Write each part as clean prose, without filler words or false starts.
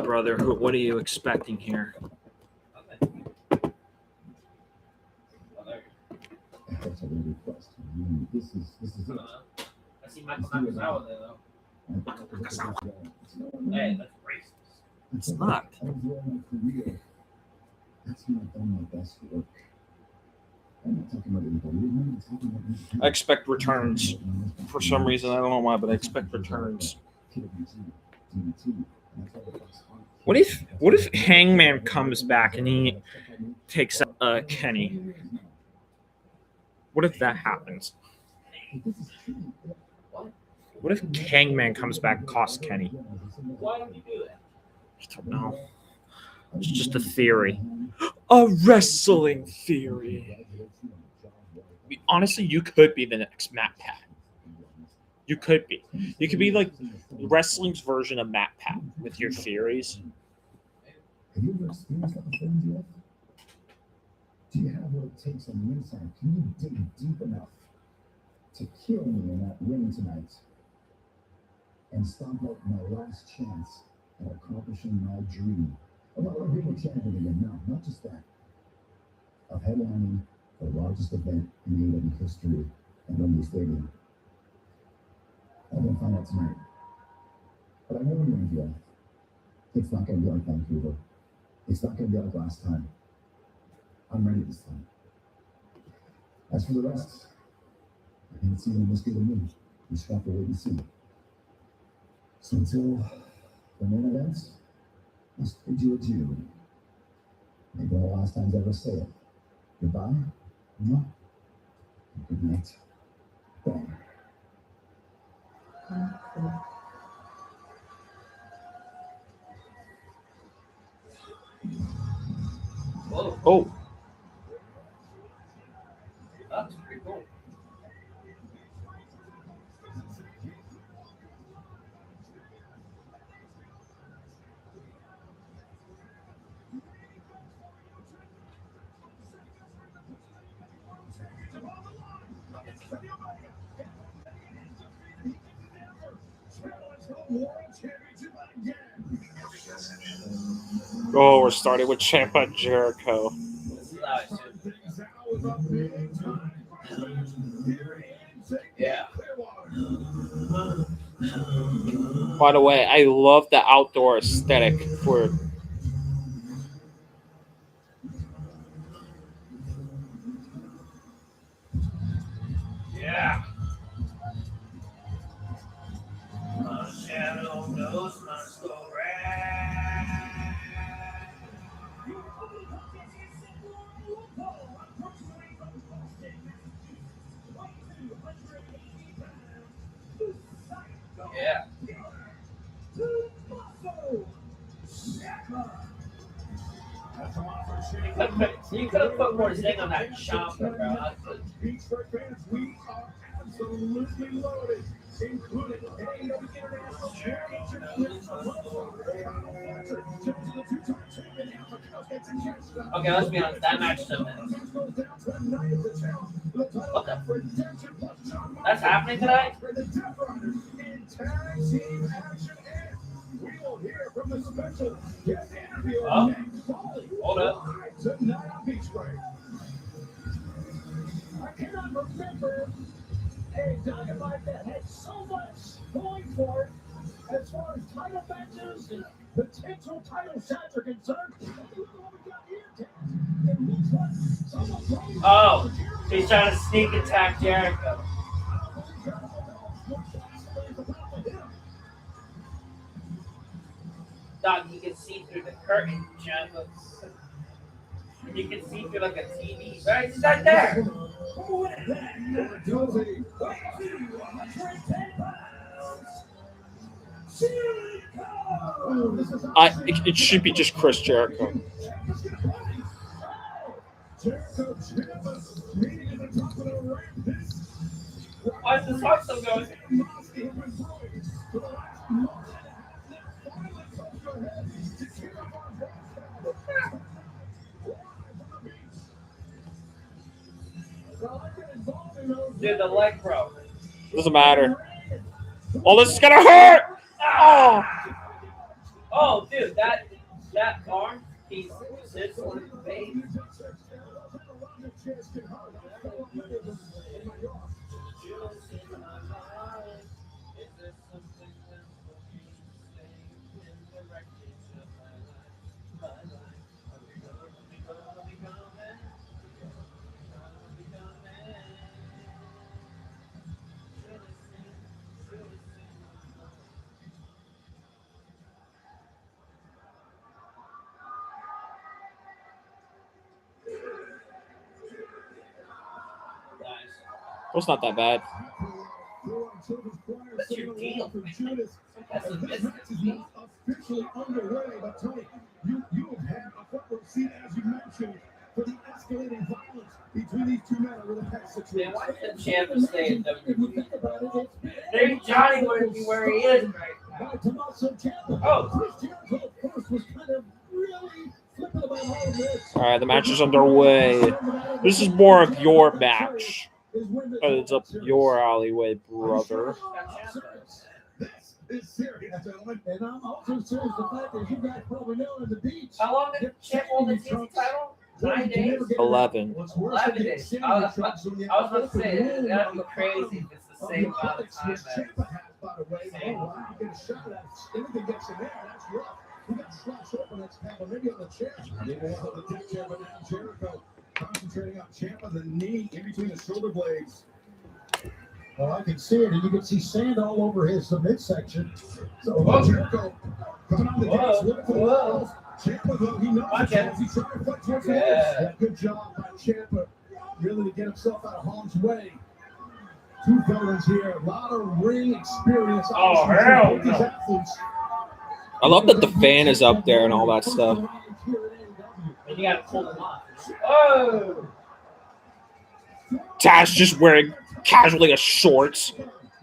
brother. What are you expecting here? That's a really request. This is it. I see Michael Nakazawa there, though. Hey, that's racist. It's not. That's when I've done my best work. I'm not talking about anybody. I'm talking about me. I expect returns. For some reason, I don't know why, but I expect returns. What if Hangman comes back and he takes Kenny? What if that happens? What if Hangman comes back and costs Kenny? Why don't you do that? I don't know. It's just a theory. A wrestling theory. Honestly, you could be the next Matt Pat. You could be. You could be like wrestling's version of Matt Pat with your theories. Have you ever experienced that before in your life? Do you have what it takes on the inside? Can you dig deep enough to kill me in that ring tonight and stomp out my last chance at accomplishing my dream? I'm not going to be a champion again, no, not just that. Of headlining the largest event in AEW history at Wembley Stadium. I'm going to find out tonight. But I know in India, it's not going to be like Vancouver. It's not going to be like last time. I'm ready this time. As for the rest, I can't see any mystery to me. We just have to wait and see. So until the main events, let's bid you adieu. Maybe one of the last times I ever say it. Goodbye. No. Good night. Bang. Whoa, Oh, that's pretty cool. we're starting with Ciampa Jericho. This is how it should be. Yeah. By the way, I love the outdoor aesthetic for. Yeah. My shadow knows my soul. Yeah. You could have put more zing on that chopper, bro. We are absolutely loaded, including AEW International Okay, let's be honest. That match took minutes. What the? That's happening tonight? We will hear from the special guest interviewer. Oh, hold up. Tonight on Beach Break. I cannot remember a Dynamite that had so much going for it as far as title matches and potential title shots are concerned. Oh, he's trying to sneak attack Jericho. Dog, you can see through the curtain, Jericho. You can see through like a TV. Right? He's right there. It should be just Chris Jericho. Why is this heart still going? Dude, the leg broke. Doesn't matter. Oh, this is gonna hurt. Oh, Oh, dude, that arm piece sits on his face. Well, it's not that bad. What's your deal? That's a This match is not officially underway, but Tony, you have had a front row seat, as you mentioned, for the escalating violence between these two men over the past 6 Man, weeks. why did Ciampa stay in If you WWE? think about it, Maybe Johnny wouldn't be where he is right now. by Tommaso Ciampa. Oh. Chris Jericho, of course, was kind of really flippant about all of this. All right, the match is underway. This is more of your match. It's up your alleyway, brother. This is serious, gentlemen. And I'm also serious the fact that you guys probably know in the beach. How long did Ciampa hold the TNT title? 9 days? 11. 11 days. I was going to say, that'd be crazy if it's the same amount of time. By the way, you get a shot at anything gets in there, that's rough. You got slashed open, that's Ciampa, maybe on the chest. Maybe on the dick there, but now Jericho concentrating on Ciampa, the knee in between the shoulder blades. Well, I can see it, and you can see sand all over his midsection. So Jericho coming on the dance, looking for the walls. Ciampa, though, he knows Watch it. he's trying to fight towards the edge. Yeah, good job by Ciampa, really to get himself out of harm's way. Two veterans here, a lot of ring experience. Oh, hell These no. athletes. I love that the fan is up there and all that stuff. And you got to pull them off. Oh! Taz just wearing casually a shorts.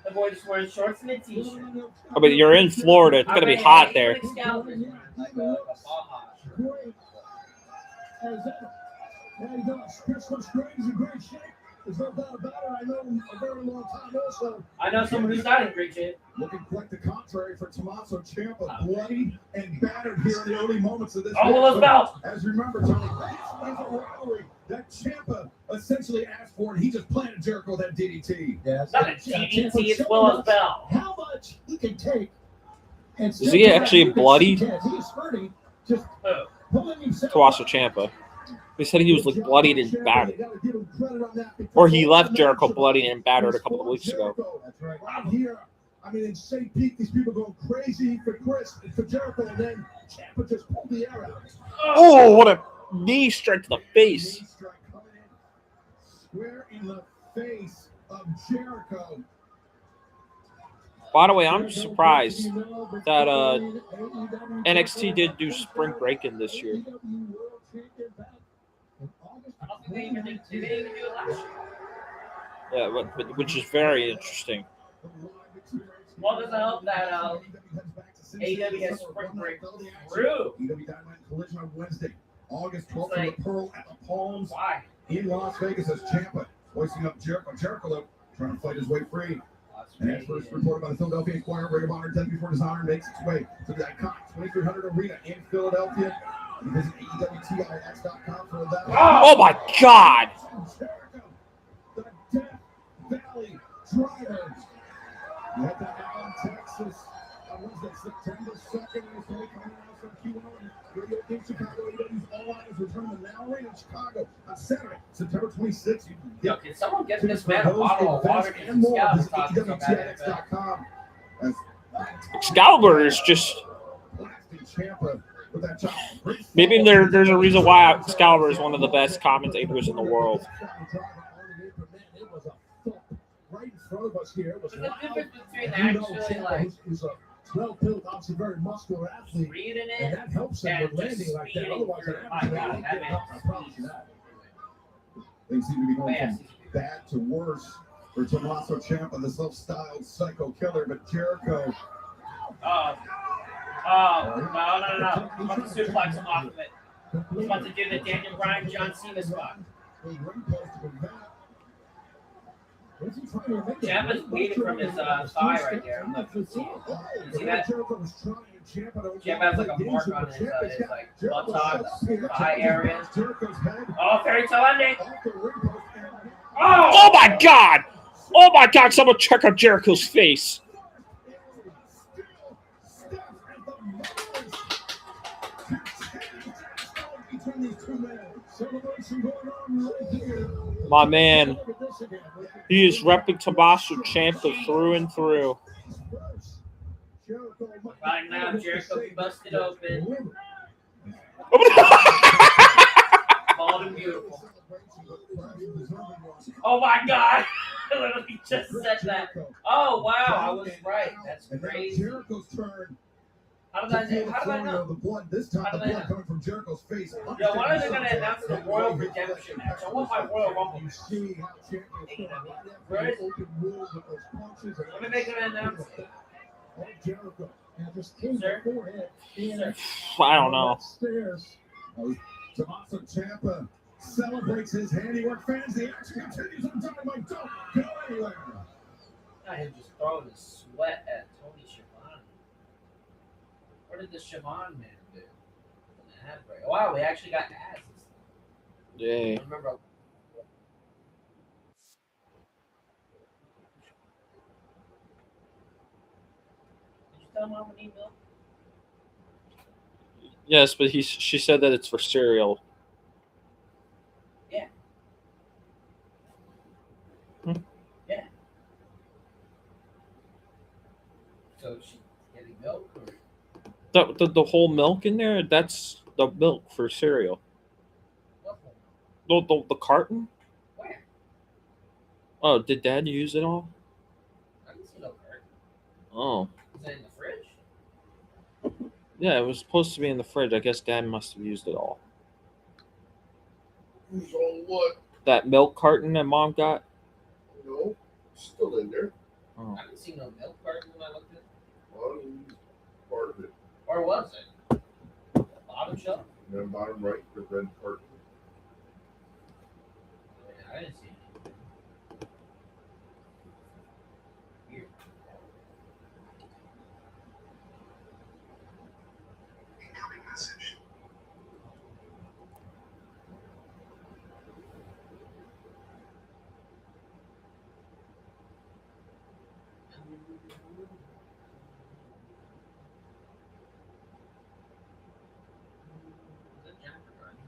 The boy just wearing shorts and a t-shirt. I mean, you're in Florida. It's gonna be hot there. Like a Baja. Great. As that, he does. Chris looks great. He's in great shape. There's no doubt about it. I know him a very long time also. I know someone who's not in great shape. Looking quite the contrary for Tommaso Ciampa. Bloody and battered here in the early moments of this Oh, well, match. belt. As you remember, Tony, this is a rivalry that Ciampa essentially asked for, and he just planted Jericho with that DDT. Yes. Not a DDT, it's Willow's bell. How much he can take. And Is he actually bloodied? He is hurting. Just Oh. pulling himself Tommaso Ciampa. They said he was like bloodied and battered. Or he left Jericho bloodied and battered a couple of weeks ago. That's right. Right here, I mean, in St. Pete, these people going crazy for Chris and for Jericho, and then Ciampa just pulled the air out. Oh, what a knee strike to the face. Knee strike coming in square in the face of Jericho. By the way, I'm surprised that NXT did do spring break-in this year. I don't think they even did it last year. Yeah, which is very interesting. Well, doesn't help that AEW has spring break through. AEW Dynamite Collision on Wednesday, August 12th, It's like- the Pearl at the Palms Why? in Las Vegas as Ciampa hoisting up Jericho. Jericho, though, trying to fight his way free. And as first reported by the Philadelphia Inquirer, Ring of Honor 10 before Dishonor makes its way to the iconic 2300 Arena in Philadelphia. You visit AEWTIX.com for that. Oh my God! Jericho, the Death Valley Drivers. You have that out in Texas on Wednesday, September 2nd. And it's only coming out from Q1. Radio in Chicago. AEW's All Out is returning to Now Arena in Chicago on Saturday, September 26th. You can Yo, can someone get this man a bottle of water and more. to Visit talking about it? AEWTIX.com. As Excalibur is just... blasting Ciampa with that chop. Maybe there's a reason why Excalibur is one of the best commentators in the world. It was a thump right in front of us here. It was There's a difference between and you know actually Ciampa like is a well-built, obviously very muscular athlete, reading and it. that helps him and with landing just like that. speeding Otherwise, through an it. average My man God, ain't that getting man up. I promise you that. Things seem to be going Fast. from bad to worse for Tommaso Ciampa, the self-styled psycho killer, but Jericho. No. I'm about to suplex him off of it. I'm about to do the Daniel Bryan, John Cena spot. Ciampa's bleeding from his thigh right there. I'm not sure. You see that? Ciampa has like a mark on his like buttocks, thigh area. Oh, fairy tale ending. Oh my God! Oh my God! Someone check out Jericho's face. My man, he is repping Tommaso Ciampa through and through. Right now, Jericho be busted open. Bald and beautiful. Oh my God! I literally just said that. Oh wow, I was right. That's crazy. How did I know? How did I know? Coming from Jericho's face. Yo, when are they gonna announce the Royal Redemption match? I want my Royal Rumble match. Where is it? When are they gonna announce it? Sir? Sir? I don't know. Tommaso Ciampa celebrates his handiwork. Fans, the action continues on Dynamite. Don't go anywhere. Not him just throwing his sweat at Tony Schiavone. What did the Schiavone man do? Wow, we actually got ads. Yeah. I remember. Did you tell Mom we need milk? Yes, but she said that it's for cereal. Yeah. Yeah. So she's getting milk? Or? The whole milk in there, that's the milk for cereal. What milk? The carton? Where? Oh, did Dad use it all? I didn't see no carton. Oh. Is that in the fridge? Yeah, it was supposed to be in the fridge. I guess Dad must have used it all. Who's on what? That milk carton that Mom got? No, still in there. Oh. I didn't see no milk carton when I looked at it. Well, it's part of it. Or was it? The bottom shelf? And then bottom right, the red part. Yeah, I didn't see it. Weird. Incoming message. Is that Jennifer driving?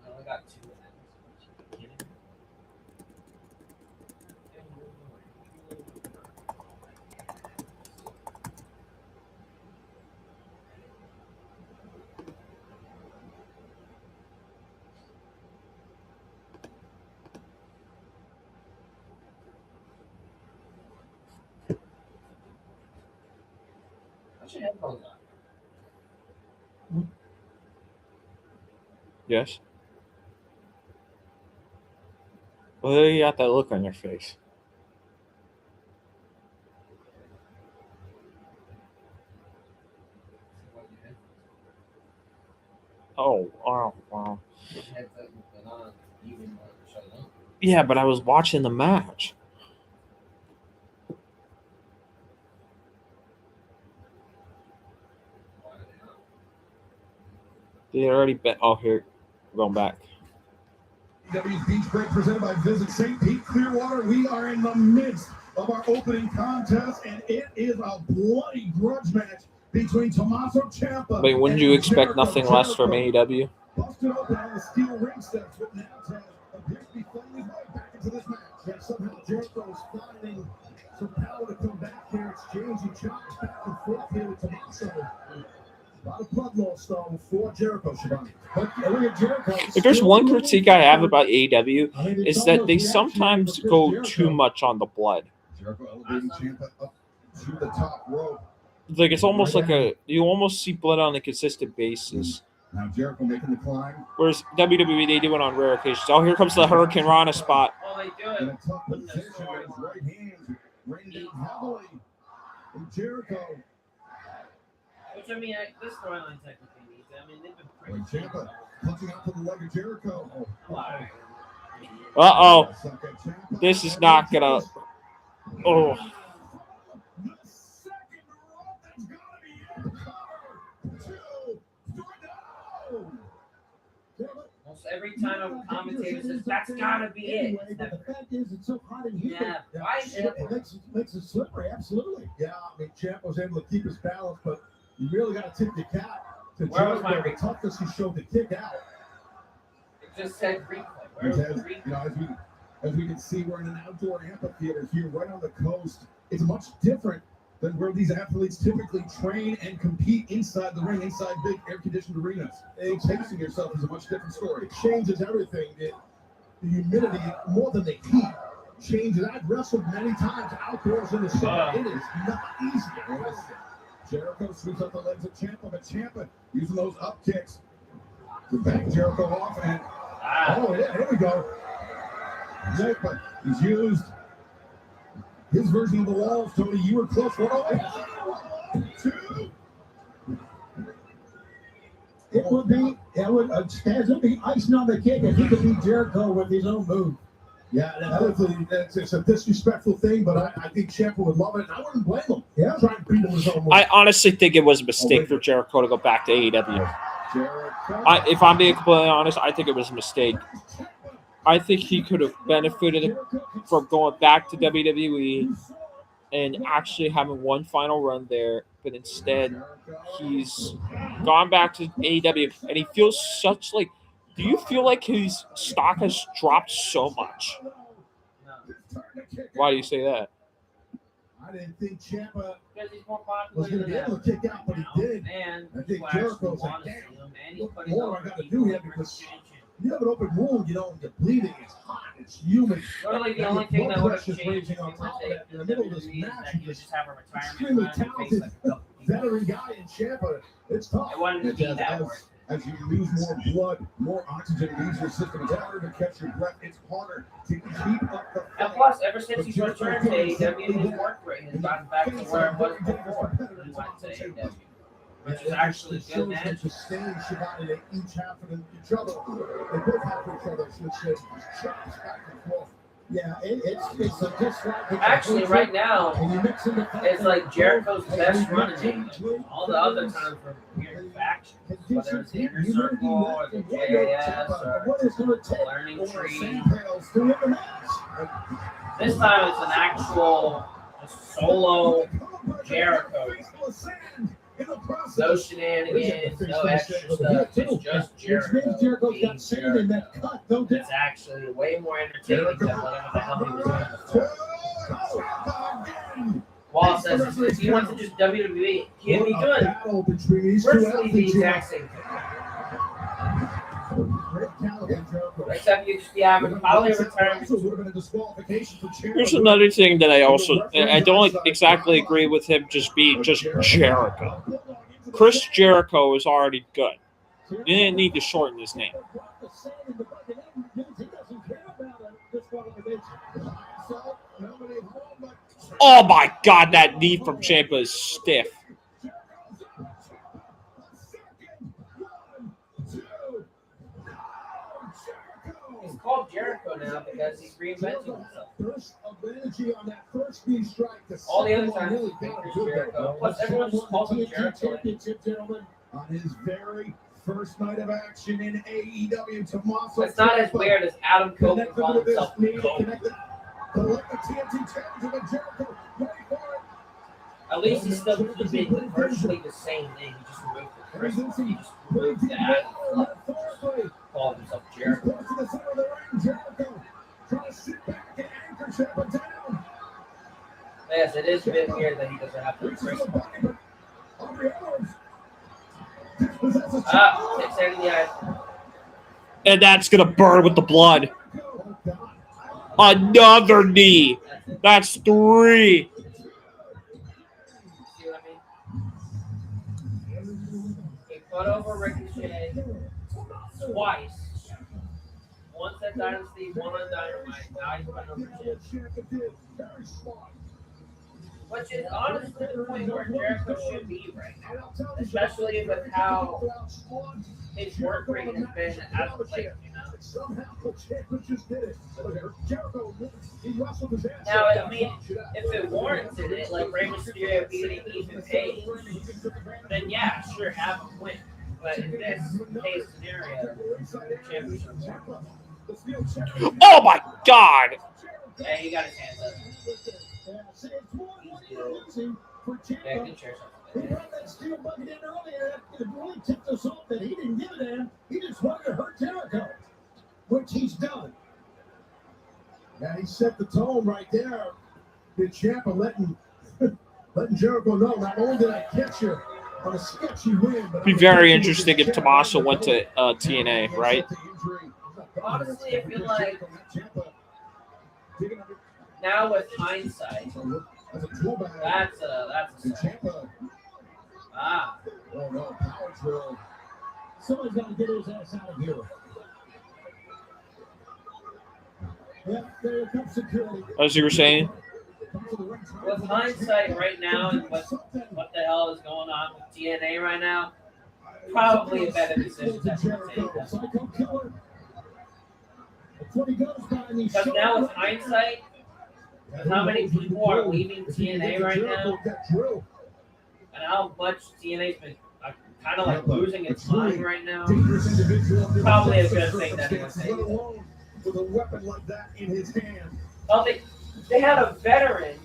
I only got 2 of them. Are you kidding me? Put your headphones on. Yes. Well, you got that look on your face. Oh, wow, wow. Headphones been on even shut up. Yeah, but I was watching the match. Why not? They already bet. Oh, here. We're going back. AEW's Beach Break presented by Visit St. Pete Clearwater. We are in the midst of our opening contest, and it is a bloody grudge match between Tommaso Ciampa. Wait, wouldn't you expect nothing less from AEW? Busted open on the steel ring steps, but now Taz appears to be fighting his way back into this match. And somehow Jericho is finding some power to come back here, exchanging chops back and forth here with Tommaso. A lot of blood lost for Jericho, Shabani. But look at Jericho. If there's one critique I have about AEW, is that they sometimes go too much on the blood. Jericho elevating Ciampa up to the top rope. Like it's almost like you almost see blood on a consistent basis. Now Jericho making the climb. Whereas WWE, they do it on rare occasions. Oh, here comes the Hurricane Rana spot. Well, they do In it. a tough position with his right hand raining down heavily. And Jericho. Which, I mean, this storyline technically needs it. I mean, they've been When pretty Ciampa punching out to the leg of Jericho. Wow. Uh-oh. Suck at Ciampa. This is not gonna... Oh. The second rope, that's gotta be it. Cover. 2, 3, no. Almost every time a commentator says, that's gotta be it. Anyway, It's but never. the fact is, it's so hot in here. Yeah, why is it? It makes it slippery, absolutely. Yeah, I mean, Ciampa was able to keep his balance, but you really got to tip your cap to Where was my Jericho, the replay? toughness he showed to kick out. It just said replay. Where was the Because, replay? as we can see, we're in an outdoor amphitheater here, right on the coast. It's much different than where these athletes typically train and compete inside the ring, inside big air-conditioned arenas. So pacing yourself is a much different story. It changes everything. The humidity, more than the heat, changes. I've wrestled many times outdoors in the sun. It is not easy. Jericho sweeps up the legs of Ciampa, but Ciampa using those up kicks to back Jericho off. And oh, yeah, here we go. Ciampa, he's used his version of the walls. Tony, you were close. 1 2. It would be icing on the cake, and he could beat Jericho with his own move. Yeah, it's a disrespectful thing, but I think Ciampa would love it, and I wouldn't blame him. Yeah, trying to beat him with his own move. I honestly think it was a mistake for Jericho to go back to AEW. Jericho. If I'm being completely honest, I think it was a mistake. I think he could have benefited from going back to WWE and actually having one final run there, but instead he's gone back to AEW, and he feels such like. Do you feel like his stock has dropped so much? No. Why do you say that? I didn't think Ciampa Because he's more popular was going to than be able to kick out, but he did. And I think people actually Jericho's like, want to see damn, him, and he's what putting more over I got to people do here for because attention. you have an open wound, you're bleeding, it's hot, it's humid. Literally, the And only your thing blood that would have pressure's changed raging on if top of they that. In the middle of this WWE is match, that you you would just just have a retirement extremely run and face talented like a couple people. veteran guy in Ciampa. It's tough. It wouldn't be As- that as- worth it. As you lose more blood, more oxygen leaves your system. It's harder to catch your breath. It's harder to keep up the And fight. plus, ever since he's returned to AEW, his work rate has gotten back to where it was before he went to AEW. Which is actually It good shows management. the sustained Shibata. They each have for each other. They both have for each other. I should say. Just chops back and forth. Yeah, it's just like Actually, right now, And you mix in the fact it's that like Jericho's both- best run in AEW. All the other times were weird factions, whether it's the Inner Circle or the JAS or what is going to the take Learning Or Tree. sand pails to win the match. This time it's an actual just solo Jericho. No shenanigans, no extra stuff. It's just Which Jericho. means Jericho's being got sand in that Jericho. cut, no doubt. It's actually way more entertaining than whatever the hell he was doing before. Wall says if he went to just WWE, he'd be doing Battle between these two virtually the athletes. exact same thing. Great caliber, Jericho. Except you'd just be having probably a retirement. Also would have been a disqualification for Ciampa. Here's another thing that I don't exactly agree with him just being just Jericho. Chris Jericho is already good. You didn't need to shorten his name. Oh my God, that knee from Ciampa is stiff. He's called Jericho now because he's reinventing himself. Burst of energy on that first knee strike. All the other second one times really he's been got Chris good Jericho. there. Plus everyone just calls him Jericho. Championship, gentlemen. On his very first night of action in AEW, Tommaso It's not as Ciampa weird as Adam Cole connected calling with this himself knee, Cole. connected. Collect the TNT challenge of Jericho. Ready for it. At least he's still keeping virtually the same name. He just removed the Chris. He just removed that. Called himself Jericho. Close to the center of the ring, Jericho trying to sit back and anchor Ciampa down. Yes, it is a bit weird that he doesn't have the Reaches Chris. the body, but Aubrey Edwards dispossesses Ah, takes it in the eye. And that's going to burn with the blood. Oh, God. Another knee. That's it. That's 3. See what I mean? He put over Ricochet twice. Once at Dynasty, one on Dynamite. Now he's putting over Jim. Which is honestly the point where Jericho should be right now. Especially with how his work rate has been as of late, you know? Now, I mean, if it warranted it, like Rey Mysterio beating Ethan Page, then yeah, sure, have him win. But in this case scenario, the championship. Oh my God! Yeah, he got his hands up. Yeah, good chair He brought that steel bucket in earlier. It really tipped us off that he didn't give a damn. He just wanted to hurt Jericho, which he's done. Yeah, he set the tone right there. The Ciampa letting Jericho know, not only did I catch you on a sketchy win, but Be very interesting if Tommaso went to TNA, right? Honestly, I feel like now with hindsight, that's a sign. Ah, Oh no, power drill. Somebody's got to get his ass out of here. Yeah, there comes security. As you were saying. with hindsight right now and what the hell is going on with TNA right now, probably a better decision than to take that. Because now with hindsight, with how many people are leaving TNA right now, and how much TNA's been kind of like losing its mind right now, probably a good thing that he was taking. With a weapon like that in his hand. Well, they had a veteran,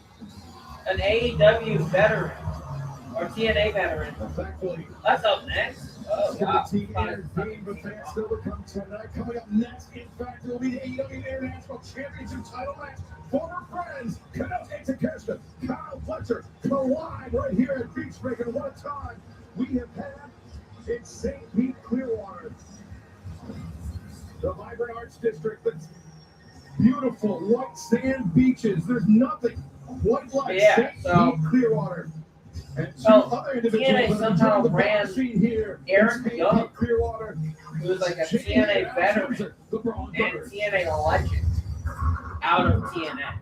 an AEW veteran, or TNA veteran. That's up next. Oh, wow. Coming up next, in fact, will be the AEW International Championship title match. Former friends, Kenosuke Takeshita, Kyle Fletcher, collide right here at Beachbreaker. What a time we have had in St. Pete, Clearwater. The vibrant arts district that's beautiful white sand beaches. There's nothing quite like St. Pete, Clearwater. And TNA somehow ran here Eric Young, Clearwater, who was like a TNA veteran and TNA legend, out of TNA.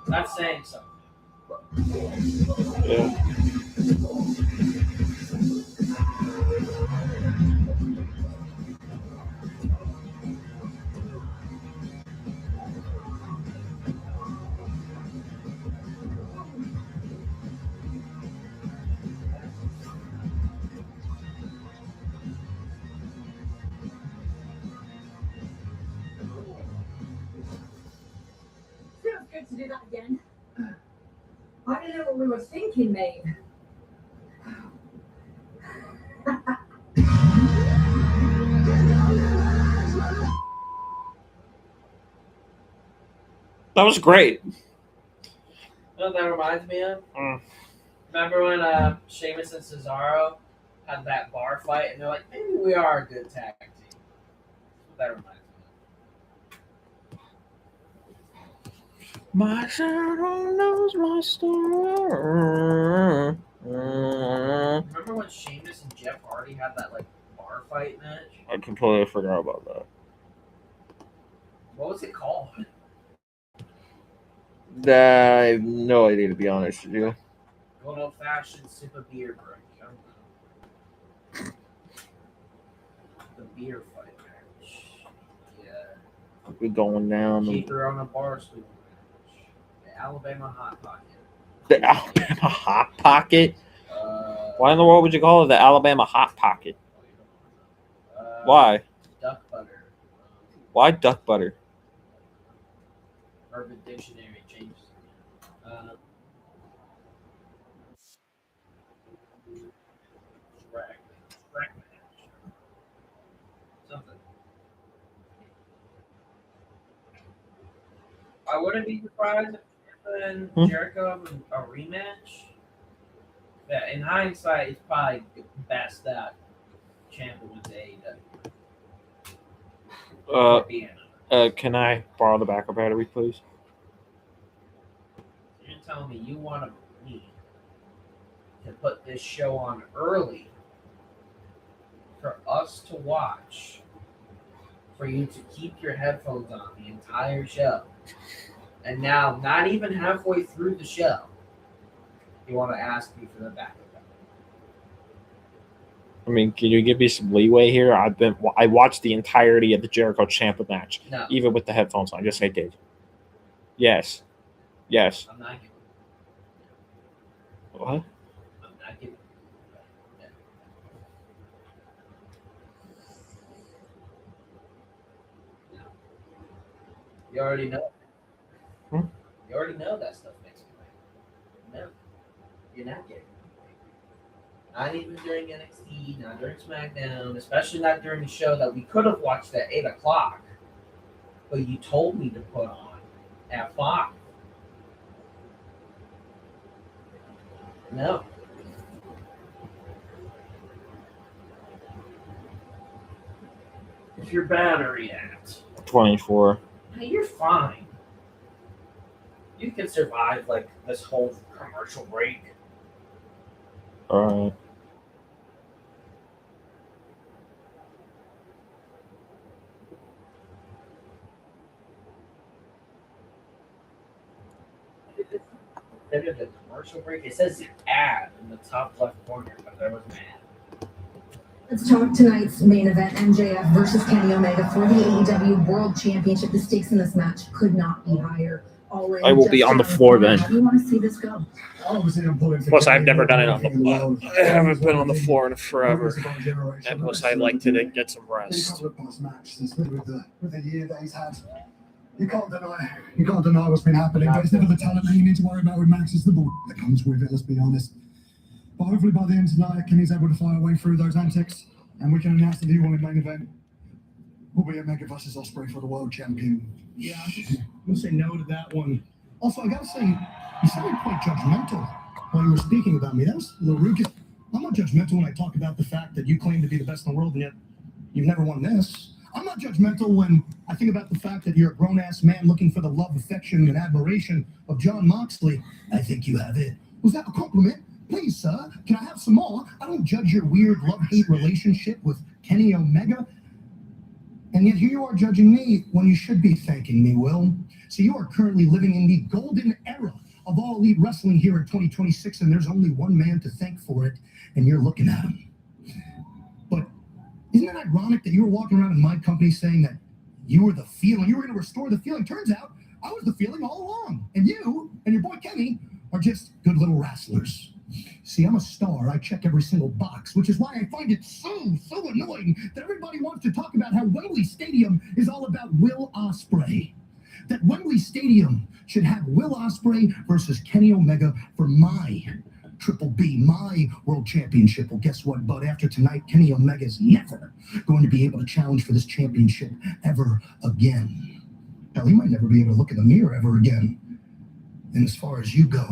That's saying something. Yeah. Feels good to do that again. I don't know what we were thinking, mate. That was great. You know what that reminds me of? Mm. Remember when Sheamus and Cesaro had that bar fight, and they're like, maybe we are a good tag team. That reminds me of. My shadow knows my story. Remember when Sheamus and Jeff Hardy had that like bar fight match? I completely forgot about that. What was it called? I have no idea, to be honest with you. Good old fashioned sip of beer break. I don't know. The beer fight match. Yeah. We're going down. Keep her on a bar stool match. The Alabama Hot Pocket. The Alabama Hot Pocket? Why in the world would you call it the Alabama Hot Pocket? Why? Duck butter. Why duck butter? Urban Dictionary changes. Rack match. Something. I wouldn't be surprised if Ciampa and Jericho have a rematch. Yeah, in hindsight, it's probably best that Ciampa went to AEW. Being honest. Can I borrow the backup battery, please? You're telling me you want me to put this show on early for us to watch, for you to keep your headphones on the entire show, and now not even halfway through the show, you want to ask me for the backup? I mean, can you give me some leeway here? I watched the entirety of the Jericho Ciampa match, No, even with the headphones on. Yes, I did. Yes. I'm not giving. What? I'm not giving. No. You already know. Hmm? You already know that stuff makes me mad. No, you're not getting. Not even during NXT, not during SmackDown, especially not during the show that we could have watched at 8 o'clock, but you told me to put on at 5. No. What's your battery at? 24. Hey, you're fine. You can survive like this whole commercial break. All right. Instead of the commercial break, it says ad in the top left corner, but there was an ad. Let's talk tonight's main event, MJF versus Kenny Omega for the AEW World Championship. The stakes in this match could not be higher. Already I will be just on the around floor corner. then. How do you want to see this go? Obviously, I'm pulling for Plus, I've Kenny never more done it than on the anything in world. I haven't been on the floor in forever. Longest of our generation. And plus, I like to get some rest. Couple of past match, especially with the year that he's had. You can't deny what's been happening, but it's never the talent that you need to worry about with Max. It's the ball that comes with it, let's be honest. But hopefully by the end of tonight, Kenny's able to find a way through those antics, and we can announce the new one in main event. Will be Omega versus Ospreay for the world champion. Yeah, I'm gonna say no to that one. Also, I gotta say, you sounded quite judgmental while you were speaking about me. That was a little rude. 'Cause I'm not judgmental when I talk about the fact that you claim to be the best in the world and yet you've never won this. I'm not judgmental when I think about the fact that you're a grown-ass man looking for the love, affection, and admiration of John Moxley. I think you have it. Was that a compliment? Please, sir, can I have some more? I don't judge your weird love-hate relationship with Kenny Omega. And yet here you are judging me when you should be thanking me, Will. So you are currently living in the golden era of All Elite Wrestling here in 2026, and there's only one man to thank for it, and you're looking at him. But isn't it ironic that you were walking around in my company saying that you were the feeling, you were going to restore the feeling? Turns out I was the feeling all along, and you and your boy Kenny are just good little wrestlers. See, I'm a star. I check every single box, which is why I find it so annoying that everybody wants to talk about how Wembley Stadium is all about Will Ospreay. That Wembley Stadium should have Will Ospreay versus Kenny Omega for my Triple B, my world championship. Well, guess what, bud? After tonight, Kenny Omega is never going to be able to challenge for this championship ever again. Hell, he might never be able to look in the mirror ever again. And as far as you go,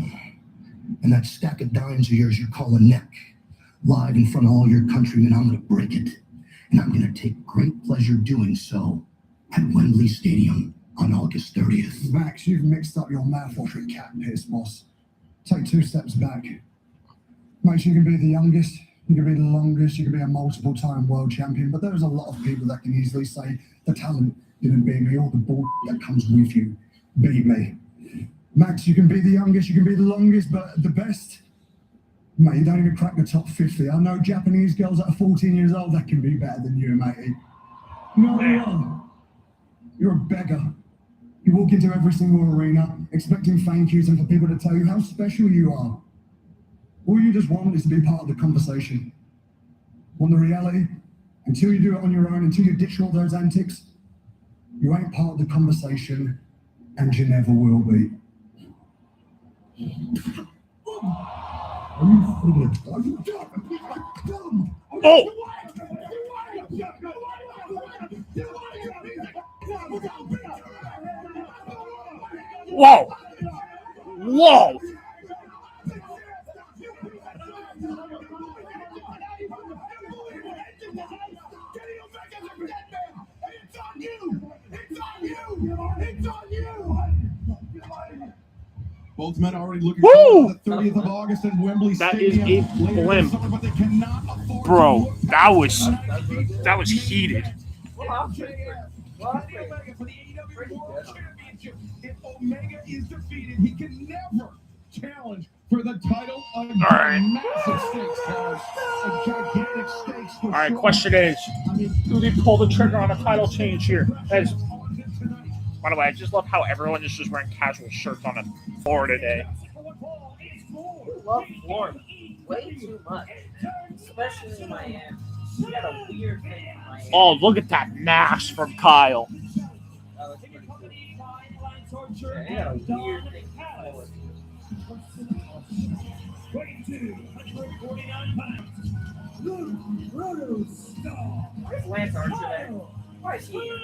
and that stack of dimes of yours you call a neck, live in front of all your countrymen, I'm going to break it. And I'm going to take great pleasure doing so at Wembley Stadium on August 30th. Max, you've mixed up your mouthwash with cat piss, boss. Take 2 steps back. Max, you can be the youngest, you can be the longest, you can be a multiple-time world champion, but there's a lot of people that can easily say the talent didn't beat me, or the bull that comes with you beat me. Max, you can be the youngest, you can be the longest, but the best, mate, you don't even crack the top 50. I know Japanese girls that are 14 years old that can be better than you, matey. No, you are. You're a beggar. You walk into every single arena expecting thank yous and for people to tell you how special you are. All you just want is to be part of the conversation. Want the reality? Until you do it on your own, until you ditch all those antics, you ain't part of the conversation, and you never will be. Are you dumb? Oh! Whoa! Whoa! Both men already looking Woo! forward to the 30th of August in Wembley That is Stadium. a later this blimp. summer, but they cannot afford to Bro, look that was heated. Well, Kenny Omega for the AEW World Championship. If Omega is defeated, he can never challenge for the title again. All right. Massive stakes, guys. A gigantic stakes for All right, sure. question is, I mean, who did pull the trigger on a title change here? That is, by the way, I just love how everyone is just wearing casual shirts on a Florida day. we love Florida way too much, especially in Miami. We got a weird thing in Miami. Oh, look at that mask from Kyle. That looks pretty cool. Yeah, they got a weird thing in Florida. Where's Lance Archer there? Why is he here?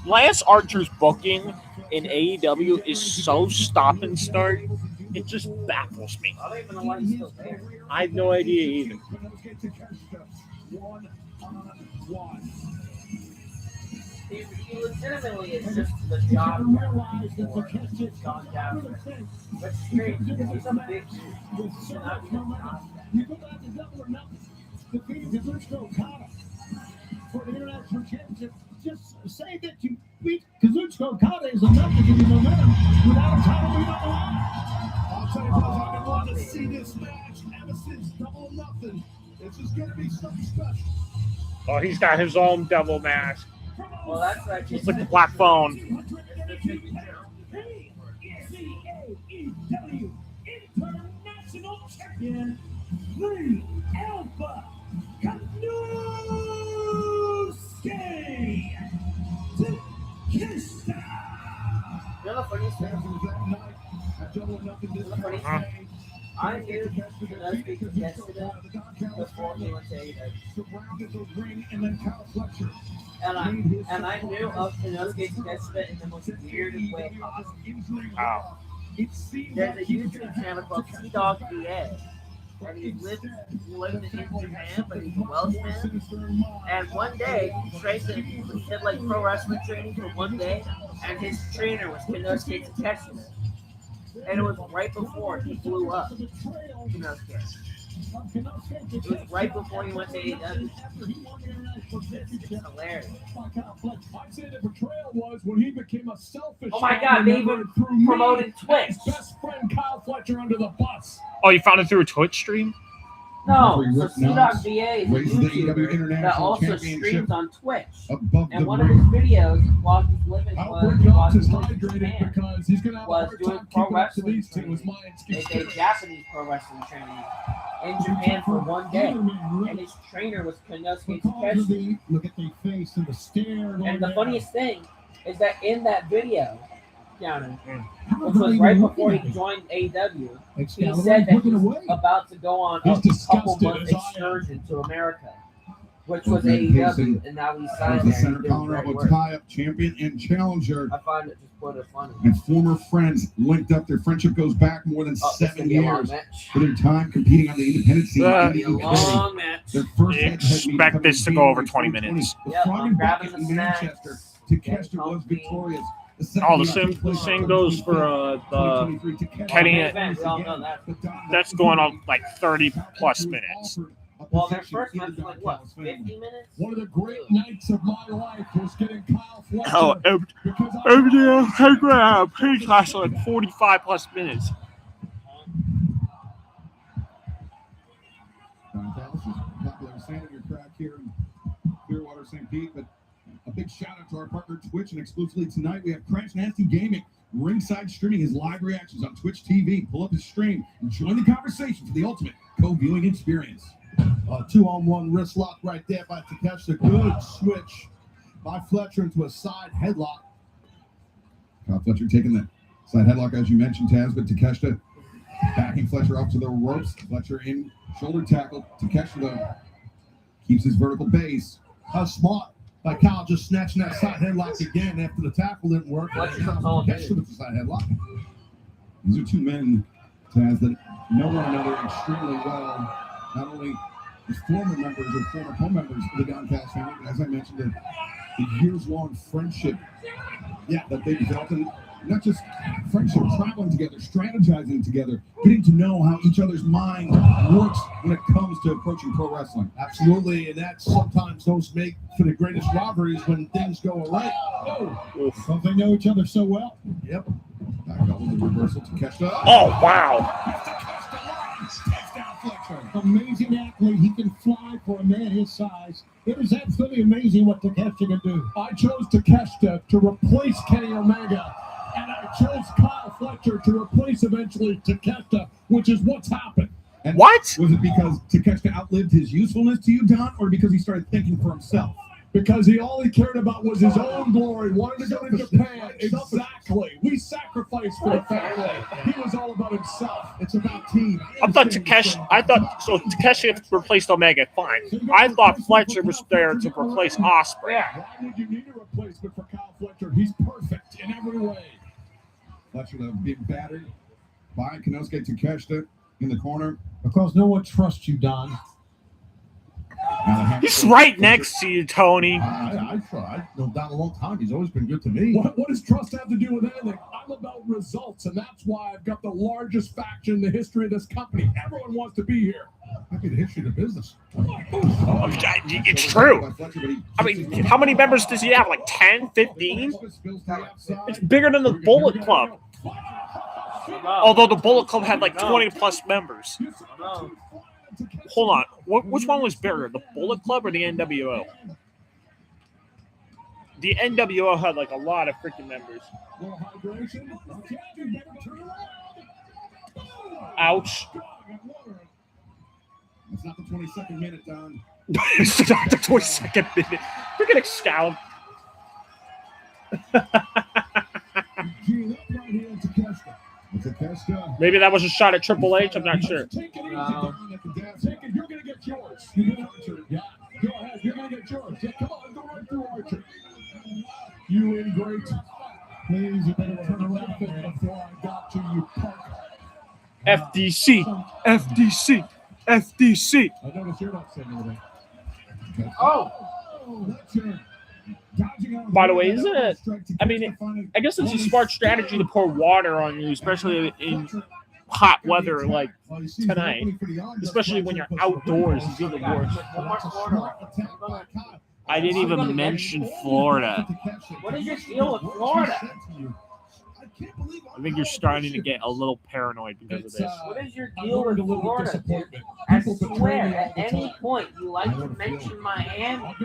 Lance Archer's booking in AEW is so stop and start. It just baffles me. I don't even know why he's still there. I have no idea either. He legitimately is just the job guy for John Gavin. But strange because he's a big dude. He's not even for the international championship. Just say that you beat Kazuchika Okada is enough to give you momentum without a title being on the line. I'll tell you what, I've been wanting to see this match ever since Double or Nothing. This is going to be something special. Oh, he's got his own devil mask. well, that's like It's like the black phone. AEW International Champion, the Alpha Kanusuke Takeshita. You know the funniest thing? I knew Kenosuke Takeshita before he went to AEW. And I knew of Kenosuke Takeshita in the most weirdest way possible. Wow. There's a YouTube channel called T-Dog VA. And he lived in Japan, but he's a Welshman. And one day, he did like pro wrestling training for one day, and his trainer was Kenosuke Takeshita. And it was right before he blew up. Kenosuke. It was right before he went to AEW. It's hilarious. I'd say the betrayal was when he became a selfish. Oh my God, they even promoted Twitch. His best friend Kyle Fletcher under the bus. Oh, you found it through a Twitch stream? No, so T-Dog VA is a Raises the AEW YouTuber that International also Championship streams on Twitch. Above And the one of his ring. videos while he's living Albert while Galt he's is living in hydrated Japan because he's going to have a was hard doing time pro keeping up to wrestling these two. training. Is my They excuse. did Japanese pro wrestling training in Japan for one day. And his trainer was Kenosuke Takeshita. Look at the face and the stare. And the funniest thing is that in that video, Counter, which was right before he joined AEW, he said that he was about to go on a He's couple disgusted month as I am. excursion to America, which was Okay, AEW, and now he's As signed the there. center and doing counter of great a work. tie-up champion and challenger. I find it just put it funny. And former friends linked up. Their friendship goes back more than Oh, this is 7 gonna be a long years. match. For their time competing on the independent scene in Be the a UK. long match. Their first You head-to-head meeting expect coming this to in go over January 20 minutes. 2020. The Yep, Frog I'm and grabbing Bucket the in Manchester. snacks. Takeshita was comfy. victorious. Oh, the same goes for the Kenny. Main event, we all know that. That's going on like 30 plus minutes. Well, their first match was like, what, 50 minutes? One of the great nights of my life was getting Kyle Fletcher. Oh, everything else I grab. He lasted like 45 plus minutes. Don Callis is popular Senator crack here in Clearwater, St. Pete, but a big shout out to our partner Twitch, and exclusively tonight we have Crash Nasty Gaming ringside streaming his live reactions on Twitch TV. Pull up his stream and join the conversation for the ultimate co-viewing experience. A 2-on-1 wrist lock right there by Takeshita. Good switch by Fletcher into a side headlock. Kyle Fletcher taking the side headlock as you mentioned, Taz, but Takeshita backing Fletcher up to the ropes. Fletcher in shoulder tackle. Takeshita keeps his vertical base. Smart by Kyle, just snatching that side headlock again after the tackle didn't work. Fletcher's a tall dude. Takeshita with the side headlock. These are two men, Taz, that know one another extremely well. Not only as former members or former co-members of the Downcast family, but as I mentioned, the years-long friendship, that they developed, and not just friendship, traveling together, strategizing together, getting to know how each other's mind works when it comes to approaching pro wrestling. Absolutely, and that sometimes those make for the greatest rivalries when things go awry. Don't they know each other so well? Yep. Back up with the reversal to Keshta. Oh, wow. Amazing athlete. He can fly for a man his size. It is absolutely amazing what Takeshita can do. I chose Takeshita to replace Kenny Omega, and I chose Kyle Fletcher to replace eventually Takeshita, which is what's happened. And What? Was it because Takeshita outlived his usefulness to you, Don, or because he started thinking for himself? Because all he cared about was his own glory, wanted to go to Japan. Exactly. We sacrificed for the family. He was all about himself. It's about team. I thought Takeshi replaced Omega. Fine. I thought Fletcher was there to replace Ospreay. Yeah. Why did you need a replacement for Kyle Fletcher? He's perfect in every way. Fletcher being battered by Konosuke Takeshita in the corner. Because no one trusts you, Don. He's right next to you, Tony. I tried. No doubt a long time. He's always been good to me. What does trust have to do with anything? I'm about results, and that's why I've got the largest faction in the history of this company. Everyone wants to be here. Might be the history of the business. It's true. I mean, how many members does he have? Like 10, 15? It's bigger than the Bullet Club. Although the Bullet Club had like 20 plus members. Hold on. Which one was bigger, the Bullet Club or the NWO? The NWO had like a lot of freaking members. Ouch. It's not the 22nd minute, Don. It's not the 22nd minute. Freaking Excalibur. Maybe that was a shot at Triple H. I'm not sure. Take it easy, Don. Take it. You're going to get yours. You get Archer. Yeah. Go ahead. You're going to get yours. Yeah, come on. Go right through Archer. You ingrate. Please, you better turn around before I got to you, punk. FDC. FDC. FDC. I notice you're not saying anything. By the way, isn't it? I mean, I guess it's a smart strategy to pour water on you, especially in hot weather like tonight. Especially when you're outdoors, it's even worse. I didn't even mention Florida. What is your deal with Florida? I think you're starting to get a little paranoid because of this. What is your deal with Florida, dude? I swear, at any point you like to mention Miami.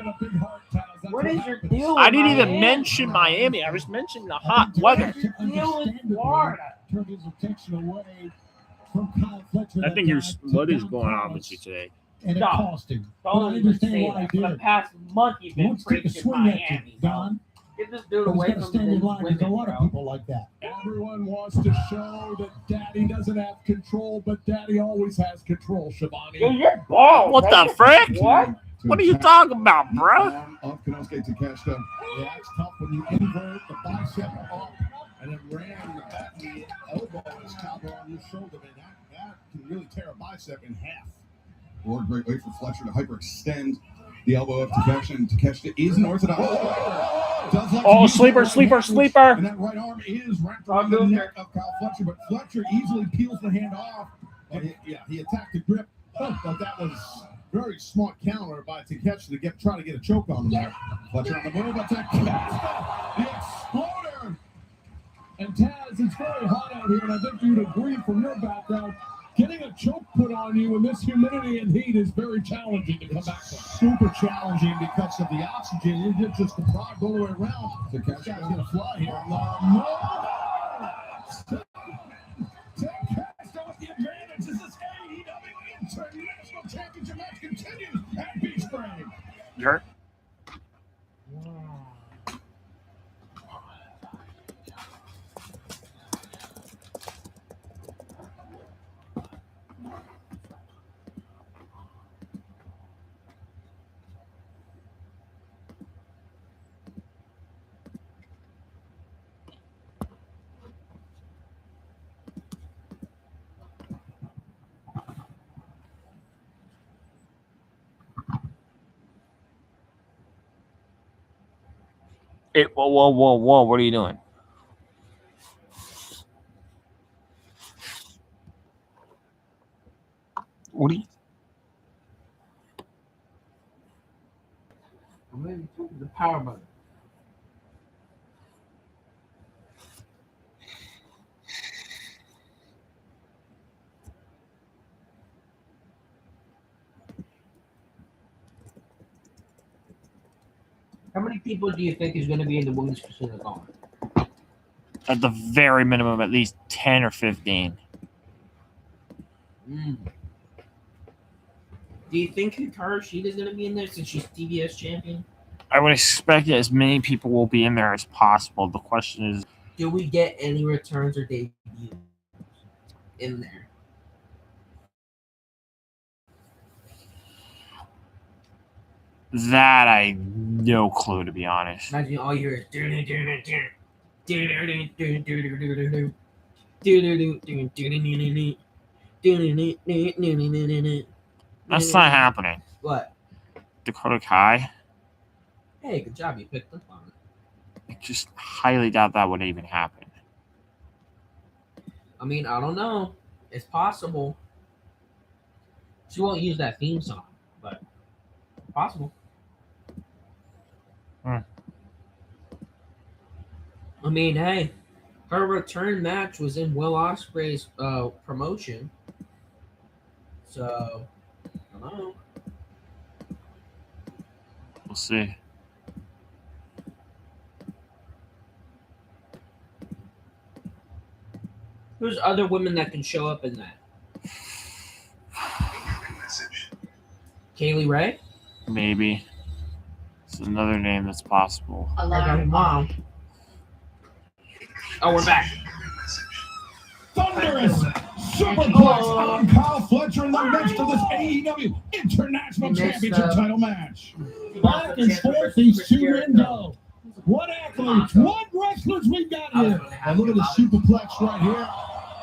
What is your deal with I didn't even Miami? mention Miami. I was mentioning the hot weather. What is your deal with Florida? I think what is going on with you today? And it Stop. cost him. But I Don't even understand say why that. he For the did. past month you've He been wants to take a preaching swing at you, Miami, bro. Don. Get this dude But he's away got to from stand in these line. There's a women, lot of bro. people like that. Everyone wants to show that Daddy doesn't have control, but Daddy always has control, Shivani. Dude, you're bald. What the frick? What? What are you talking about, bro? Arm of Konosuke Takeshita. Yeah, it's tough when you invert the bicep up and then ram the back of the elbow and elbow on your shoulder. Man, that can really tear a bicep in half. Or a great way for Fletcher to hyperextend the elbow of Takeshita. And Takeshita is an orthodox. Does like Oh, to use sleeper, the sleeper, right sleeper. And that right arm is wrapped around the neck of Kyle Fletcher, but Fletcher easily peels the hand off. And he attacked the grip, but that was very smart counter by Takeshita to try to get a choke on him there. Fletcher on the move. Attack. The exploder. And Taz, it's very hot out here, and I think you'd agree from your background, getting a choke put on you in this humidity and heat is very challenging to come back from. Super challenging because of the oxygen. You get just deprived all the way around. Takeshi's going to fly here. Takeshita with the advantage. This is AEW International Championship match continues at Beach Spring. Sure. Whoa! What are you doing? What are you? I'm going to the power button. How many people do you think is going to be in the women's casino Gauntlet? At the very minimum, at least 10 or 15. Do you think Hikaru Shida is going to be in there since she's TBS champion? I would expect as many people will be in there as possible. The question is, Do we get any returns or debuts in there? that I no clue, to be honest. Imagine all you hear is That's not happening. What? Dakota Kai, Hey, good job. You picked up on it. I just highly doubt that would even happen. I mean, I don't know. It's possible. She won't use that theme song, but possible. Hmm. I mean, hey, her return match was in Will Ospreay's promotion. So, I don't know. We'll see. Who's other women that can show up in that? Kaylee Ray? Maybe. It's another name that's possible. Wow. Oh, we're back. Thunderous superplex on Kyle Fletcher in the midst of this AEW International Championship title match. Back and forth these two men go. What athletes, what wrestlers we got here. And look at the superplex right here.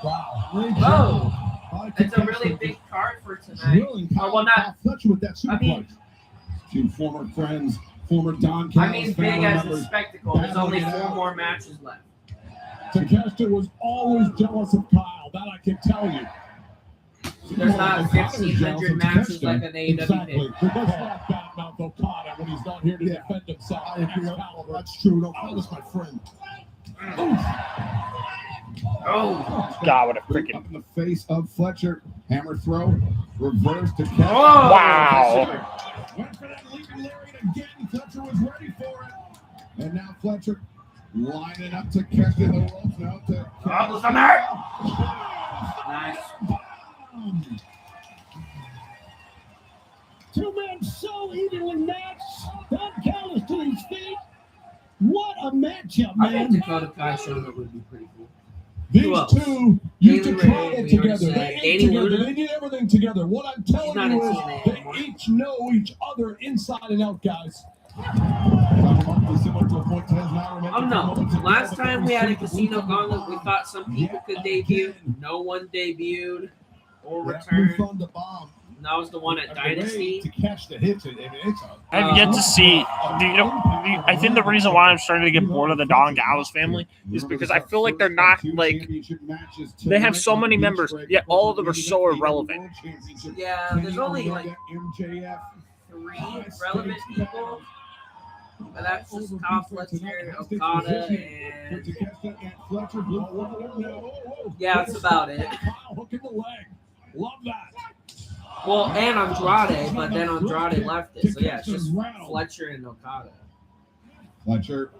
Wow. Great job. It's a really big card for tonight. Kyle Fletcher with that superplex. Two former friends, former Don Callis I mean, big family as a members. spectacle. There's only 4 more matches left. Takeshita was always jealous of Kyle, that I can tell you. There's not 1,500 matches like an AEW Exactly. pay. But let's not badmouth Okada when he's not here to defend himself. I agree. That's true. Okada's my friend. Oh, God, what a Up freaking... in the face of Fletcher. Hammer throw. Reverse to catch. Oh, wow. Went for that leaping lariat again. Fletcher was ready for it. And now Fletcher lining up to catch the ropes. Now to oh, Thunder! Nice. Two men so evenly matched. Don Callis to his feet. What a matchup, I think man. Dakota Kai showing up would be pretty cool. These Who else? two used to Kaylee try Ray, it we together. already said. They ate Danny together. Luna? They did everything together. What I'm telling not you in is TNA they anymore. each know each other inside and out, guys. Oh no! Last time we had a casino gauntlet, we thought some people could debut. No one debuted or returned. And that was the one at Dynasty. To catch the hits, I mean, it's a I've yet to see. I think the reason why I'm starting to get bored of the Don Gallows family is because I feel like they're not like they have so many members, yet all of them are so irrelevant. Yeah, there's only like 3 relevant people. But that's just Kyle Fletcher, Okada, and yeah, that's about it. Love that. Well, and Andrade, but then Andrade left it. So yeah, it's just Fletcher and Okada. Fletcher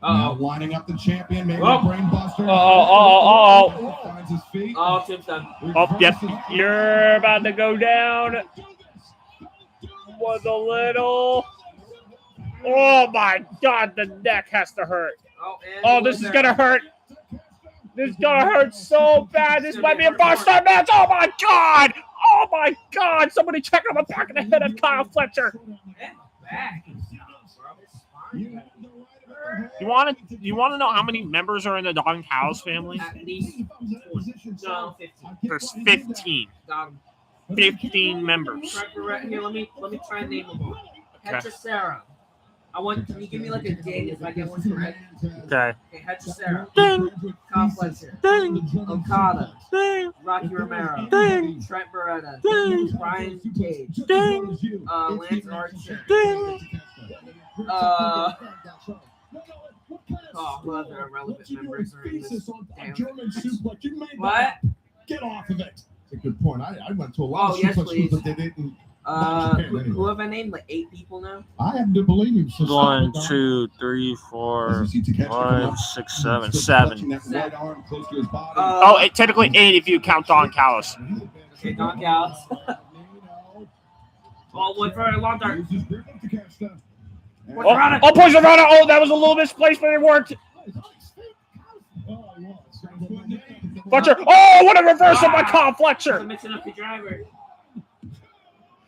now lining up the champion, maybe Oh. a brain buster. Finds his feet. Oh, Tim's done. Oh, yep, you're about to go down with a little. Oh my God, the neck has to hurt. Oh, this is gonna hurt. This is gonna hurt so bad. This might be a five-star match. Oh my God! Oh my God! Somebody check on the back of the head of Kyle Fletcher. You want to know how many members are in the Don Callis family? At least 15. There's 15. Got him. 15 members. Here, let me try and name them all. Petra Sarah, Can you give me like a ding if I get one correct? Okay. Okay, head to Sarah. Ding. Kyle Fletcher. Ding. Okada. Ding. Rocky Romero. Ding. Trent Beretta. Ding. Brian Cage. Ding. Lance Archer. Ding. What other irrelevant members are in this? Damn. German suplex. You made What? that. Get off of it. It's a good point. I went to a lot of Yes, suplex please. schools, but they didn't. Who have I named? Like 8 people now? I have to believe him. So 1, 2, 3, 4, 5, 6, 7, 7. Technically 8 if you count Don Callis. Okay, Don Callis. One for a long time. Poison Rana. Oh, that was a little misplaced, but it worked. Fletcher. Oh, what a reversal by Kyle Fletcher. Mitsunoki driver.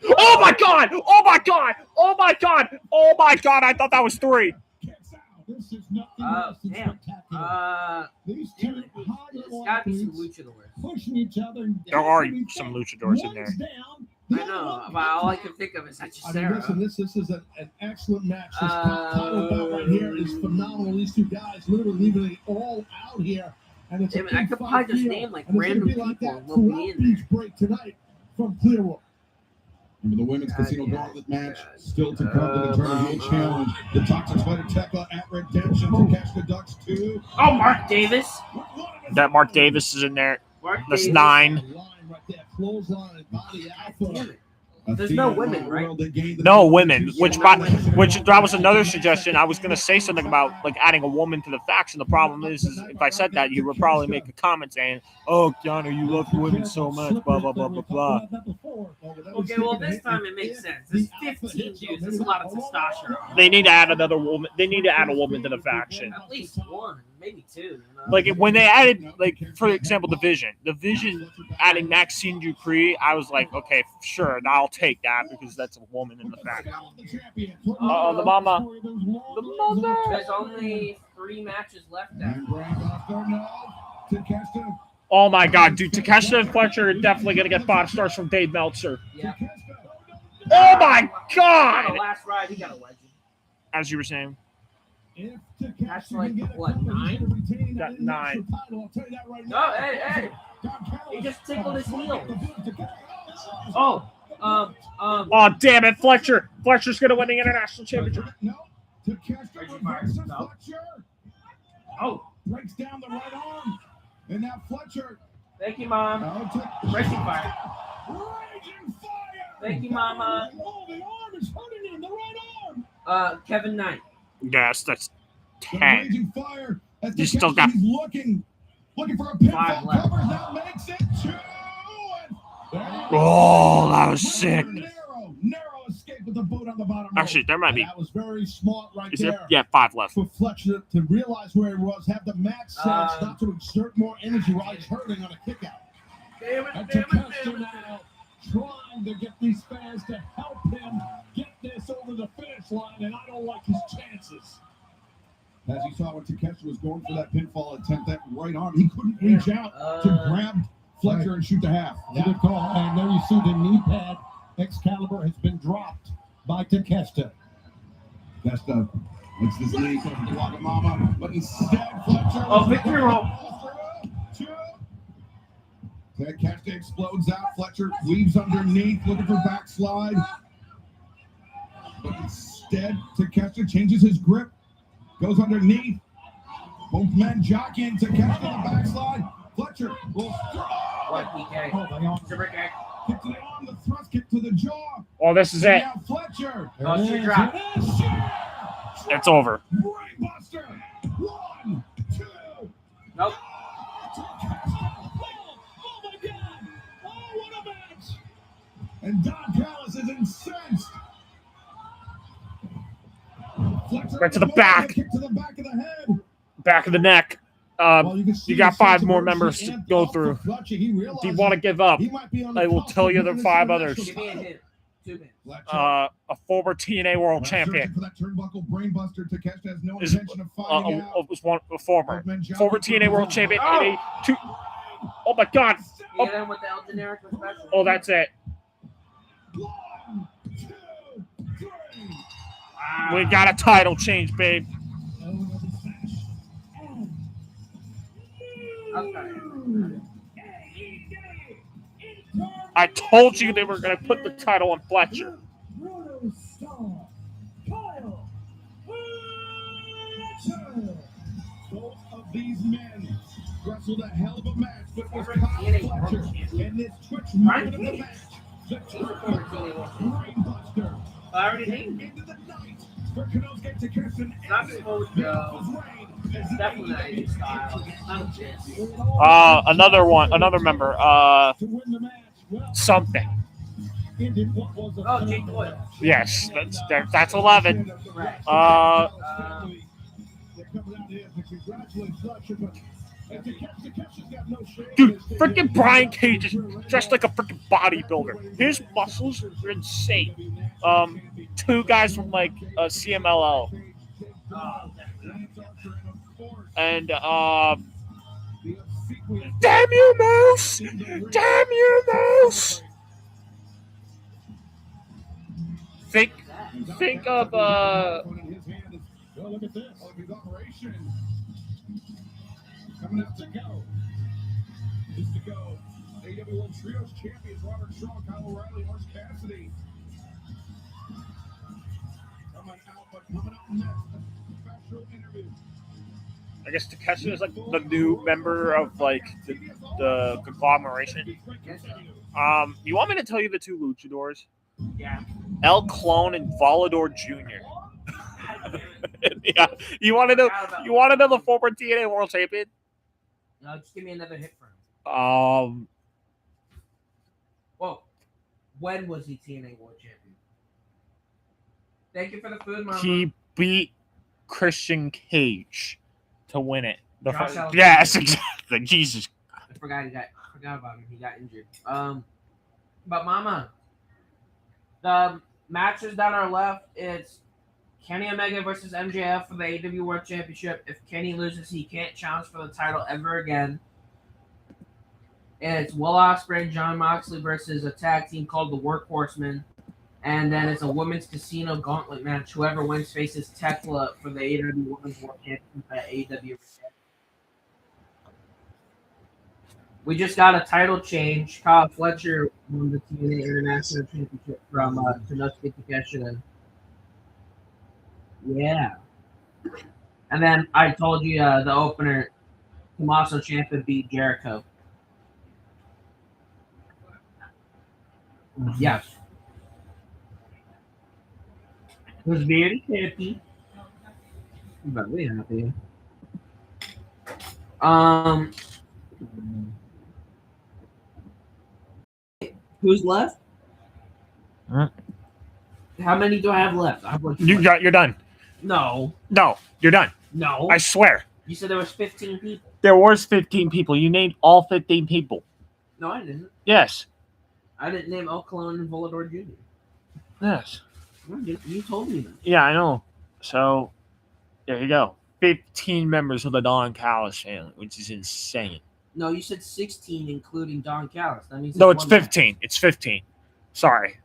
Oh my God! Oh my God! Oh my God! Oh my God! I thought that was 3. Damn. These Damn two it. There's gotta be some luchadors. pushing each other. There are some luchadors in there. I know, but all I can think of is actually I mean, Sarah. listen, this is an excellent match. This title bout right here is phenomenal. These two guys literally leaving it all out here. And it's Damn it, I could probably just name like random people and we'll be throughout in each break tonight from Clearwater. Remember the women's casino gauntlet match still to come to the Tournament Challenge. The Toxic Fighter Thekla at Redemption to catch the Ducks 2. Oh, Mark Davis. That Mark Davis is in there. Mark That's Davis. 9. Damn it. There's no women, right? No women, which that was another suggestion. I was going to say something about like adding a woman to the faction. The problem is if I said that, you would probably make a comment saying, "Oh, Keanu, you love women so much." Blah blah blah blah blah. Okay, well this time it makes sense. There's 15 dudes. There's a lot of testosterone. They need to add another woman. They need to add a woman to the faction. At least 1, maybe 2. You know? Like when they added, like for example, the Vision adding Maxine Dupree, I was like, okay, sure, I'll take that because that's a woman in the faction. Oh, the mama. There's only 3 matches left now. Oh my God, dude, Takeshita and Fletcher are definitely gonna get 5 stars from Dave Meltzer. Yeah. Oh my God! Last ride, he got a legend. As you were saying. That's like what, 9? Got 9. No, hey! He just tickled his heel. Oh, Oh damn it, Fletcher's gonna win the international championship. No. Oh, Breaks down the right arm. And now Fletcher. thank you, Mom. Racing fire. Raging fire. Thank you, Mama. Oh, the arm is hurting him. The right arm. Kevin Knight. Yes, that's The 10. raging fire. As You still got- He's looking for a 5 pinfall left. cover. Now makes it 2. Oh, that was sick. Narrow escape with the boot on the bottom. Actually, there might be. That was very smart right Is there. there? Yeah, 5 left. For Fletcher to realize where he was, have the match sense, not to exert more energy while he's hurting on a kick out. And Takeshita now trying to get these fans to help him get this over the finish line, and I don't like his chances. As you saw when Takeshita was going for that pinfall attempt, that right arm, he couldn't reach out to grab Fletcher and shoot the half. That's a good call. And there you see the knee pad. Excalibur has been dropped by Takeshita. That's it's this knee from Guatemala, but instead Fletcher. Oh, victory roll. Takeshita explodes out. Fletcher weaves underneath, looking for backslide. But instead, Takeshita changes his grip, goes underneath. Both men jockeying. Takeshita the backslide. Fletcher will throw. What, PK? Oh, the arm. Super kick. Kick to the arm, the thrust kick to the jaw. Oh, this is And it. now Fletcher. Oh, she dropped. It's over. Brainbuster. 1, 2. Nope. Oh my God. Oh, what a match. And Don Callis is incensed. Fletcher Right to the back. Kick to the back of the head. Back of the neck. Well, you can see You got the 5 sense of more urgency members to amped go up for through. Fletcher. He If you realizes want to give up, he might be on the I will cusp tell of you the winning 5 this others. Give me a hint. 2 minutes. Fletcher. A former TNA World Champion. For that turnbuckle brainbuster, Takeshita has no Is intention of finding out. A former TNA World Champion. Oh. And oh my God. You hit him with the El Generico special. Oh, that's it. 1, 2, 3. We got a title change, babe. I told you they were going to put the title on Fletcher. Both of these men wrestled a hell of a match, but it was Kyle Fletcher and this Twitch moment of the match. The Brainbuster. I already named it. Into the night for Konosuke Takeshita. That's supposed to go. It's definitely not his style. Not this. Another one, another member. To win the match, well, Something. ended what was a Oh, Jake Doyle. Yes, that's 11. Right. Dude, freaking Brian Cage is dressed like a freaking bodybuilder. His muscles are insane. 2 guys from like CMLL. And damn you, Moose! Damn you, Moose! Think of Well, look at this. His operation. Coming up to go. Is to go. AEW World Trios champions Robert Shaw, Kyle O'Reilly, Orange Cassidy. Coming out next. A special interview. I guess Takeshi is like the new member of like the conglomeration. You want me to tell you the 2 luchadors? Yeah. El Clone and Volador Jr. Yeah. You want to know the former TNA World Champion? No, just give me another hit for him. Whoa. When was he TNA World Champion? Thank you for the food, Mama. He beat Christian Cage to win it. Josh Alexander. Yes, exactly. Jesus. I forgot about him. He got injured. But Mama, the matches that are left, it's Kenny Omega versus MJF for the AEW World Championship. If Kenny loses, he can't challenge for the title ever again. It's Will Ospreay and Jon Moxley versus a tag team called the Workhorsemen. And then it's a women's casino gauntlet match. Whoever wins faces Thekla for the AEW Women's World Championship at AEW. We just got a title change. Kyle Fletcher won the TNA International Championship from Konosuke Takeshita. Yeah. And then I told you the opener, Tommaso Ciampa beat Jericho. Yes. Was very happy. Very happy. Who's left? Huh? How many do I have left? I have like You're done. No. No, you're done. No. I swear. You said there was 15 people. There was 15 people. You named all 15 people. No, I didn't. Yes. I didn't name El Colon and Volador Jr. Yes. You told me that. Yeah, I know. So, there you go. 15 members of the Don Callis family, which is insane. No, you said 16, including Don Callis. That means No, it's one 15. It's 15. Sorry.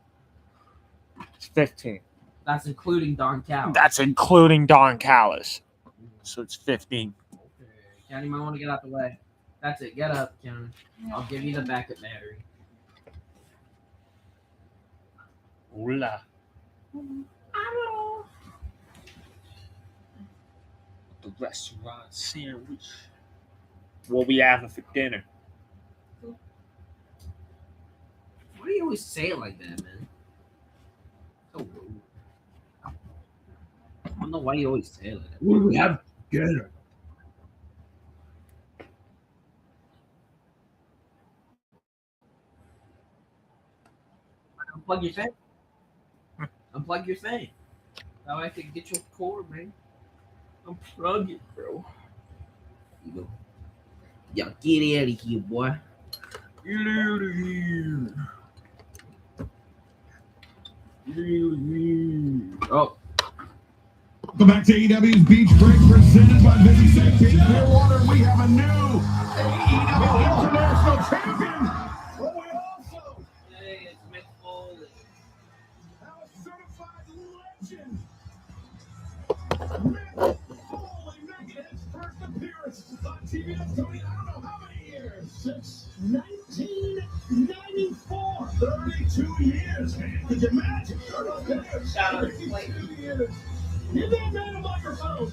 It's 15. That's including Don Callis. That's including Don Callis. So it's 15. Okay. Kenny might want to get out the way. That's it. Get up, Kenny. I'll give you the backup battery. Hola. Hello. The restaurant sandwich. What we having for dinner? Why do you always say it like that, man? So rude. I don't know why you always say it like that. What do we have for dinner? Unplug your thing. Unplug your thing. That way I can get your cord, man. Unplug it, bro. You go. Yo, get out of here, boy. Get out of here. Get out of here. Oh. Welcome back to AEW's Beach Break, presented by Busy Safety Clearwater. We have a new AEW International Champion. But we also Hey, it's Mick Foley. have a certified legend 6, 1994. 32 years, man. Could you imagine? Shout out to Blake. 32 years. Give that man a microphone.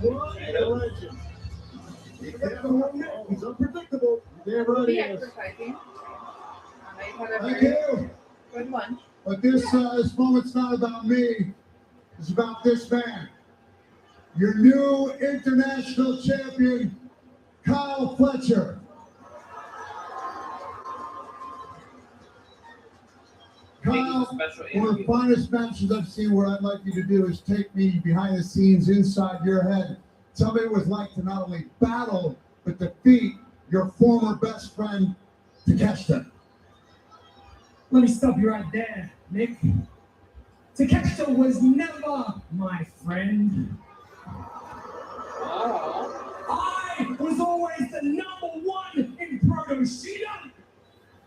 What a legend. He's unpredictable. Damn right he is. Exercising. You've had a Thank very you. good lunch. But this moment's not about me. It's about this man. Your new international champion, Kyle Fletcher. Kyle, one of the finest matches I've seen, what I'd like you to do is take me behind the scenes inside your head. Tell me what it was like to not only battle, but defeat your former best friend, Thekla. Let me stop you right there, Nick. Thekla was never my friend. I was always the #1 in Proto-Shida,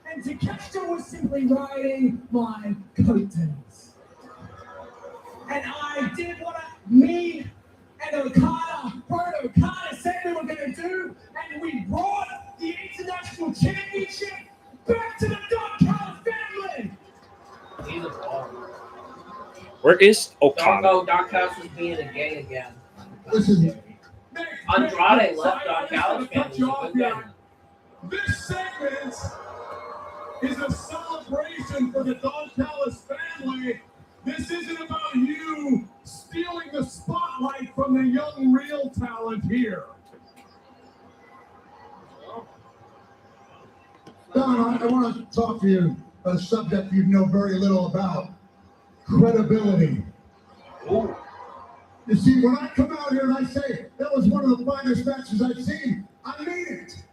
and Thekla was simply riding my coattails. And I did what me and Okada said we were going to do, and we brought the International Championship back to the Thekla family. He's a baller. Where is Don't Okada? go Dark House was being a gay again. Listen, Andrade left Dark House family. He's a good guy. This segment is a celebration for the Don Callis family. This isn't about you stealing the spotlight from the young real talent here. Don, I want to talk to you about a subject you know very little about. Credibility. Ooh. You see, when I come out here and I say that was one of the finest matches I've seen, I mean it.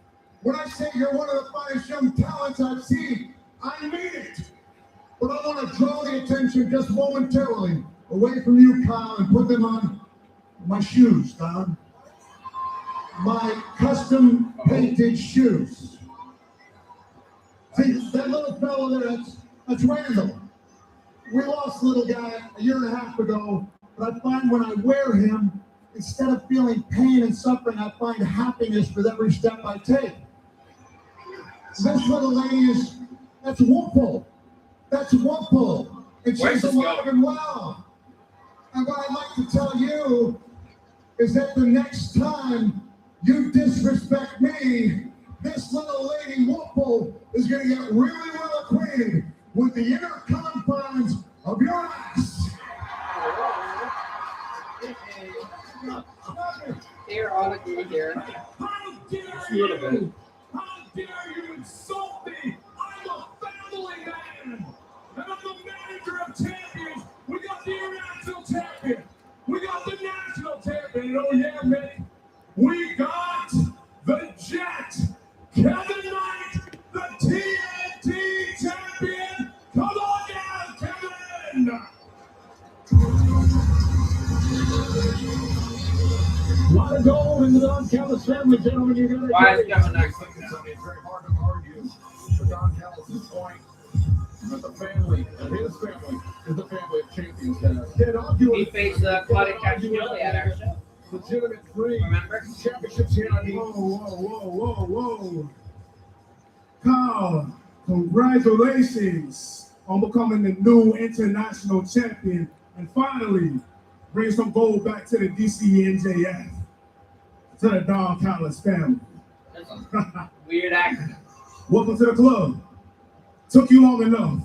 When I say you're one of the finest young talents I've seen, I mean it. But I want to draw the attention just momentarily away from you, Kyle, and put them on my shoes, Don. My custom painted shoes. See, that little fellow there, that's Randall. We lost a little guy a year and a half ago, but I find when I wear him, instead of feeling pain and suffering, I find happiness with every step I take. This little lady that's Whoople. That's Whoople. And Where's she's this alive going? and well. And what I'd like to tell you is that the next time you disrespect me, this little lady Whoople is going to get really well acquainted with the inner confines of your ass. They're all agree here. How dare you? How dare you insult me? I'm a family man. And I'm the manager of champions. We got the international champion. We got the national champion. And oh yeah, man. We got the Jet, Kevin Knight, the TNT champion. Come on down, Kevin. A lot of gold in the Don Callis family, gentlemen. You're going to Why is Kevin Knight It's very hard to argue for Don Callis' point that the family, and his family, is the family of champions. Can't argue He it. faced Claudia Castagnoli at our show. Legitimate three Remember? championship champions. Whoa. Kyle, congratulations on becoming the new international champion and finally bring some gold back to the DCNJF, to the Don Callis family. That's a weird acronym. Welcome to the club. Took you long enough.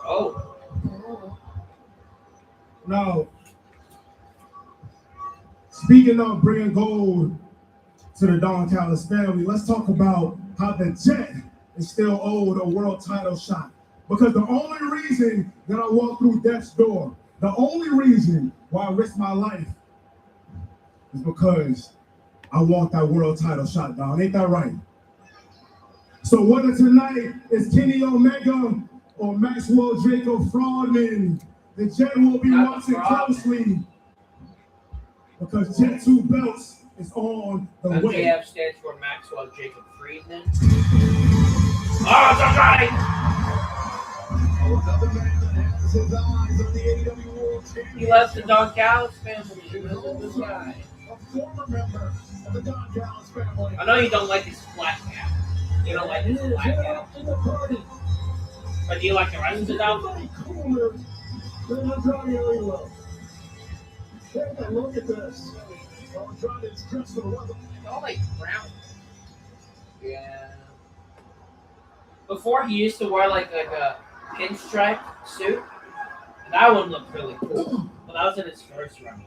Oh. Now, speaking of bringing gold to the Don Callis family, let's talk about how the Jet is still owed a world title shot. Because the only reason that I walked through death's door, the only reason why I risked my life is because I want that world title shot, Don. Ain't that right? So whether tonight is Kenny Omega or Maxwell Jacob Fraudman, the Jet will be Not watching Fraudman. closely because Jet 2 belts is on the way. MJF stands for Maxwell Jacob Friedman. Oh, it's Andrade! Another man that has his eyes on the AEW World He Championship. loves the Don Callis family. He was a good guy. former member of the Don Callis family. I know you don't like his flat cap. You don't like his flat cap. In the party. But do you like the rest of his outfit? Nobody cooler than Andrade Alilo. Take a look at this. Andrade's dressed for the weather. It's all like brown. Yeah. Before he used to wear like a pinstripe suit. And that one looked really cool. But that was in his first run.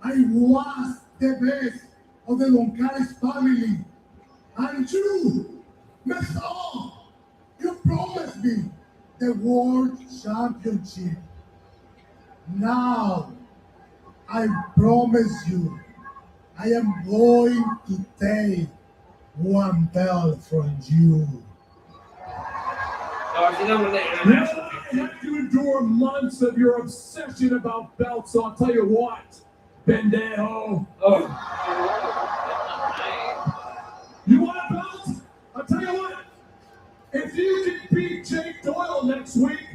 I was the best of the Goncalves family. And you messed up. You promised me the world championship. Now, I promise you, I am going to take one belt from you. Oh, is he gonna win the You international? have to endure months of your obsession about belts. I'll tell you what, Bendejo. Oh. You want a belt? I'll tell you what. If you can beat Jake Doyle next week,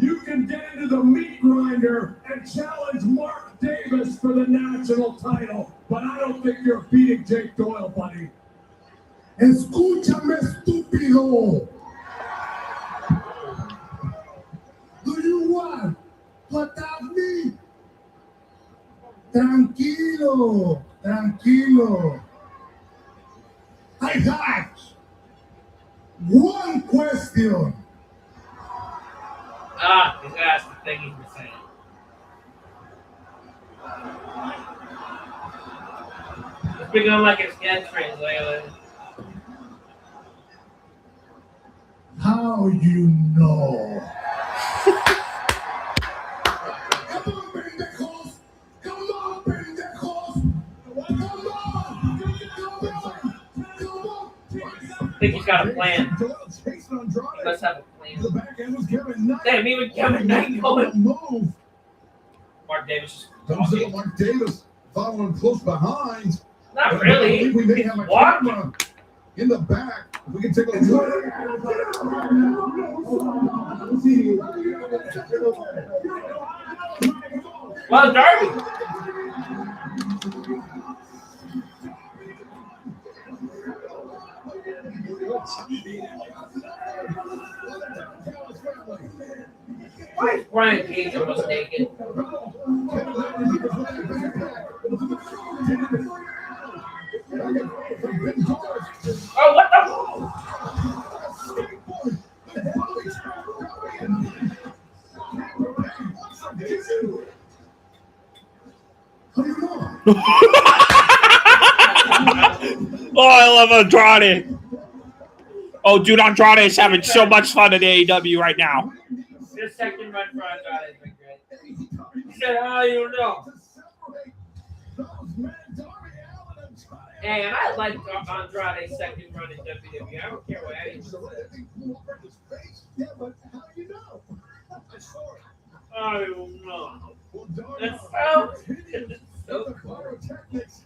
you can get into the meat grinder and challenge Mark Davis for the national title. But I don't think you're beating Jake Doyle, buddy. Escúchame, estúpido. Do you want to attack me? Tranquilo, tranquilo. I have one question. Ah, he's gonna ask the thing he's been saying. It's become like his catchphrase lately. How you know? Come on, pendejos! Come on, pendejos! Come on! Come on! I think he's got a plan. Doyle chasing Andrade. He must have a The plan. back end was Kevin Knight. Damn, even Kevin Knight going. Move. Mark Davis just Comes in walking. Mark Davis following close behind. Not I really. believe we may have a Walking. camera in the back. If we can take a look. Well, Darby. Why is Brian Cage almost naked? Oh, what the? How you know? Oh, I love Andrade. Oh, dude, Andrade is having so much fun at AEW right now. This second run for Andrade has been great. He said, "Oh, you don't know." Hey, and I like Andrade's second run in WWE. I don't care what anyone says. Yeah, but how do you know? I saw it. I don't know. Well, Darby, That's so the cool. pyrotechnics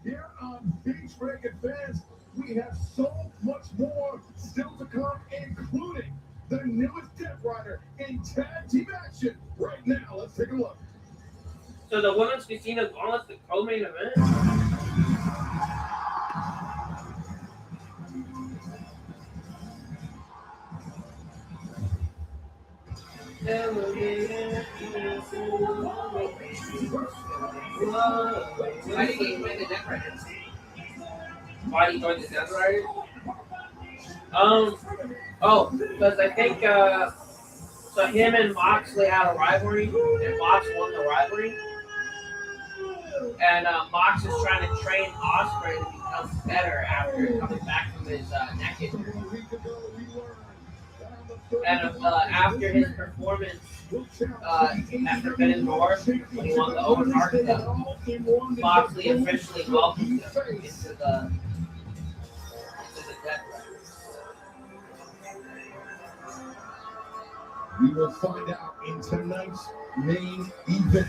here on Beach Breaking Fans. We have so much more still to come, including the newest Death Rider in tag team action right now. Let's take a look. So the women's casino Gauntlet's the co-main event. Why did he join the Death Riders? Why did he join the Death Riders? Because I think so him and Moxley had a rivalry, and Mox won the rivalry. And Mox is trying to train Ospreay to become better after coming back from his neck injury. And after his performance after Ben Door, when he won the Owen Hart Cup, Moxley officially welcomed him into the Death Riders. We will find out in tonight's main event.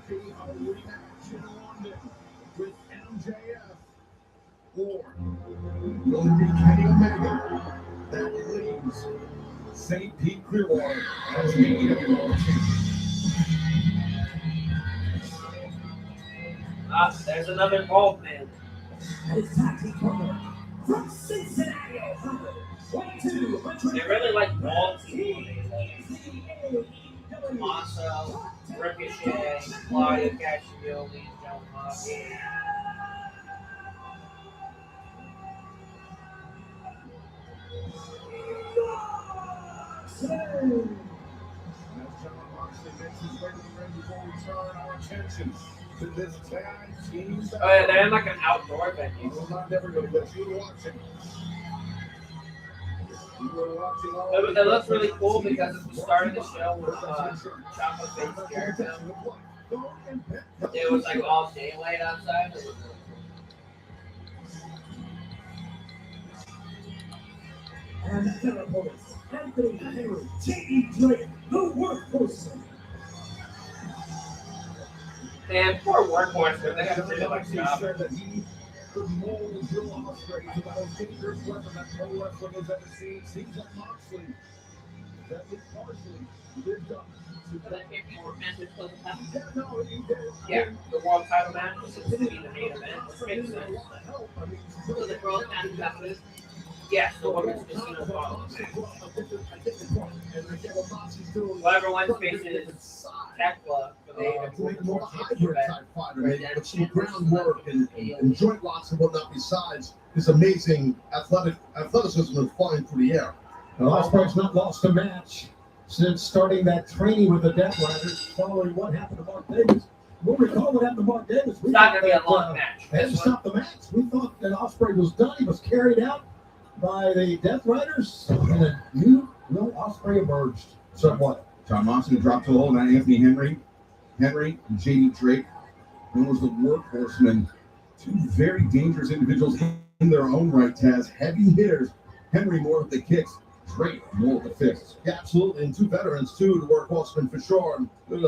be a rematch in London with MJF? Or will it be Kenny Omega that leaves St. Pete Clearwater as the AEW World Champion? There's another bald man. His tag team partner from Cincinnati, Ohio, 2200. They really like bald people. Tommaso, Ricochet, Claudio Castagnoli, John Mox. As John Moxley makes his way to the ring before we turn our attention to this tag team. Oh yeah, they're in like an outdoor venue. Well, not everybody, but you were watching. You were watching all It looks really cool because it's the start of the show with Chocolate Face Jericho. It was like all daylight outside. And their opponents, Anthony Henry, J.E. Drake, the Workhorse. Man, poor Workhorse, but they have to do like stuff. that he could mold and drill Ospreay to the most dangerous weapon that pro wrestling has ever seen. Seems like Moxley that was partially lived up to that. Yeah, the world title match is to be the main event, which makes sense. So the girls and the Yes, the women's casino bottle match. Well, everyone's faces Thekla for the To make AEW more World hybrid Championship. type fighter, but some groundwork and joint locks and whatnot besides his amazing athleticism and flying through the air. Well, Ospreay's not lost a match since starting that training with the Death Riders following what happened to Mark Davis. We'll recall what happened to Mark Davis. It's not going to be a long match. They had to stop the match. We thought that Ospreay was done. He was carried out by the Death Riders, and a new Ospreay emerged somewhat. John Moxley dropped to hold on Anthony Henry and J.D. Drake. One was the workhorsemen. Two very dangerous individuals in their own right, Taz. Heavy hitters. Henry more with the kicks. Drake more with the fists. Yeah, absolutely. And two veterans, too, the workhorsemen for sure. Good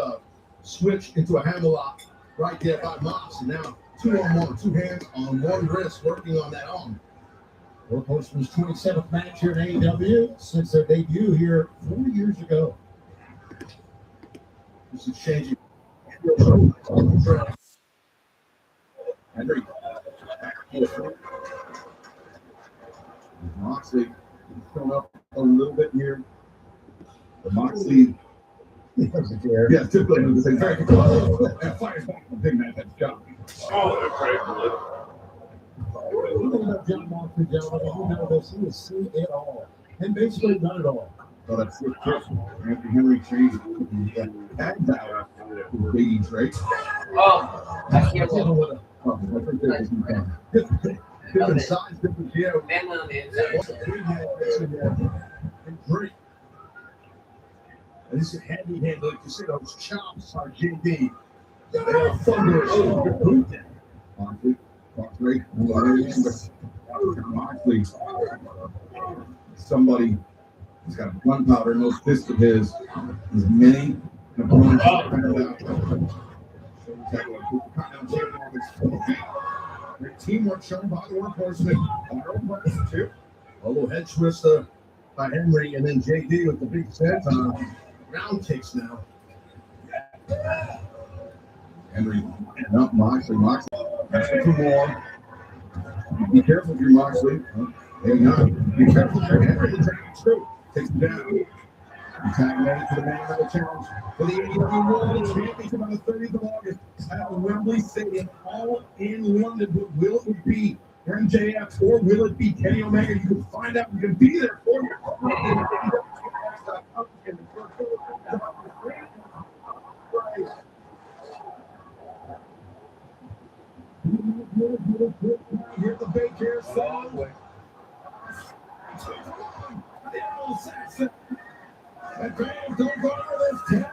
switch into a hammerlock right there by Mox. And now 2-on-1, two hands on one wrist, working on that arm. Workhorseman's 27th match here in AEW since their debut here 4 years ago. This is changing. Henry. Moxley thrown up a little bit here. The Moxley. Yeah, typically it was the same. And fires back the big man. That's John. Oh, that's right. You know John Moxley, gentlemen, you know this. He has seen it all and basically done it all. Oh, that's good. Anthony Henry changed tagged out for J.D. Drake. Oh, I can't You know look. what? Oh, I think that was different size, different yeah. Man on the inside. And Drake. And this is heavy hand, like you said, those chops are J.D. They are thunderous. Oh, good boot there. Moxley, somebody who's got gunpowder in those fists of his. As many opponents Great teamwork shown by the workhorsemen on their own parts too. A little head twist by Henry, and then JD with the big set round kicks now. Henry and up Moxley. That's for two more. Be careful if you're Moxley. Maybe not. Be careful if you're Henry. True. Takes him down. Tagging ready for the main level challenge for the AEW World Championship on the 30th of August at Wembley Stadium, all in London. But will it be MJF or will it be Kenny Omega? You can find out. We can be there for you. Hear the big hair song. And fans don't go to this tip.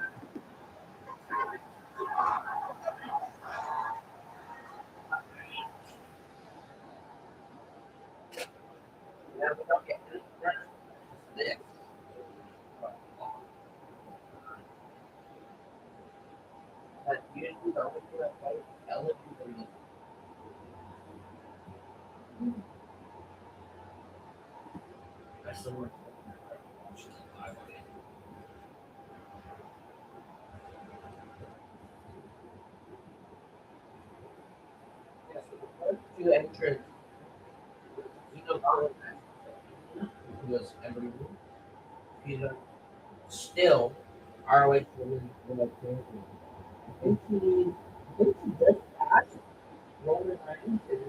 That's the word. Yes, the first two entrants, Gauntlet, who was every week, still ROH Women's World Champion. I think she just passed Roman Reigns in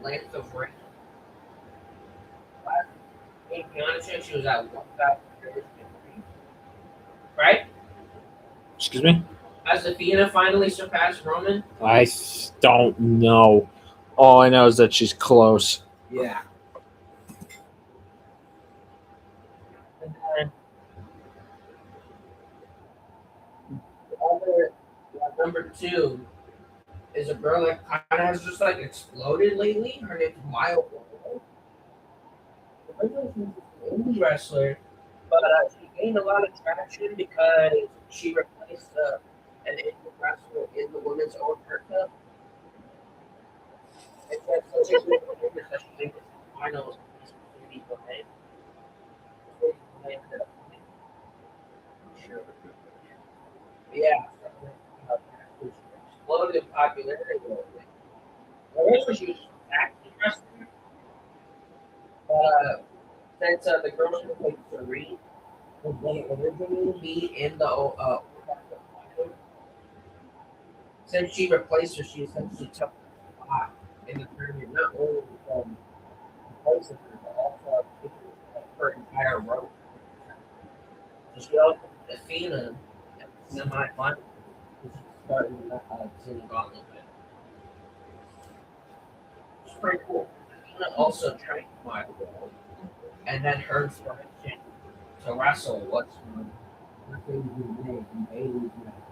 length of reign. In Beyonce, she was at 1,053. Right? Excuse me? Has Athena finally surpassed Roman? I don't know. All I know is that she's close. Yeah. And then number two is a girl that kind of has just like exploded lately. Her name's Maya Willow. Originally she was an indie wrestler, but she gained a lot of traction because she replaced an indie wrestler in the women's own haircut. And she had such a good performance that she made it to the finals. Yeah. Exploded in popularity. Originally, she was acting wrestler. Since the girl she played Serene was going to originally be in the since she replaced her, she essentially took her spot in the tournament, not only from replacing her, but also her entire row. So she also Athena at the semi-final, which is starting in the Gauntlet. It's pretty cool. Athena also trained my role, and then her inspiration to wrestle was from the things we made in Bailey's match.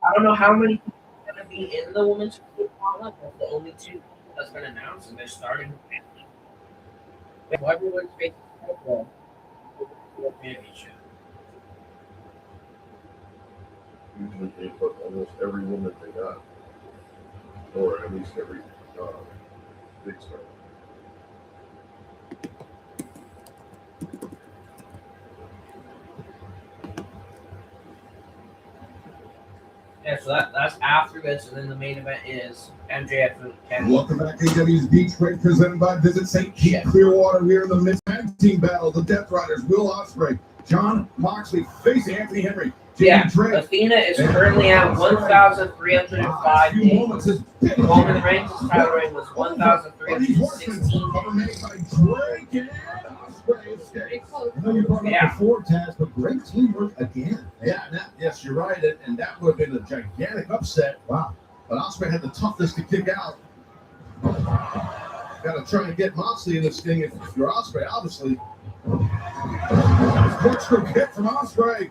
I don't know how many people are going to be in the women's Gauntlet. That's the only two that's been announced, and they're starting. Everyone's facing Thekla for the championship. Usually they put almost every woman they got, or at least every big star. Yeah, so that's after this, and then the main event is MJF and Ken. Welcome back to AEW's Beach Break, presented by Visit St. Pete Clearwater here in the mid-tag team battle. The Death Riders, Will Ospreay, John Moxley facing Anthony Henry. Yeah, Athena is currently at 1,305 days. Roman Reigns' title reign was 1,316. I know you brought it up before, Taz, but great teamwork again. Yeah, yes, you're right, and that would have been a gigantic upset. Wow. But Ospreay had the toughness to kick out. Got to try and get Moxley in this thing if you're Ospreay, obviously. Corkscrew kick from Ospreay.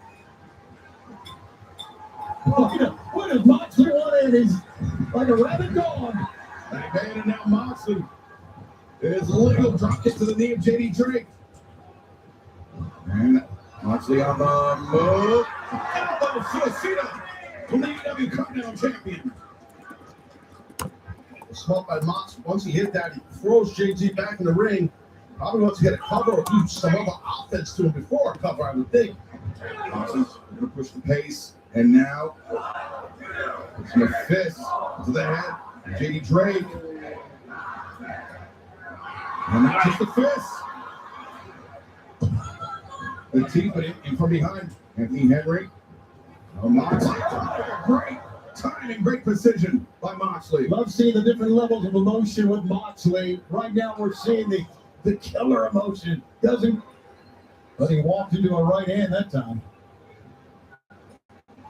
What if Moxley wanted is like a rabbit dog? Backman, and now Moxley. There's a legal drop kick to the knee of JD Drake. And Moxley on the move. Elbow suicida to the AEW Countdown Champion. Smoked by Mox. Once he hit that, he throws JG back in the ring. Probably wants to get a cover or do some other offense to him before a cover, I would think. Moxley's going to push the pace. And now, Smith fist to the head. JD Drake. And not just the fist. The teeth, but in from behind. Anthony Henry. Oh, Moxley. Great timing, great precision by Moxley. Love seeing the different levels of emotion with Moxley. Right now, we're seeing the killer emotion. But he walked into a right hand that time.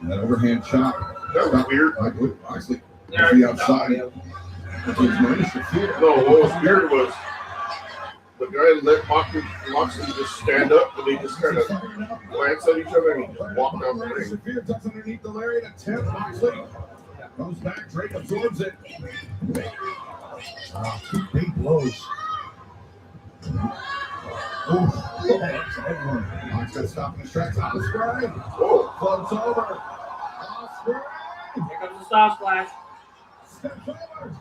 And that overhand chop. That was weird. Moxley. The outside. No, what was weird was the guy let Moxley just stand up, and they just kind of glance at each other and just walked out the ring. Shafir ducks underneath the lariat attempt. Moxley comes back. Drake absorbs it. Two big blows. Moxley stopping his tracks. Ospreay. Whoa. Floats over. Ospreay. Here comes the Stop splash. Step forward.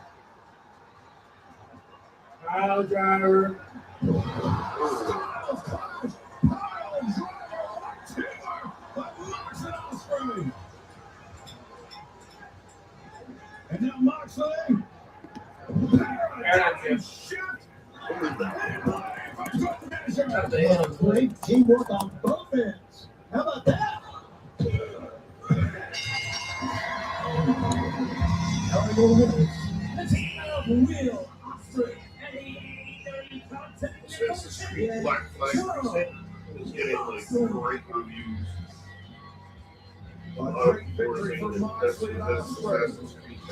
Pile driver. Styles clash. Pile driver. Taylor. But Moxley Ospreay. And now Moxley. Paradigm shift. Great teamwork on both ends. How about that? The team of Will Ospreay and the AEW Contact Since the Street Black Flag is getting like great reviews. Great victory for Moxley and Ospreay.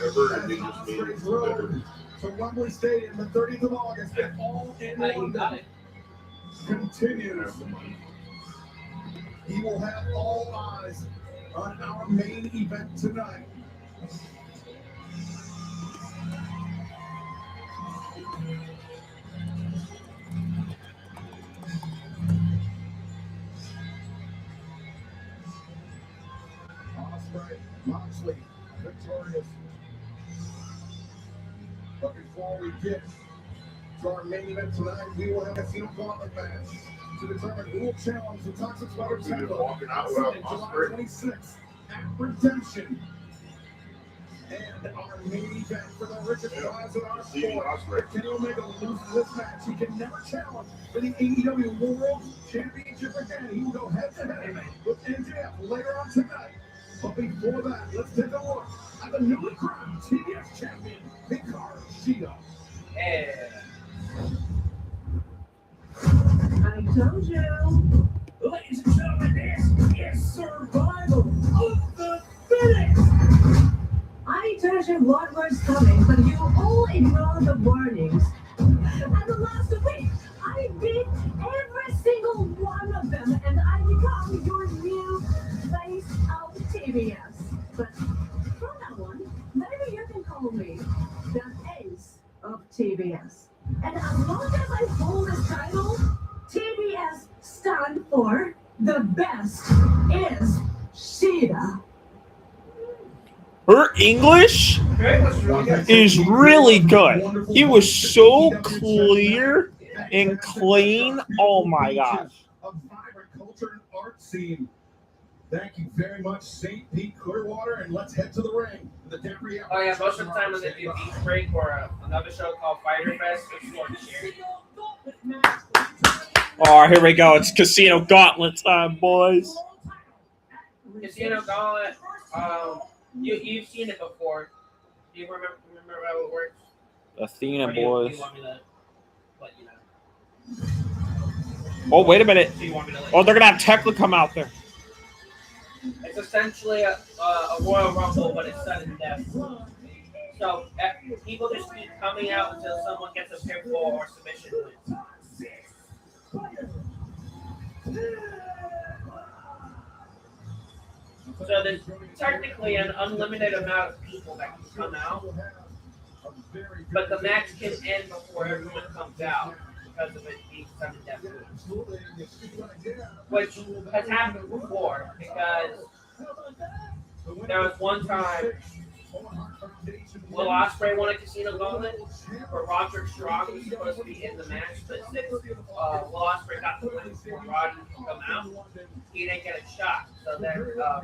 Ever, and they just made it better. To Wembley Stadium, the 30th of August, and all in London continues. He will have all eyes on our main event tonight. Ospreay, Moxley, victorious. But before we get to our main event tonight, we will have a Casino Gauntlet match to determine who will challenge the Toxic Sweater Thekla Walking out without July Ospreay. 26th at Redemption. And our main event for the richest prize in our sport. If Kenny Omega loses this match, he can never challenge for the AEW World Championship again. He will go head to head with MJF later on tonight. But before that, let's take a look at the newly crowned TBS champion, Hikaru Shida. Yeah. I told you. Ladies and gentlemen, this is Survival of the Fittest. I told you what was coming, but you all ignored the warnings. And the last week, I beat every single one of them, and I become your new face of TBS. But from now on, maybe you can call me the ace of TBS. And as long as I hold this title, TBS stand for the best is Shida. Her English is really good. It was so clear and clean. Oh my gosh. A vibrant culture and art scene. Thank you very much, St. Pete Clearwater, and let's head to the ring. The Debris. Oh yeah, most of the time when they do Beach Break or another show called Fighter Fest, it's more cheering. Oh, here we go. It's Casino Gauntlet time, boys. Casino Gauntlet, you've seen it before. Do you remember how it works? Athena, Or do you boys. want me to let you know? Oh, wait a minute. Do you want me to let Oh, they're going to have Thekla come out there. It's essentially a Royal Rumble, but it's sudden death. So people just keep coming out until someone gets a pinfall or submission wins. So there's technically an unlimited amount of people that can come out, but the match can end before everyone comes out because of it being sudden death. Which has happened before because there was one time Will Ospreay won a Casino Gauntlet where Roderick Strong was supposed to be in the match, but since Will Ospreay got the win before Roddy could come out, he didn't get a shot. So then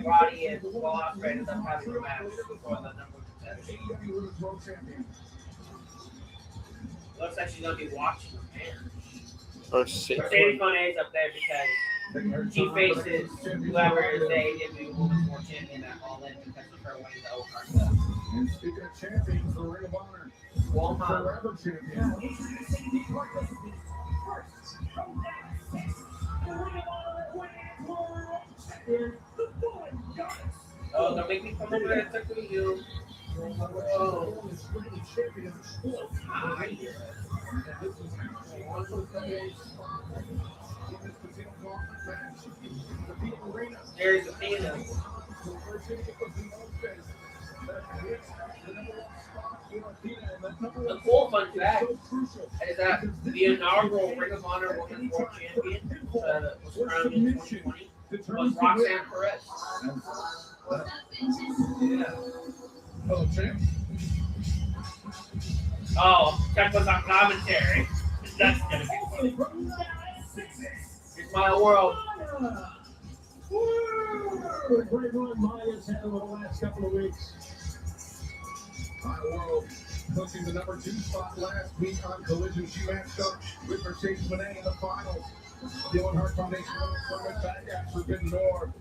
Roddy and Will Ospreay ended up having a match for the number 10. Looks like she's going to be watching the match. Or six. Sadie Funny's up there because she faces whoever is the AEW Women's World Champion at All In because of her winning the Overcard Cup. And speaking of champions, the Ring of Honor, forever champion. Oh, don't make me come over there and tickle you. There's Athena. The cool fun fact is that the inaugural Ring of Honor Women's World Champion was crowned in 2020 was Roxanne Perez. Yeah. Hello, champ. Oh, Thekla's on commentary. That's gonna be fun. It's my world. What a great run Maya's had over the last couple of weeks. My world pushing the number 2 spot last week on Collision. She matched up with Mercedes Moné in the finals. The Owen Hart Foundation tournament back at Forbidden Door.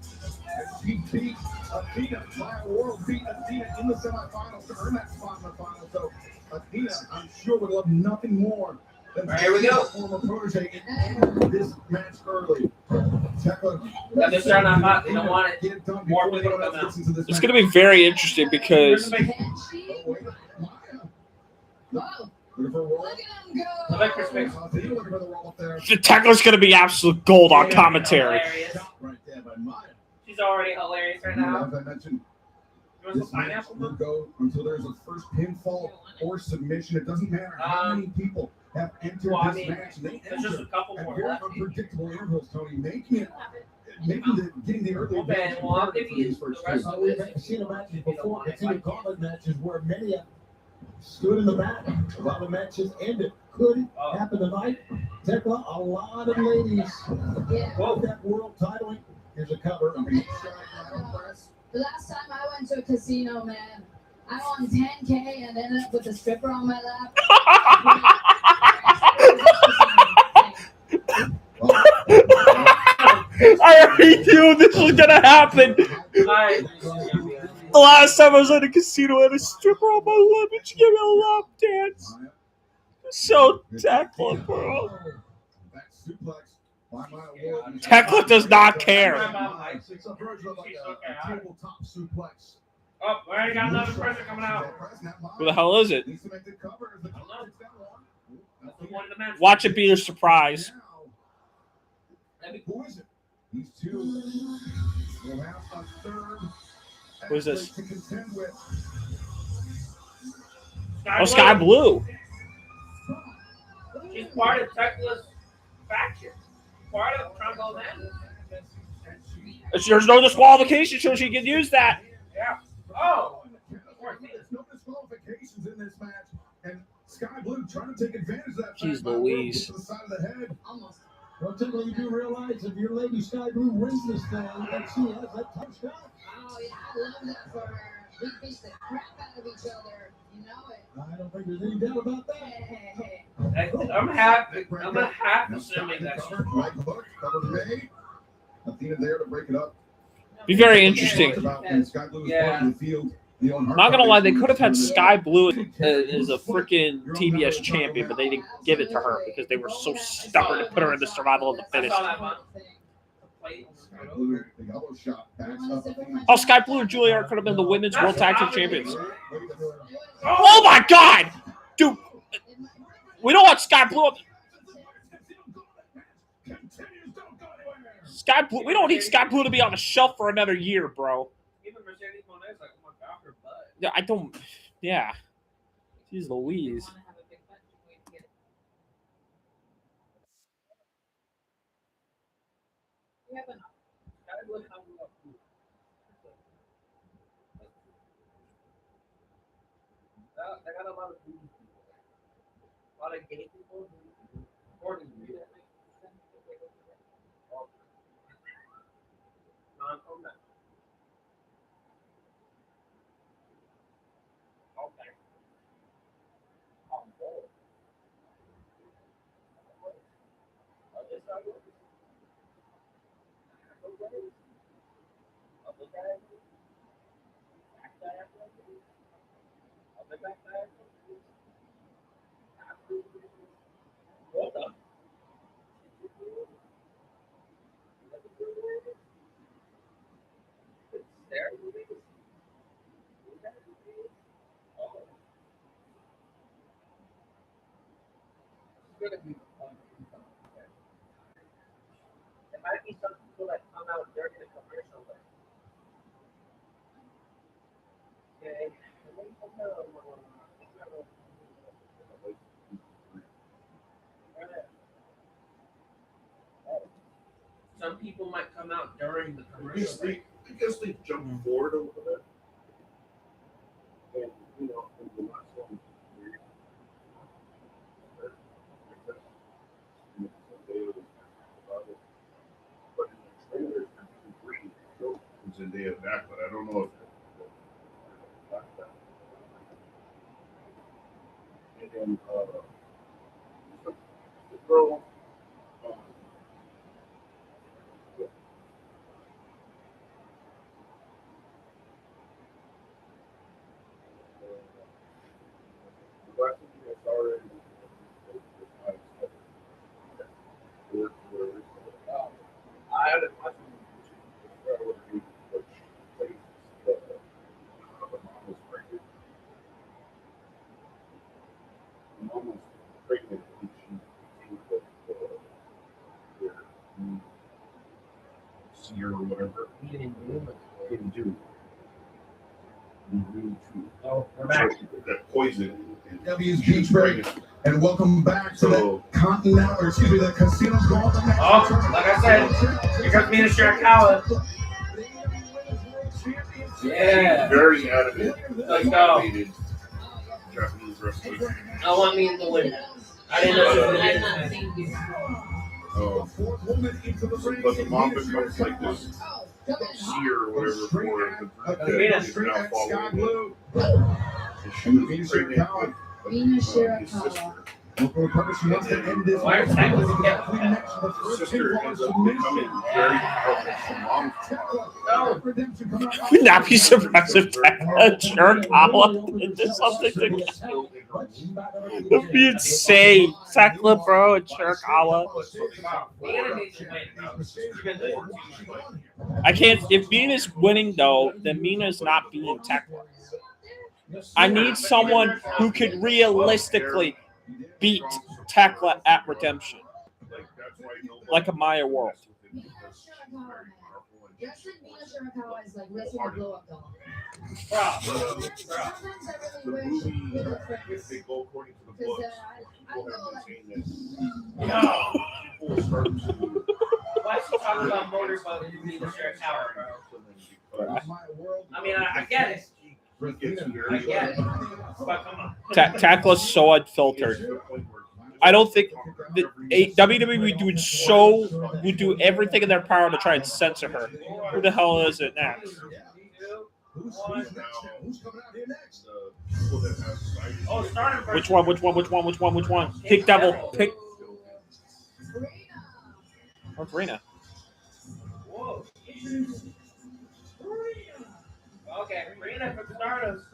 And she beat Athena. My world beat Athena in the semifinals to earn that spot in the finals. So Athena, I'm sure, would love nothing more than Right, here we go. former protege and end this match early. Thekla. Yeah, they're starting on hot. They don't want it. More people to come out. It's going to be very interesting because Whoa. Look at him go. Electric Space. Thekla's going to be absolute gold on commentary. Hilarious. Right there by Maya. She's already hilarious right now. As I mentioned, You want this some match pineapple? will go until there's a first pinfall or submission. It doesn't matter how many people have entered Well, I this mean, match. They there's just a enter couple at more very left. unpredictable intervals, Tony. Getting the early Okay, advantage well, I'll imperative give for you these first the rest two. of We've seen a matches before. It's in gauntlet matches where many have stood in the back while the matches ended. Could it happen tonight? Thekla, a lot of ladies Yeah. want that world title. Here's a cover. The last time I went to a casino, man, I won 10K and ended up with a stripper on my lap. I already knew this was going to happen. The last time I was at a casino, I had a stripper on my lap and she gave me a lap dance. So Thekla, bro. That suplex by Maya Ward. Thekla does not care. It's a version of like a tabletop suplex. Oh, we already got another person coming out. Who the hell is it? Needs to make the cover. That's the one in the men's. Watch it be a surprise. Who is it? These two will have a third. Who is this? To contend with. Oh, Sky Blue. She's part of Thekla's faction. Part of Trumbo's end. There's no disqualification, so she can use that. Yeah. Oh. There's no disqualifications in this match, and Sky Blue trying to take advantage of that. Jeez fact by Louise. to the side of the head. Almost. Well, Thekla, you do realize if your lady Sky Blue wins this thing, that she has that touchdown. Oh, yeah, I love that for her. We beat the crap out of each other. You know it. I don't think there's any doubt about that. Hey. I'm half assuming that's true. Right hook, cover made. Athena there to break it up. Be very interesting. Sky Blue is part of the field. I'm not gonna lie, they could have had Sky Blue as a freaking TBS champion, but they didn't give it to her because they were so stubborn to put her in the survival of the fittest. Oh, Sky Blue and Juilliard could have been the women's world tag team champions. Oh my god! Dude, we don't want Sky Blue. Sky Blue, we don't need Sky Blue to be on the shelf for another year, bro. Yeah, I don't. Yeah. Jeez Louise. I got a lot of gay people. According to you. There might be some people that come out during the commercial. Okay. Some people might come out during the commercial. I guess they jumped forward a little bit. And, you know, in the last one, but in the trailer, it's a day of that, but I don't know if and then the girl the last thing I saw her I had it watching mom was pregnant and she became seer or whatever. He didn't do. Oh, we're back. That poison. W's Beach Break, and welcome back to the Continental, or excuse me, the Casino Golf. Oh, like I said, here comes Mina Shirakawa. Yeah. Very adamant. Let's go. Japanese wrestler. I want me to win. I didn't know she was winning. But the mom becomes like this seer or whatever for the group that is now following them. And she was pregnant with his sister. Why are tackles The sister ends up becoming very powerful. The mom Would not be surprised if Thekla Chirikawa did something together. That'd be insane. Thekla, bro, and Chirikawa. I can't. If Mina's winning, though, then Mina's not beating Thekla. I need someone who could realistically beat Thekla at Redemption. Like a Maya World. Just like Mina Shirakawa is like wrestling a blow-up doll. The movie, if they go according to the books, people have been saying that people start to. Why is she talking about motorboat and Mina Shirakawa, bro? I mean, I get it. I get it. But come on. Thekla's so unfiltered. I don't think the WWE would do everything in their power to try and censor her. Who the hell is it next? Who's coming out here next? Oh, starting first. Which one? Pick Devil. Pick. Where's Rena? Whoa. Okay, Rena from Stardust.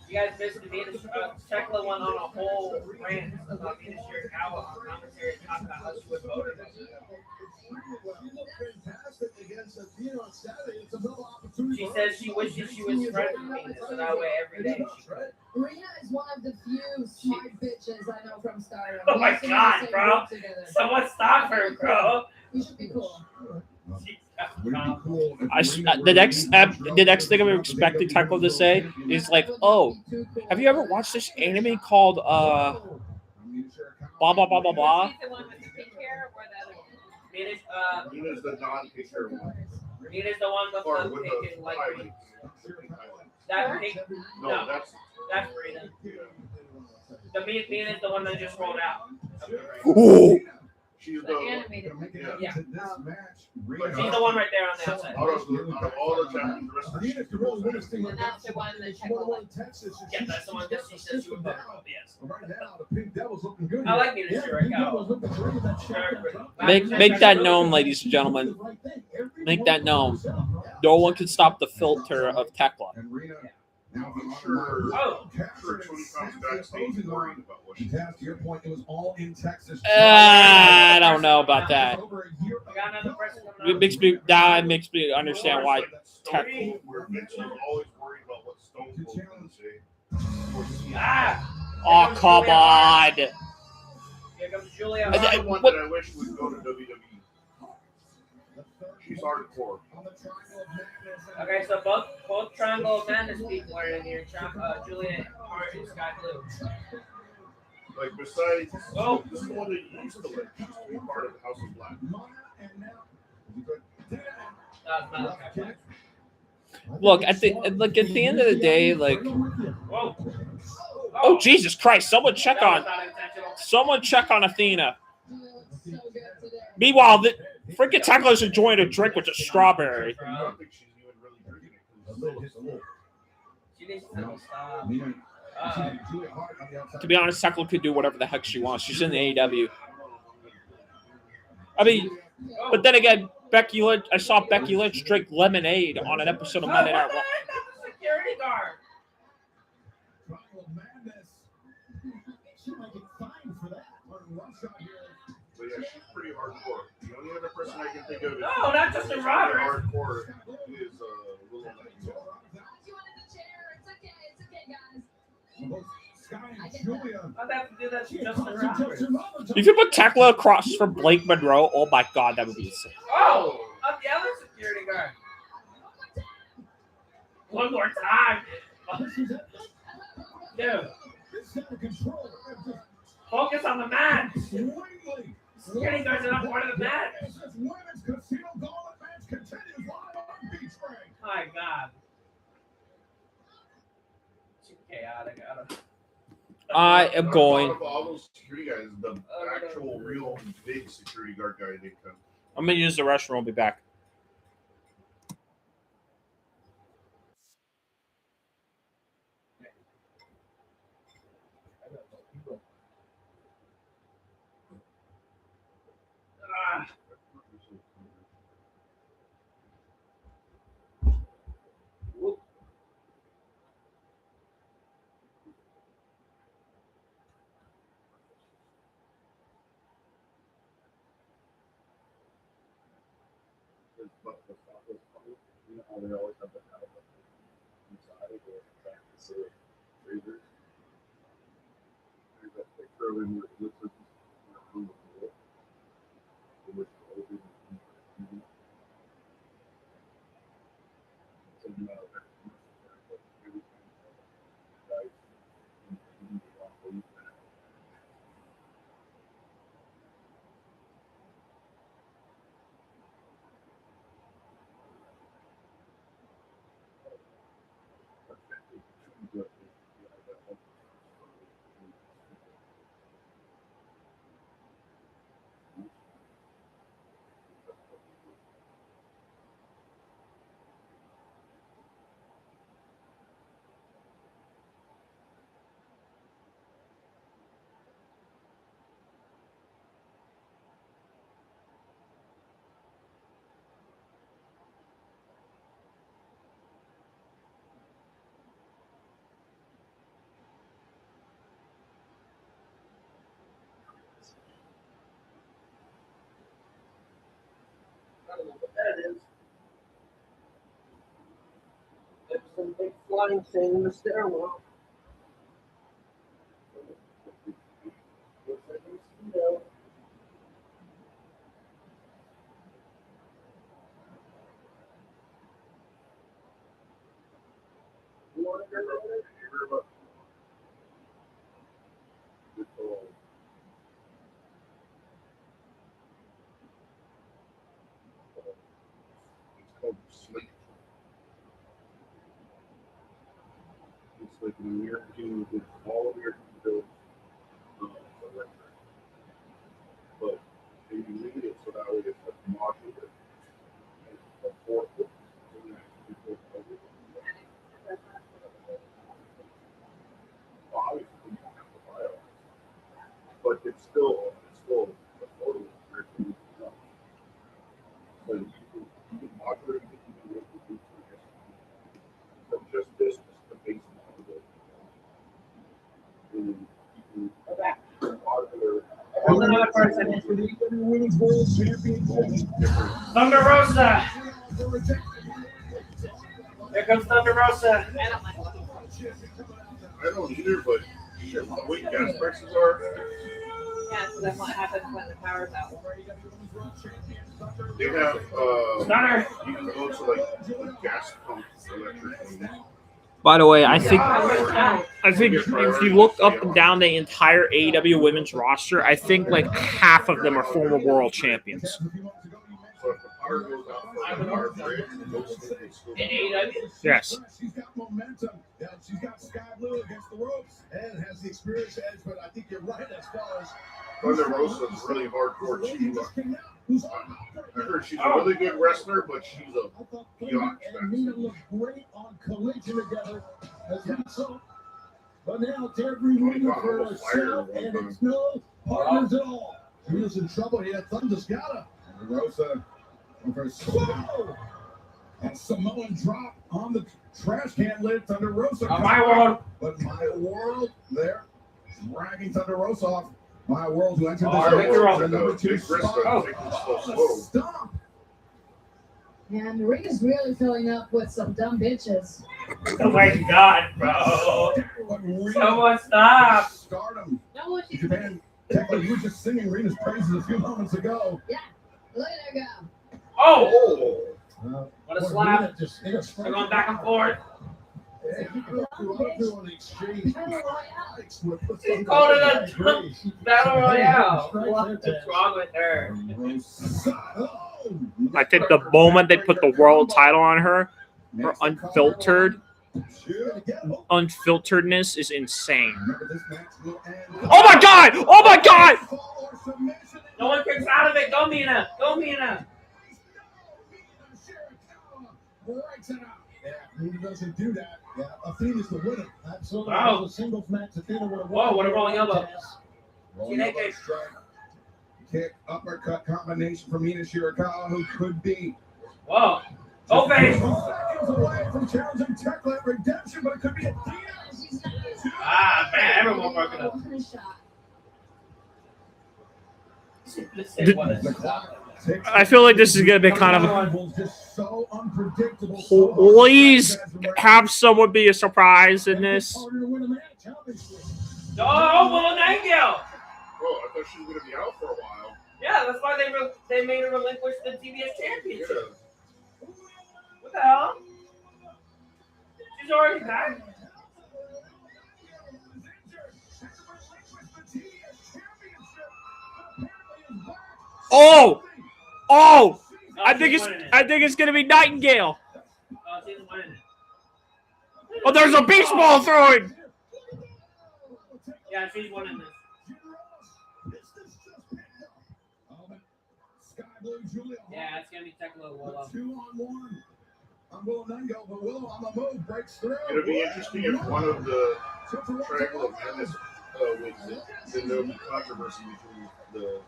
You guys missed the Mina Thekla went on a whole rant about Mina Shirakawa on commentary talking about how she was voted. She says she wishes she was friends with Mina, so that way every day she could. Rena is one of the few smart bitches I know from Stardom. Oh my god, bro! Someone stop her, bro! You should be cool. The next thing I'm expecting Thekla to say is like, "Oh, have you ever watched this anime called blah blah blah blah blah?" Mina's the non-pink hair one. Mina's the one with the pink and light green. That pink? No, that's Rena. The Mina's the one that just rolled out. Ooh. She's the animated. Yeah. She's But the one right there on the outside. Out of all the Japanese wrestlers, And that's the one that Yeah, that's the one that she says she would vote for. Yes. Right now, the Pink Devil's looking good. I like Mina Shirakawa. Make that known, ladies and gentlemen. Make that known. No one can stop the filter of Thekla. Now, I'm sure, Oh. sure Tony Khan's backstage worried about what she to your point, it was all in Texas. I don't know about that. We got another person coming It makes me understand why Thekla. where Vince is always worried about what Stone Cold's going to say. Ah! Oh, come on. Here comes Julia. Another one that I wish would go to WWE. She's hardcore. Okay, so both Triangle of Madness people are in here. Julia Hart and Sky Blue. Like, besides, this is the one that you used to like. She used to be part of the House of Black. Look, at the end of the day, like, Whoa. oh Jesus Christ! Someone check on Athena. Meanwhile, the freaking Thekla is enjoying a drink with a strawberry. I don't think she's even really drinking it. 'Cause She needs to stop. To be honest, Thekla could do whatever the heck she wants. She's in the AEW. I mean, but then again, Becky Lynch. I saw Becky Lynch drink lemonade on an episode of Monday Night Raw. That's a security guard. She might get fined for that. But yeah, she's pretty hardcore. The only other person I can think of No, not just a Robert. hardcore is Willow Knight. I'd have to do that to Justin Roberts. If you put Thekla across from Blake Monroe, oh my God, that would be insane. Oh, up the other security guard. One more time. Dude, focus on the man. Security guards are not part of the match. My God. Too chaotic. I am going. Out of all those security guys, the actual, real, big security guard guy didn't come. I'm gonna use the restroom. I'll be back. You know how they always have the inside or back to the razors. There's that picture of him where it looks like he's on the floor. It was open. So now that's every time guys in the wrong place. I don't know what that is. There's some big flying thing in the stairwell. Looks like a mosquito. You want to go over there? It's called sleep. It's like an American with all of your built electric. But they made it so that way it's like modular. And a fourth of obviously you don't have to buy it. But it's still affordable. But you can modular, you can do it with from just this, the base model. And you can modular. There's another person. Thunder Rosa. Here comes Thunder Rosa. I don't either, but shit, the way gas prices are, Yeah, so then what happens when the power's out? they have, Stunner. you can go to like gas pump electric. By the way, I think if you look up and down the entire AEW women's roster, I think like half of them are former world champions. So if the Otter goes out for a hard break. In AEW? Yes. She's got momentum. Yeah, she's got Sky Blue against the ropes and has the experience edge, but I think you're right as far as Thunder Rosa's really hardcore. I heard she's a really good wrestler, but she's a yacht. and Nina look great on Collision together as we saw. But now Debris winning for herself, and it's no partners at all. Nina's in trouble here. Thunder's got her. Rosa over slow. And Samoan drop on the trash can lid. Thunder Rosa. My world. But My World there, dragging Thunder Rosa off. My World who entered Oh, the Victor show. Rosa. Number 2 Big wrist spot. slow. Stomp. And the ring is really filling up with some dumb bitches. Oh my god, bro. Someone stop. Stardom. No one should Japan. Thekla, you were just singing Rena's praises a few moments ago. look at her go. Oh! What What a slap. They're going back and forth. She's called it a battle royale. What's wrong with her? I think the moment they put the world title on her unfilteredness is insane. Oh my god! Oh my god! No one kicks out of it. Go, Mina. Go, Mina. Yeah, he doesn't do that. Yeah, Athena's the winner. Absolutely. Wow. The singles match, Athena would have Whoa, what a rolling elbow. Rolling elbow strike. Kick, uppercut combination from Mina Shirakawa, who could be. Whoa. Oh, face. Seconds away from challenging Thekla at Redemption, but it could be Athena. Ah, man, everyone working up. Let's say what a stop. I feel like this is going to be kind of so unpredictable. please have someone be a surprise in this. Oh, well, thank you. Oh, I thought she was going to be out for a while. Yeah, that's why they made her relinquish the TBS Yeah. championship. What the hell? She's already back. Oh! Oh! I think it's gonna be Nightingale. Oh, she's winning it. Oh, there's a beach ball throwing. Yeah, she's winning this. Yeah, it's gonna be Thekla Willow. 2-on-1. I'm Willow Nungo, but Willow on the move breaks through. It'll be interesting if one of the Triangle of Madness wins it. Then there'll be controversy between the.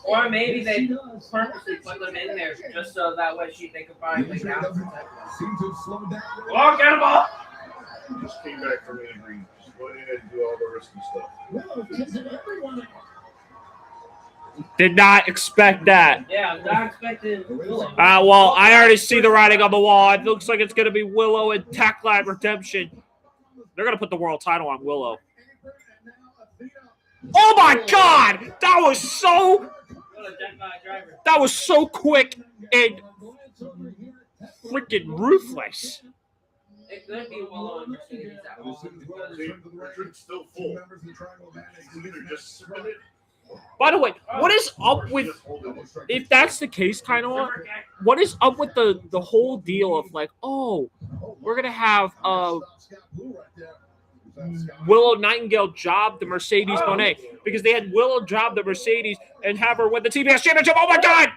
Or maybe they purposely put them in there just so that way they could find the gap. Seem to have slowed down. Oh, get him off! Just came back from injury. Just went in and do all the risky stuff. Willow kissing everyone. Did not expect that. Yeah, I'm not expecting Willow. Well, I already see the writing on the wall. It looks like it's gonna be Willow and Thekla at Redemption. They're gonna put the world title on Willow. Oh my god! That was so quick and freaking ruthless. It could be Willow and Mercedes at all. The drink's still full. You either just spin it. By the way, what is up with, if that's the case, kind of, what is up with the whole deal of like, oh, we're gonna have Willow Nightingale job the Mercedes Monet, because they had Willow job the Mercedes and have her win the TBS championship. Oh my god!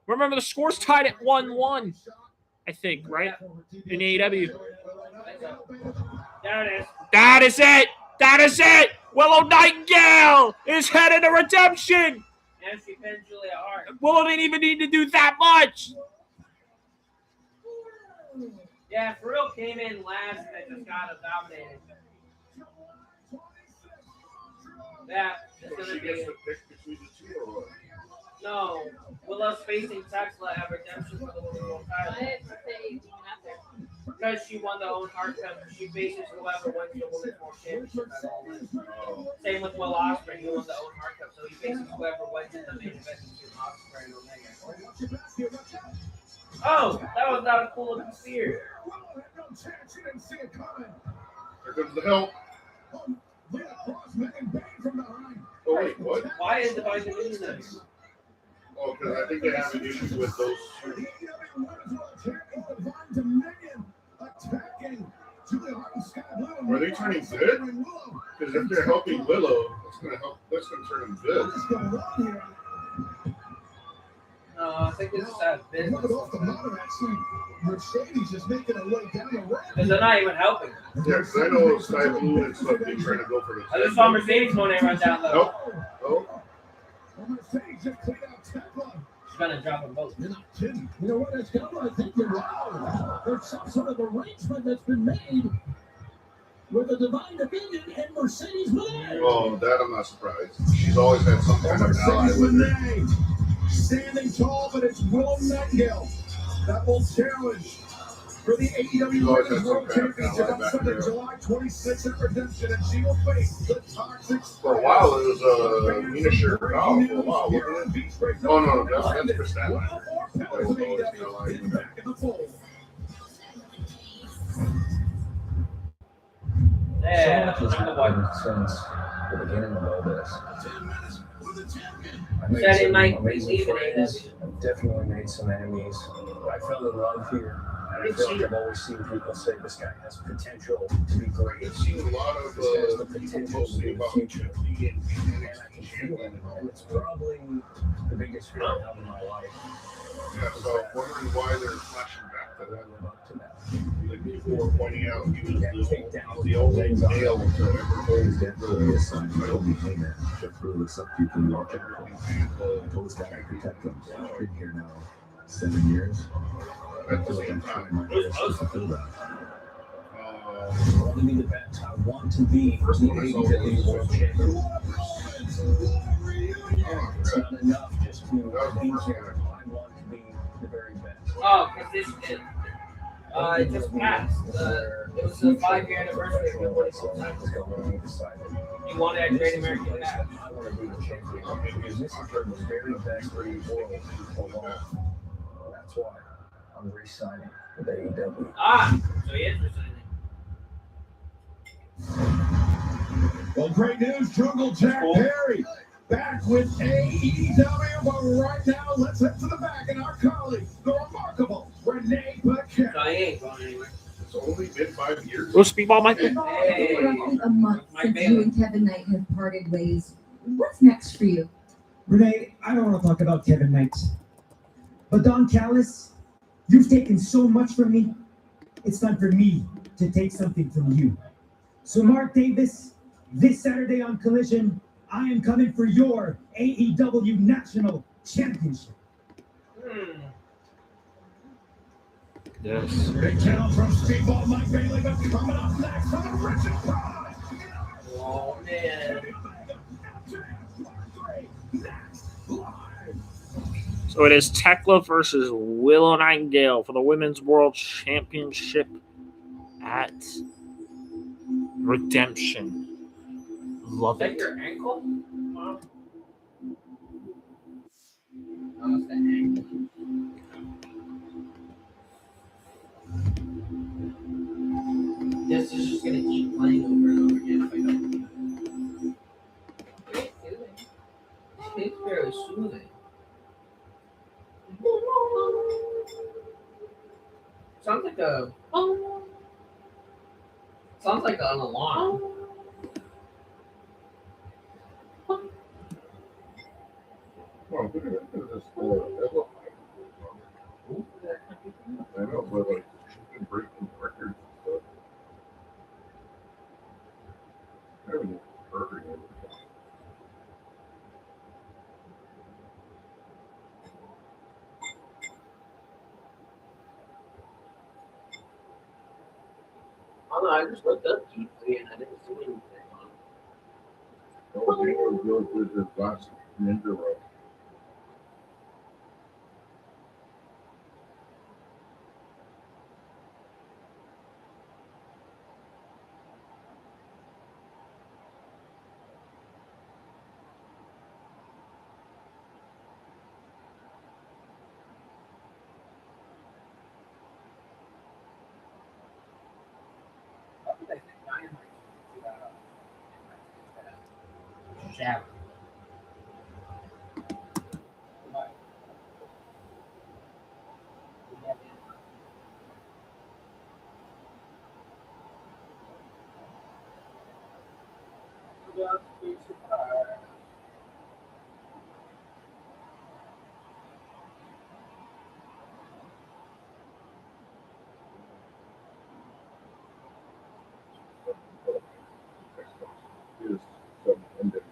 Remember the score's tied at 1-1, I think, right? In AEW. There it is. That is it! That is it! Willow Nightingale is headed to Redemption! And she pinned Julia Hart. Willow didn't even need to do that much! Yeah, for real came in last and just got dominated. Yeah, it's So gonna she be. gets to pick between the two or what? No, Willow's facing Thekla at Redemption for the world title. Because she won the own hard cup, she faces whoever wins the women's world championship at all. Same with Will Ospreay, he won the own hard cup, so he faces whoever wins in the main event between Ospreay and Omega. Oh, that was not a cool looking spear. Here comes the help. Oh, wait, what? Why is the Bison doing this? Oh, because because I think they have an issue with those. The AEW Women's World Champion, Divine Dominion, attacking Julia Hart and Sky Blue. Are they turning good? Because if they're helping Willow, that's gonna help. That's gonna turn them good. What is going on here? No, I think this is out of business. Right off the mountain, actually, Mercedes is making her way down the ramp. Because they're not even helping. Yeah, because I know Sky Blue and stuff. They trying to go for the. I just saw Mercedes going in right down low. Nope. Oh. Well, Mercedes just cleaned out Thekla. She's gonna drop them both. You're not kidding. You know what, Thekla? I think you're right. There's some sort of arrangement that's been made with the Divine Dominion and Mercedes Monet. Oh, that I'm not surprised. She's always had some kind of ally Mercedes with her. Monet standing tall, but it's Willow Nightingale that will challenge for the AEW Women's World Championship on Sunday, July 26th at Redemption, and she will face the Toxic. For a while, it was Nina Shirakawa for a while, wasn't it? Oh, no, that's for Statlander. That was always an ally with her. Back in the fold. Yeah, So much I'm the has one. happened since the beginning of all this. I made Saturday some night, amazing even friends. I've definitely made some enemies. I fell in love here. And I feel like I've always seen people say this guy has potential to be great. I've seen a lot of This has the potential to mostly be the about future. Korean And I can feel it. And it's probably the biggest fear I have in my life. Yeah, so I'm wondering why they're flashing back to I that. live up to that. Like people were pointing out he was the only male to ever Always definitely assigned to Toby Heyman to prove some people in North Carolina. I told this guy to protect them. I've been here now 7 years. I at the feel like same I'm trying time. my best to fulfill that. Uh, I want to be the best. I want to be the AEW World Champion. It's not enough just to be here. I want to be the very best. Oh, because it just passed. It was the 5-year anniversary of Nobody Sold Time. You won at Great American Bash. I want to be the champion because this is for the very best in the world alone. That's why I'm re-signing with AEW. Ah, so he is resigning. Well, great news, Jungle Jack Perry back with AEW, but right now let's head to the back and our colleague, the remarkable Renee Paquette. So he ain't going anywhere. it's only been 5 years. Little speedball, Michael. It's been roughly a month My since baby. you and Kevin Knight have parted ways. What's next for you? Renee, I don't want to talk about Kevin Knight. But Don Callis, you've taken so much from me. It's time for me to take something from you. So Mark Davis, this Saturday on Collision, I am coming for your AEW National Championship. Yes. Big count from Speedball Mike Bailey, but coming up next from the Richard Pride. Oh, man. So it is Thekla versus Willow Nightingale for the Women's World Championship at Redemption. Love Is that it. your ankle? Mom? Oh, it's the ankle. This is just gonna keep playing over and over again if I don't. It's fairly soothing. Sounds like an alarm. Well, look at it. It's just, I know, but like, she's been breaking records and stuff. Everything's perfect. I don't know, I just looked up deeply and I didn't see anything on it. The only thing that was really good is his last ninja run. I think Dynamite should shower. Is some ended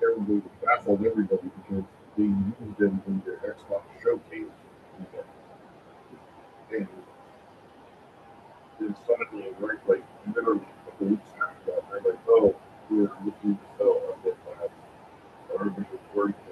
everybody baffled everybody because they used them in their Xbox showcase. And then suddenly, right, like literally a couple weeks after that, they're like, oh, we're looking to sell our book class. Everybody was worried that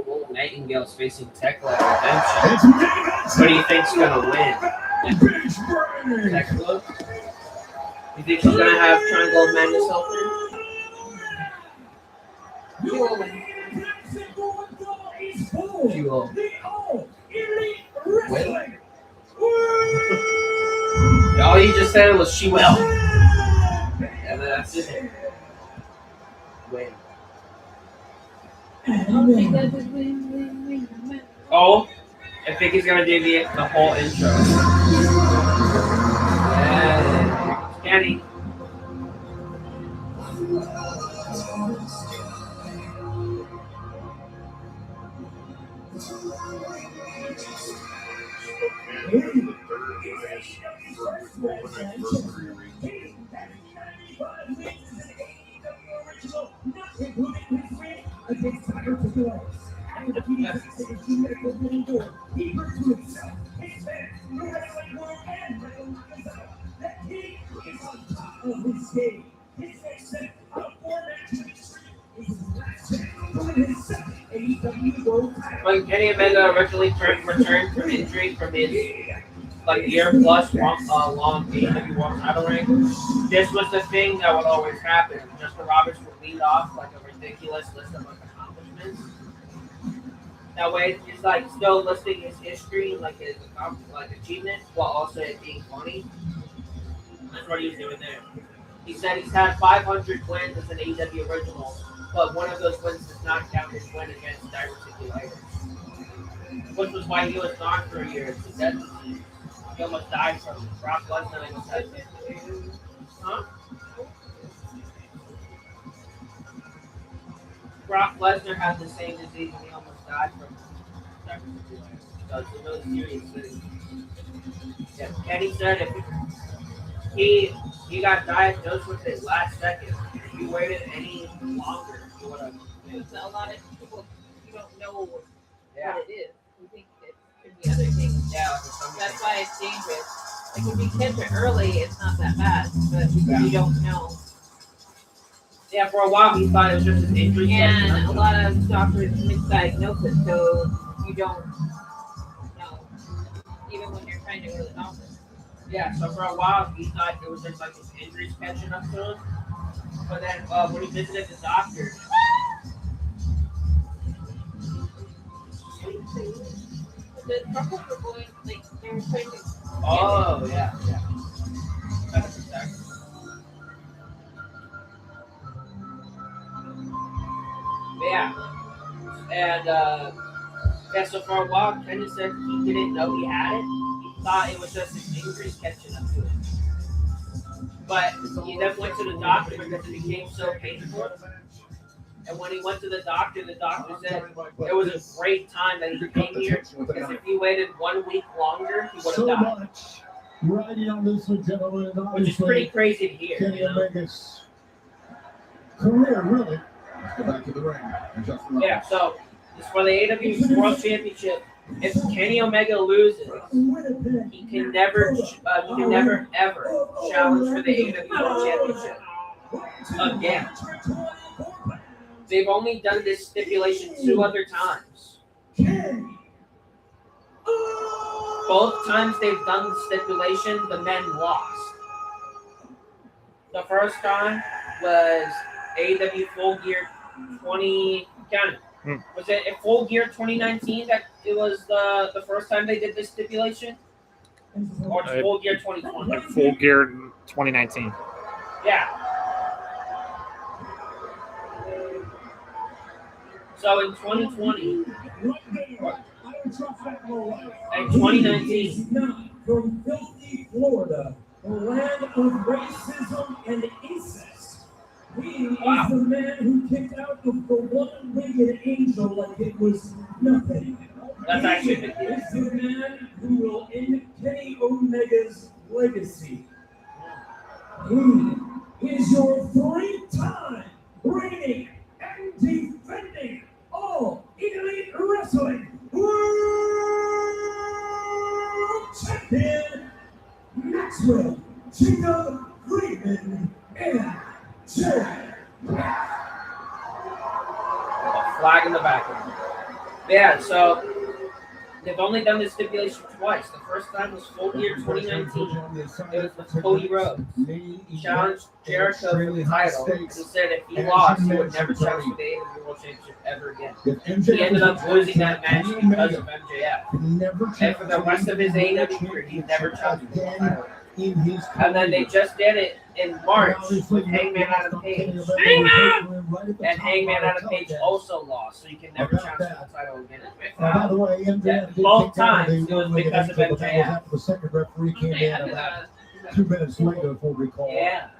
Will Nightingale's facing Thekla at Redemption. Who do you think's gonna win? Thekla? You think she's gonna have Triangle of Madness help her? She will win. She will win. All you just said was she will. And that's it. Win. Oh, I think he's gonna do the whole intro. Yeah, Kenny. When Kenny Omega originally returned from injury from his year plus long AEW World Title reign, this was the thing that would always happen. Justin Roberts would lead off like a ridiculous list of accomplishments. That way, he's still listing his history, his achievements, while also it being funny. That's what he was doing there. He said he's had 500 wins as an AEW original, but one of those wins does not count his win against diverticulitis, which was why he was gone for a year. He almost died from it. Brock Lesnar almost had it. Huh? Brock Lesnar had the same disease and he almost died from diverticulitis. So it's a really serious thing. Yeah, Kenny said if he got diagnosed with it last second. If he waited any longer, he would have. A lot of people, you don't know what Yeah. it is. You think it could be other things. Yeah. That's why it's dangerous. If you catch it early, it's not that bad, but you don't know. Yeah, for a while he thought it was just an injury. And a lot of doctors misdiagnose it, so you don't know, even when you're trying to go to the doctor. Yeah, so for a while he thought it was just his injuries catching up to him. But then when he visited the doctor, The doctors were going, they were trying to. oh yeah. That's exactly. Yeah, and so for a while, Kenny said he didn't know he had it. He thought it was just his injuries catching up to him. But he then went to the doctor because it became so painful. And when he went to the doctor said it was a great time that he came here because if he waited 1 week longer, he would have died. Much riding on this one, gentlemen, and Which is pretty crazy to hear. Kenny Omega's career, really. Let's go back to the ring. Yeah, so it's for the AEW World Championship. If Kenny Omega loses, he can never ever challenge for the AEW World Championship again. They've only done this stipulation 2 other times. Both times they've done the stipulation, the men lost. The first time was AEW Full Gear 20. Count it. Was it at Full Gear 2019 that it was the first time they did this stipulation? Or Full Gear 2020? Full Gear 2019. Yeah. So in 2020 and 2019. From filthy Florida, the land of racism and incest. He is the man who kicked out of the one-winged angel like it was nothing. That's actually He is the man who will end Kenny Omega's legacy. He is your three-time reigning and defending All Elite Wrestling World Champion, Maxwell Chico Freeman and Jay. A flag in the back. Yeah, so they've only done this stipulation twice. The first time was Full Gear 2019. It was with Cody Rhodes. He challenged Jericho for the title and said if he lost, he would never challenge for the AEW World Championship ever again. He ended up losing that match because of MJF. And for the rest of his AEW career, he never challenged for the title. And then they just did it in March with Hangman Adam Page. Hangman! And Hangman Adam Page also lost, so you can never challenge for the title again. By the way, MJF Both times it was because of MJF. The second referee came in about 2 minutes later, if we'll recall. Yeah.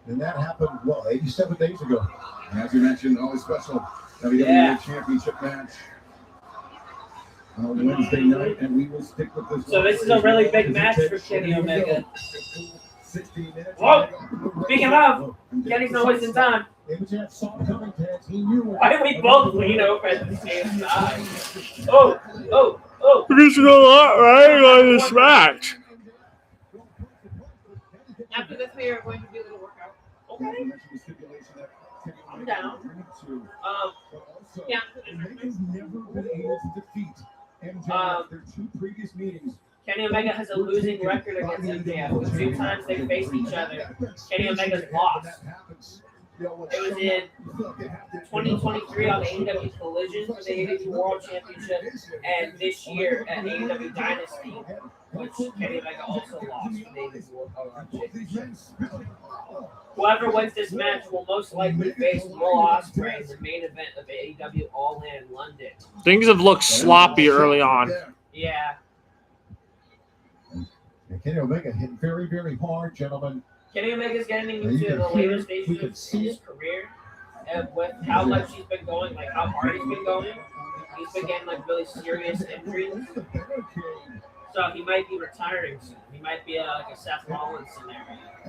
And that happened, 87 days ago. As you mentioned, always special WWE Championship match on Wednesday night, and we will stick with this. So this is a really big match for Kenny Omega. 16 minutes. Whoa! Speaking of, Kenny's not wasting time. Why do we both lean over at the same time? Oh! There's a lot riding on this match. After this, we are going to do a little workout. Okay. I'm down. Yeah. Omega's never been able to defeat MJF. Their 2 previous meetings. Kenny Omega has a losing record against MJF. The 2 times they faced each other, Kenny Omega's lost. It was in 2023 on the AEW Collision for the AEW World Championship, and this year at AEW Dynasty, which Kenny Omega also lost for the AEW World Championship. Whoever wins this match will most likely face Will Ospreay in the main event of AEW All In London. Things have looked sloppy early on. Yeah. And Kenny Omega hit very, very hard, gentlemen. Kenny Omega's getting into the later stages of his career, and with how much he's been going, like how hard he's been going, he's been getting like really serious injuries. So he might be retiring soon. He might be like a Seth Rollins scenario. I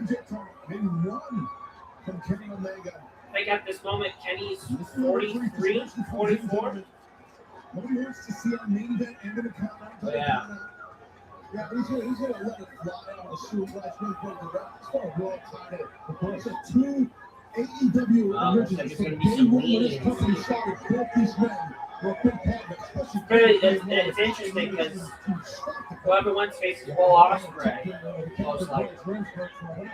think at this moment, Kenny's 43, 44. Yeah. Yeah, he's gonna let it fly on the shoe right for a world title. Of course, 2 AEW originals. This company started both these men were big partners. It's interesting because whoever wins faces Will Ospreay, most likely.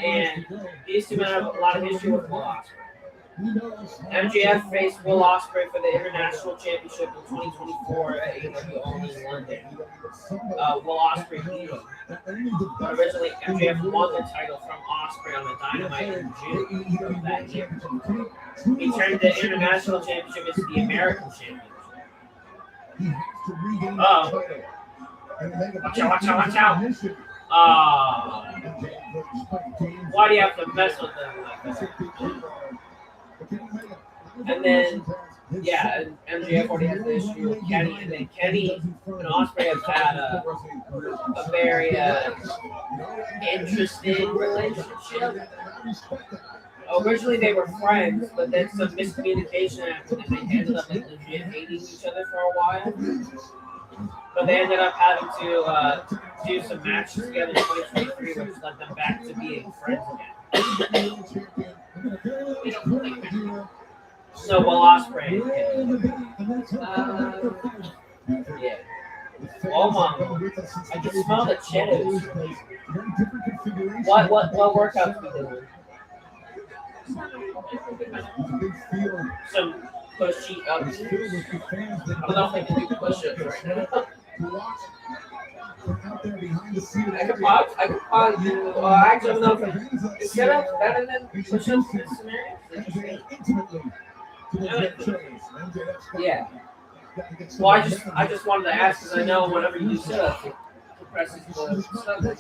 And these 2 men have a lot of history with Will Ospreay. MJF faced Will Ospreay for the International Championship in 2024 at AEW Only in London. Will Ospreay beat him. Originally, MJF won the title from Ospreay on the Dynamite in June of that year. He turned the International Championship into the American Championship. Oh. Watch out. Why do you have to mess with them like that? And then, MJF already has the issue with Kenny, and then Kenny and Ospreay have had a very interesting relationship. Originally, they were friends, but then some miscommunication happened, and they ended up like, legit hating each other for a while. But they ended up having to do some matches together in 2023, which led them back to being friends again. So Will Ospreay. Yeah. Oh my! I can smell the cheddars. What workouts we doing? Some push-ups. I don't know if I can do push-ups right now. I could probably do. Actually, I don't know if I is sit-ups better than push-ups in this scenario? Yeah. Well, I just wanted to ask because I know whenever you do sit-ups, it compresses the stomach.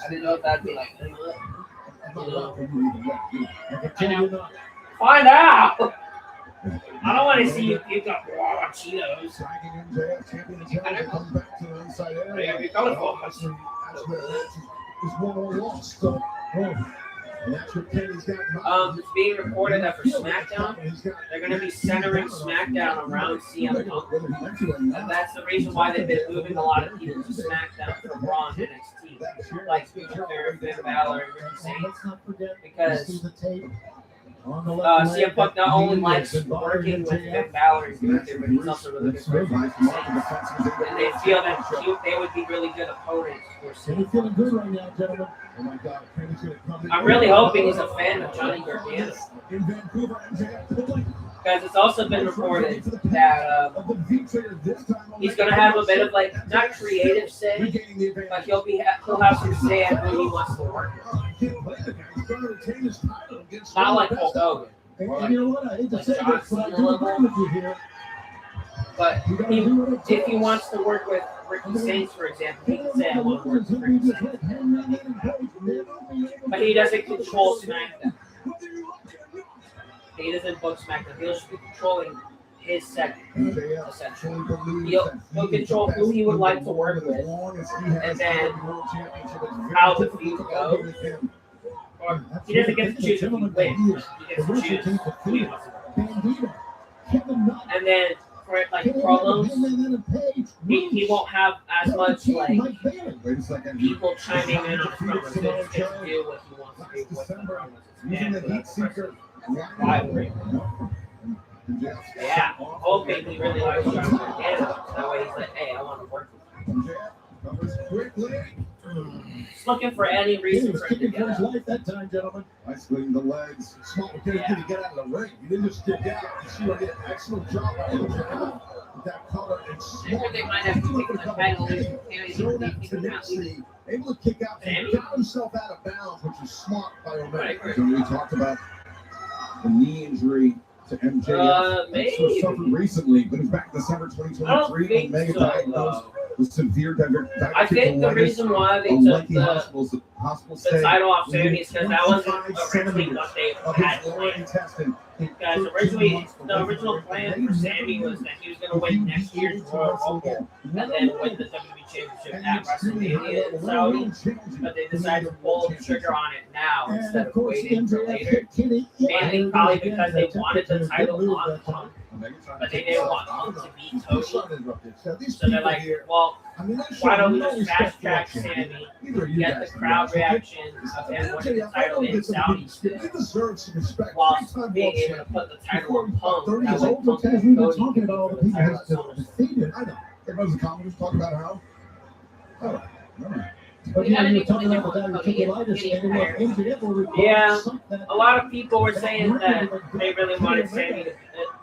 I didn't know if that'd be like, you know. Find out. I don't want to see you pick up raw Cheetos. Yeah, be colorful. It's being reported that for SmackDown, they're going to be centering SmackDown around CM Punk. And that's the reason why they've been moving a lot of people to SmackDown from Raw and NXT. Like Finn Balor and Ricky Saints. Because CM Punk not only likes working with Finn Balor and Gunther, but he's also really good friends with Ricky Saints. And they feel that they would be really good opponents for CM Punk. Right now, gentlemen. Oh my God, I'm really hoping he's a fan of Johnny Gargano. Because it's also been reported that he's going to have a bit of like, not creative say, but he'll have some say at who he wants to work with. Not like Hulk Hogan. And you know what? I hate to say this, but I do agree with you here. But if he wants to work with Ricky Saints, for example, he can say I want to work with Ricky Saints. But he doesn't control SmackDown. He doesn't book SmackDown. He'll just be controlling his segment, essentially. He'll control who he would like to work with, and then how the feud goes. Or he doesn't get to choose if he wins. He gets to choose who he wants to work with. And then for like promos, he won't have as much like people chiming in on his promos. He'll just get to do what he wants to do with the promos. Yeah, hoping he really likes Johnny Gargano. That way he's like, hey, I want to work with you. Just looking for any reason for him to get out. Life that time, gentlemen. Isolating the legs. Small kid to get out of the ring. You didn't just stick out. You see what an excellent job by him. That color and small. They might have to take the title. Showing that tenacity. Able to kick out and got himself out of bounds, which is smart by Omega. So we talked about the knee injury to MJF. Maybe. Suffered recently, but he's back December 2023. Omega diagnosed with severe diverticulitis. I think the reason why they took the title off Sammy is because that wasn't originally what they had planned. Because originally, the original plan for Sammy was that he was going to win next year's Royal Rumble and then win the WWE Championship at WrestleMania in Saudi. But they decided to pull the trigger on it now instead of waiting until later. Mainly probably because they wanted the title on Punk, but they didn't want Punk to beat Cody. So they're like, well, why don't we just fast track Sammy, get the crowd reaction of him winning the title in Saudi still, while being able to put the title on Punk. That way Punk and Cody can put the title on SummerSlam. I know. Everybody's in comments talking about how. Oh, never. But yeah, you were talking about the diverticulitis. Yeah, a lot of people were saying that they really wanted Sammy to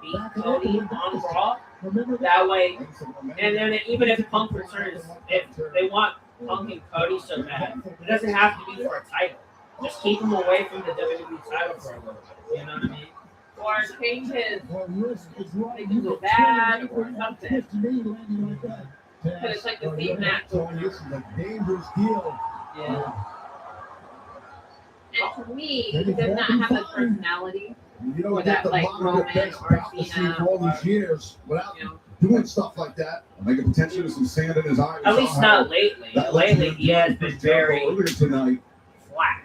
beat Cody on Raw. That way, and then even if Punk returns, if they want Punk and Cody so bad, it doesn't have to be for a title. Just keep them away from the WWE title for a little bit. You know what I mean? Or change his, make him go bad or something. But it's like the same match. This is a dangerous deal. Yeah. And to me, he does not have a personality. You don't Or get that, the like, Monica Roman Bench or prophecy Cena for all these years without doing stuff like that. Make a potential with some sand in his eyes. At least not lately. Lately, he has been very tonight. flat.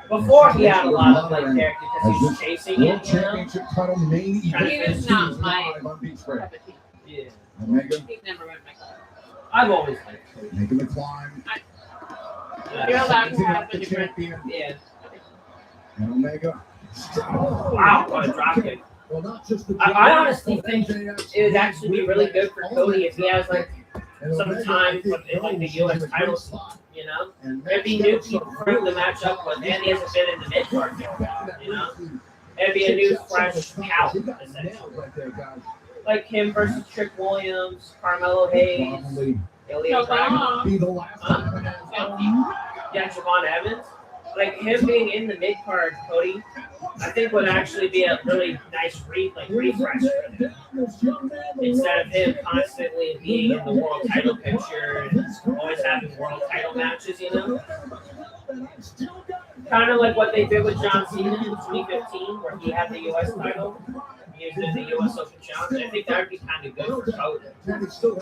Before, he had a lot of like character because he was chasing World it, you know? Championship title main He event. was not my Cup cup of tea. Yeah. Omega He's never been my cup. I've always liked it. making the climb. You're allowed to have a different. Champion. Yeah. And Omega. Wow, what a drop kick. Well, not just the I honestly think it would actually be really good for Cody if he has like sometime in like the U.S. title scene, you know? There'd be new people for him to match up with, and he hasn't been in the mid card for a while, you know? It'd be a new, fresh talent, essentially. Like him versus Trick Williams, Carmelo Hayes, Ilya Dragunov. Yeah, Javon Evans. Like him being in the mid card, Cody, I think would actually be a really nice refresh for him. Instead of him constantly being in the world title picture and always having world title matches, you know? Kind of like what they did with John Cena in 2015, where he had the U.S. title. He was in the U.S. Open Challenge. I think that would be kind of good for Cody.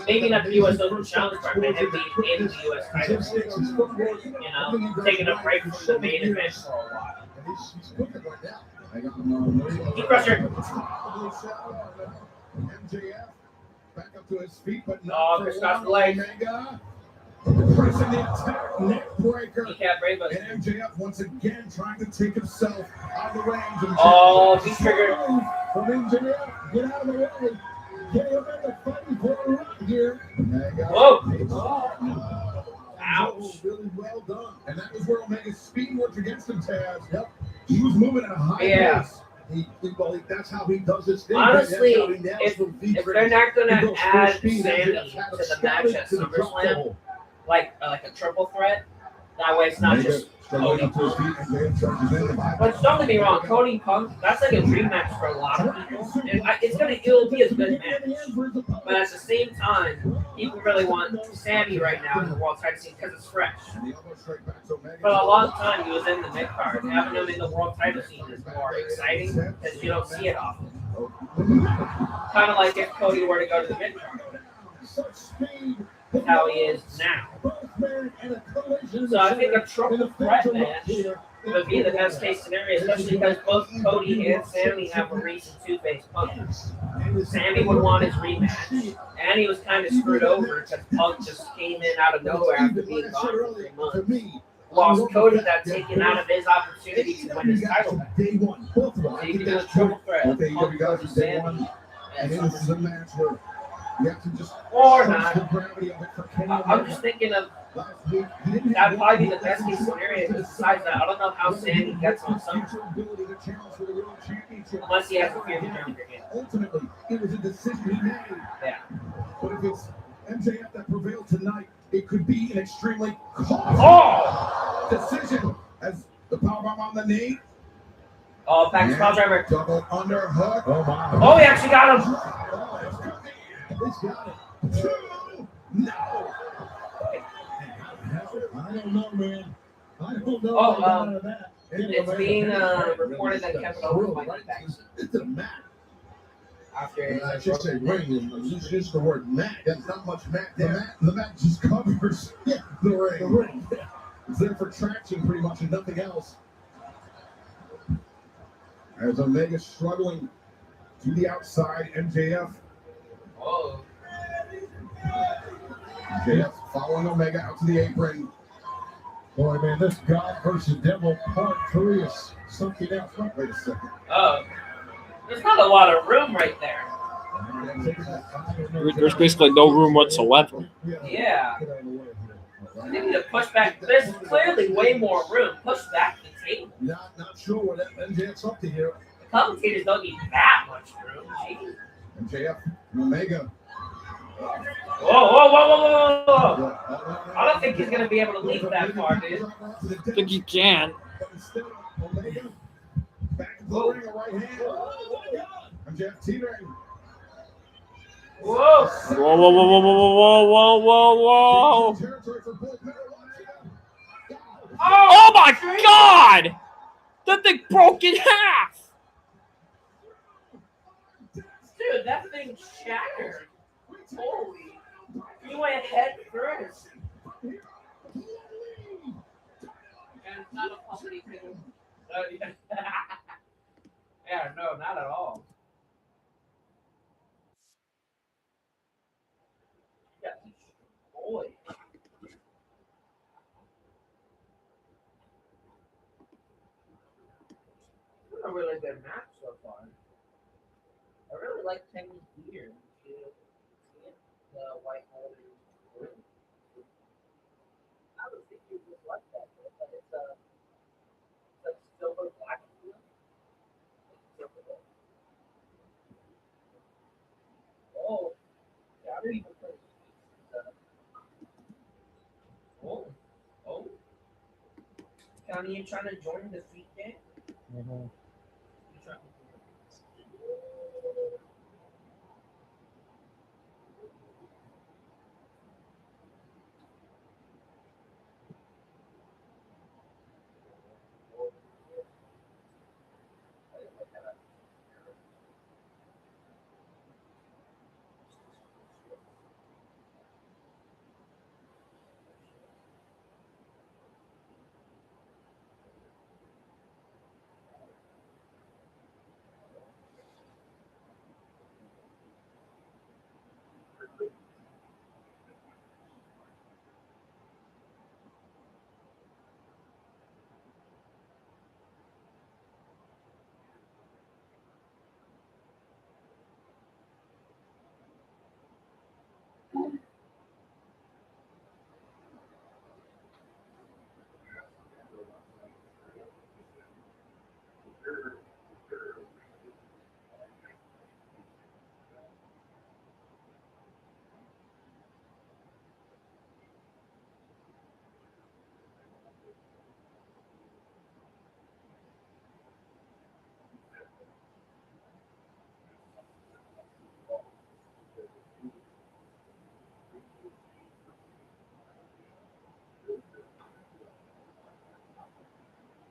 Maybe not the U.S. Open Challenge part, but him being in the U.S. title. You know, taking a break from the main event for a while. Deep pressure. MJF back up to his feet, but not for Scott's leg. Pressing the attack, neck breaker. He can't break us. And MJF once again trying to take himself out of the range. Oh, he's triggered. From MJF, get out of the way. Kenny Omega fighting for a run here. Whoa. Ouch. Really well done. And that was where Omega's speed worked against him, Taz. Yep. He was moving at a high pace. That's how he does his thing. Honestly, if they're not going to add Sammy to the match at SummerSlam, like a triple threat, that way it's not just Cody Punk. But don't get me wrong, Cody Punk, that's like a dream match for a lot of people. It'll be a good match. But at the same time, people really want Sammy right now in the world title scene because it's fresh. For a long time, he was in the mid card. Having him in the world title scene is more exciting because you don't see it often. Kind of like if Cody were to go to the mid card. How he is now. So I think a triple threat match would be the best case scenario, especially because both Cody and Sammy have a recent two-face Punk. Sammy would want his rematch, and he was kind of screwed over because Punk just came in out of nowhere after being gone for 3 months. Lost Cody that taken out of his opportunity to win his title match. So you can do a triple threat of Punk versus Sammy. And this is a match where you have to just or not. I'm just thinking of that would probably be the best case scenario. Besides that, I don't know how Sammy gets on Summer. Unless he has a fear of German again. Ultimately, it was a decision he made. Yeah. But if it's MJF that prevailed tonight, it could be an extremely costly decision as the powerbomb on the knee. Oh, back to power driver. Double underhook. Oh, my. Oh, he actually got him. He's got it. 2. No. I don't know, man. I don't know. Oh, it's being reported that Kevin Owens might be back. It's a mat. After I should say ring. Use the word mat. That's not much mat there. The mat just covers the ring. The ring. It's there for traction pretty much and nothing else. As Omega struggling to the outside, MJF. Whoa. MJF following Omega out to the apron. Boy, man, this God versus Devil Part 3 is something else. Wait a second. Oh. There's not a lot of room right there. There's basically no room whatsoever. Yeah. They need to push back. There's clearly way more room. Push back the table. Not sure what MJF's up to here. The commentators don't need that much room. Jeez. MJF and Omega. Whoa. I don't think he's going to be able to leap that far, dude. I think he can. But instead, Omega back to the ring, a right hand. MJF teetering. Whoa. Whoa. Oh my God! That thing broke in half! Dude, that thing shattered. Holy. You went head first. And it's not a company thing. Yeah, no, not at all. Yeah, boy. It's been a really good match so far. I really like Penny's beard. The white holding. Donnie, you trying to join the feet game? Mm-hmm.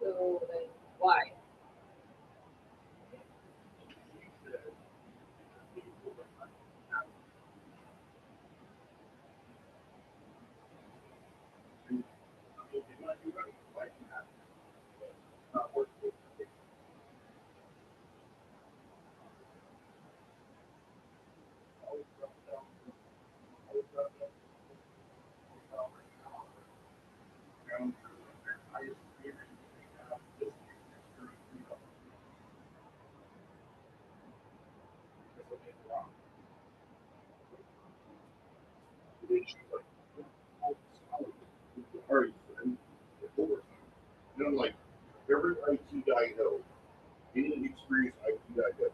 So, like, why? You know, like every IT guy knows, any experienced IT guy knows.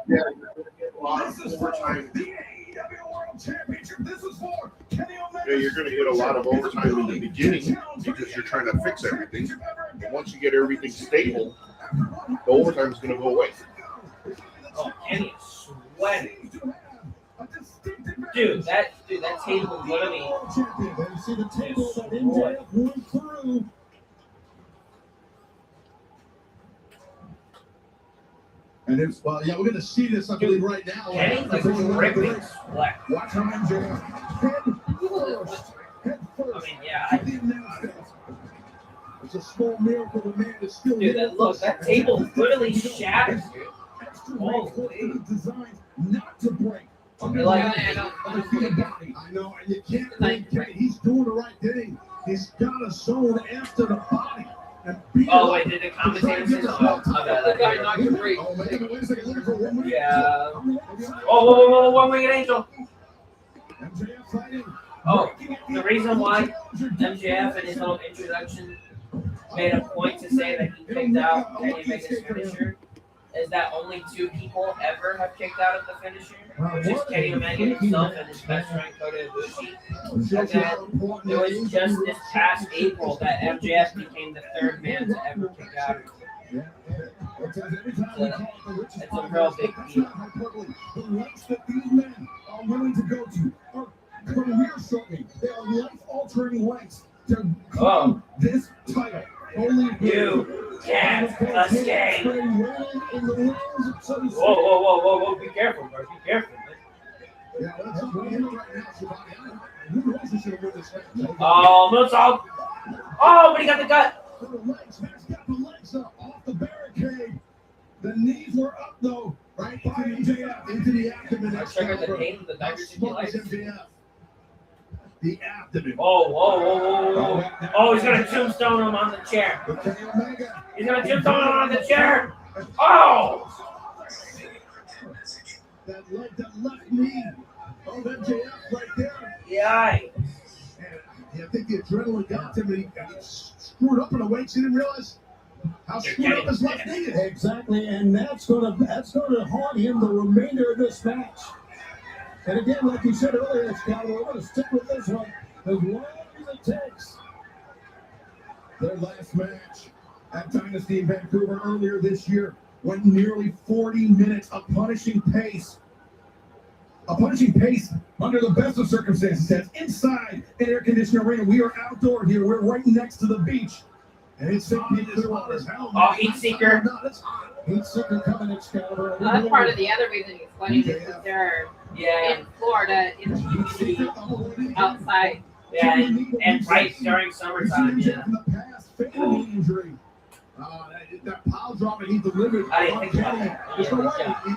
Yeah, you're going to get a lot of overtime. The AEW World Championship. This is for Kenny Omega. Yeah, you're going to get a lot of overtime in the beginning because you're trying to fix everything. But once you get everything stable, the overtime is going to go away. Oh, Kenny is sweating. Dude, that table literally. You see the table that MJF went through. And it's, well, yeah, we're going to see this, I believe, right now. Kenny's like dripping sweat. Watch how MJF head first. I mean, yeah. To the announce desk. It's a small miracle the man is still Dude, that table literally shattered, dude. Extra designed not to break. I like I know, and you can't blame Kenny. He's doing the right thing. He's got a zone after the body. And beat oh, wait, did the commentators say so? The guy knocked him free. Oh, wait a second. Looking for 1 minute. Yeah. Oh, one-winged angel. MJF fighting. Oh, the reason why MJF in his little introduction made a point to say that he kicked out Kenny Omega's finisher is that only 2 people ever have kicked out of the finisher, which is Kenny Omega himself and his best friend Kota Ibushi. And then it was just this past April that MJF became the 3rd man to ever kick out of it. It's a real big deal. The lengths that these men are willing to go to are career-shortening. They are life-altering lengths to claim this title. Only You can't escape. Whoa, be careful, bro. Be careful, man. Yeah, that's right now, Shivani. Who knows who should have won this match? Oh, moonsault. Oh, but he got the gut. The legs, Max got the legs up off the barricade. The knees were up, though, right by MJF into the abdomen. I triggered the pain of the divergent MJF. The abdomen. Whoa. Oh, he's going to tombstone him on the chair. He's going to tombstone him on the chair. Oh! That left knee. Oh, MJF right there. Yikes. And I think the adrenaline got him, and he screwed up in a way he didn't realize how screwed up his left knee is. Exactly, and that's gonna haunt him the remainder of this match. And again, like you said earlier, Scott, we're going to stick with this one as long as it takes. Their last match at Dynasty in Vancouver earlier this year went nearly 40 minutes, a punishing pace under the best of circumstances. That's inside an air-conditioned arena. We are outdoor here. We're right next to the beach. And it's hot as hell. Oh, Heat Seeker. Heat Seeker coming Excalibur. That's part of the other reason he's sweating is because they're in Florida in the humidity outside. Yeah, and right during summertime, yeah. Injury. That pile driver he delivered. I didn't think about that. There's no way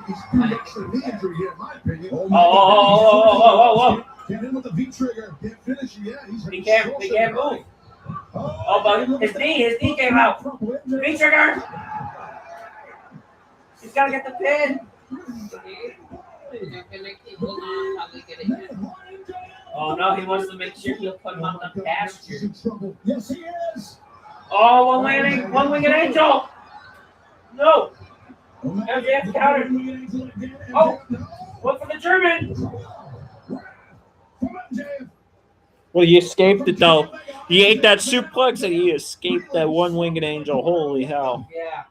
he's too much for knee injury here, in my opinion. Oh. Get in with the V trigger. Can't finish it yet. He can't move. Oh, but his knee came out. V trigger. He's gotta get the pin. They're gonna keep going on, probably get it. Oh no, he wants to make sure he'll put him on the pasture. Yes, he is. Oh, one-winged angel. No. MJF countered. Oh, one for the German. Well, he escaped it though. He ate that suplex and he escaped that one-winged angel. Holy hell! Yeah.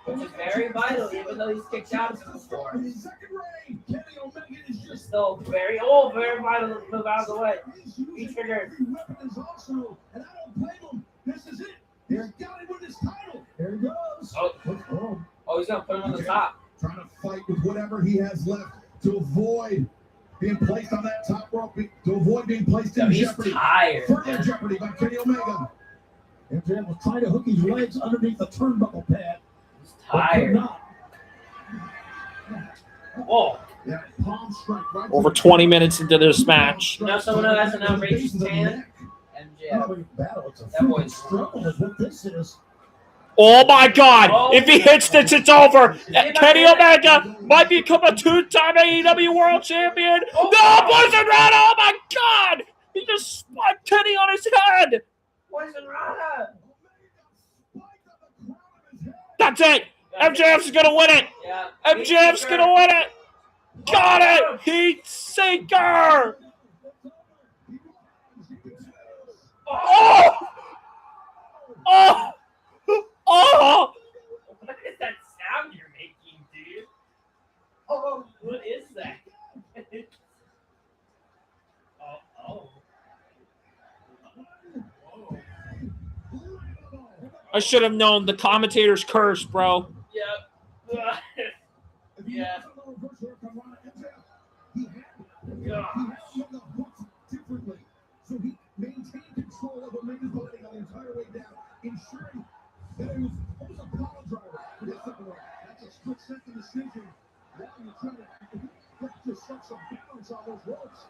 Which is very vital, even though he's kicked out of the store. It's still very vital to move out of the way. He triggered. This is it. He's got it with his title. There he goes. Oh, he's gonna put him on the top. Trying to fight with whatever he has left to avoid being placed on that top rope, to avoid being placed in jeopardy. Tired. Further jeopardy by Kenny Omega. MJF was trying to hook his legs underneath the turnbuckle pad. He's tired. Whoa. Yeah, palm strike right Over 20 minutes into this match. Now someone who has an outrageous tan. MJF. That boy's struggle is what this is. Oh my God! If he hits this, it's over. Kenny Omega might become a two-time AEW World Champion. No, Poison Rana! Oh my God! He just spun Kenny on his head. Poison Rana. That's it. MJF's gonna win it. Yeah. MJF's gonna win it. Got it. Heat Seeker. Oh! Oh! Oh! What is that sound you're making, dude? Oh, what is that? I should have known the commentator's curse, bro. Yep. Yeah. So he maintained control of Omega's body the entire way down, ensuring that it was almost a power driver. That's a split-second decision. Now you're trying to just set some balance on those ropes.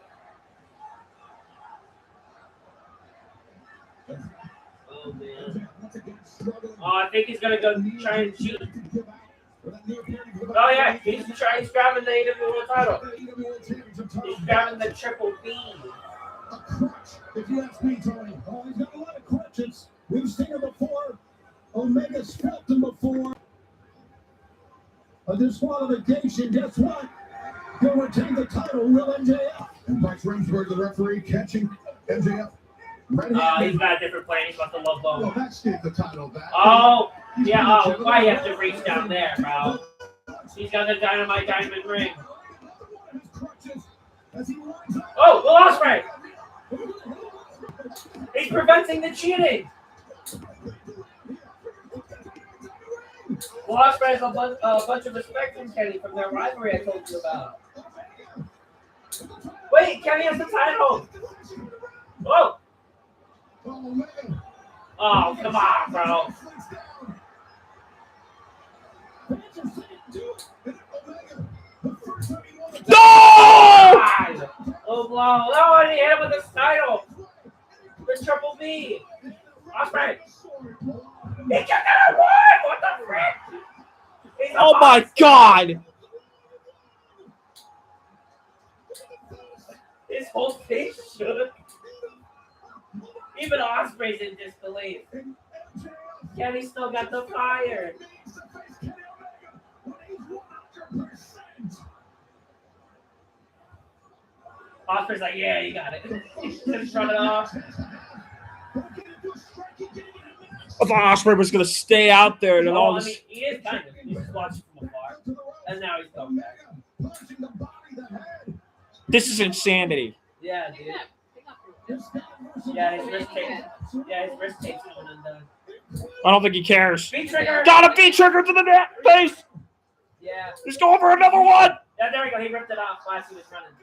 Oh, man. Oh, I think he's going to go try and cheat. Oh, yeah. He's grabbing the AEW World Title. He's grabbing the Triple B. A crutch, if you ask me, Tony. Oh, he's got a lot of crutches. We've seen him before. Omega's felt him before. A disqualification, guess what? He'll retain the title, will MJF. And Bryce Remsburg, the referee, catching MJF. He's got a different plan. He's about to love Well, low. that's the title back. Oh, yeah. Oh, why you have to reach down there, bro? He's got the Dynamite Diamond ring. Oh, Will Ospreay! He's preventing the cheating. Will Ospreay has a bunch of respect from Kenny from their rivalry I told you about. Wait, Kenny has the title. Whoa. Oh, come on, bro. No! Oh, blow. No, he hit him with his title. The Triple B. Ospreay. He kept it at one. What the frick? Oh my God! His whole face shook. Even Ospreay's in disbelief. Kenny still got the fire. Ospreay's like, yeah, you got it. Just run it off. I thought Ospreay was going to stay out there and then all I this. mean, he is kind of. He's just watching from afar. And now he's come back. This is insanity. Yeah, dude. Yeah, his wrist tape's coming undone. I don't think he cares. V-trigger! Got a V-trigger to the net face. Yeah. He's going for another one. Yeah, there we go. He ripped it off last he was running.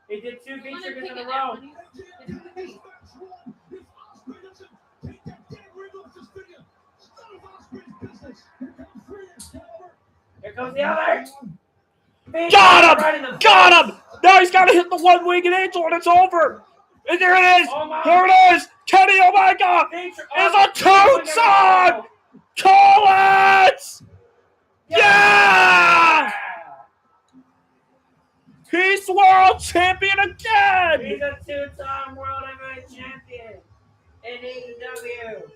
He did 2 V-triggers in a row. Here comes the other. Got him! Got him! Now he's got to hit the one-winged angel and it's over. And there it is. There it is. Kenny Omega is a tombstone. Call it! Yeah! He's world champion again. He's a 2-time world heavyweight champion in AEW.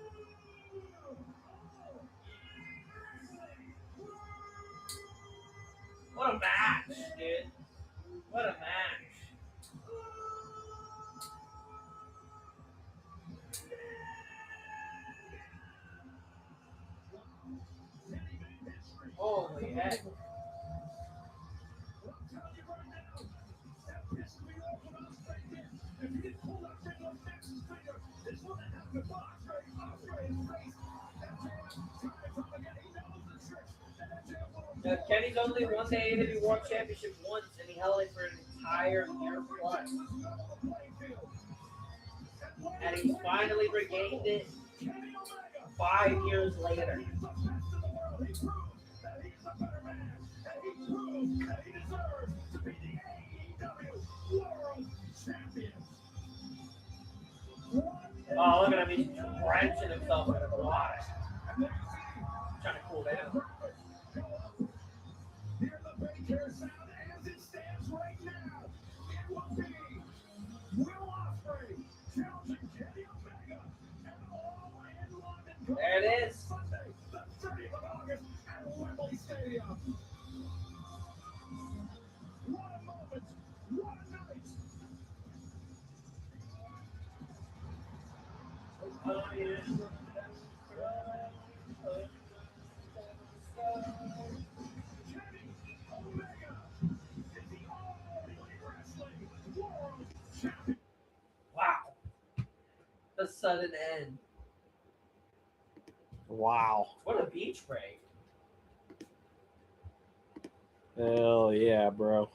What a match, dude. What a match. Holy heck. Now, Kenny's only won the AEW World Championship once, and he held it for an entire year plus. And he's finally regained it 5 years later. Oh, look at him. He's drenching himself in the water. Trying to cool down. There it is. Wow. The sudden end. Wow. What a beach break. Hell yeah, bro.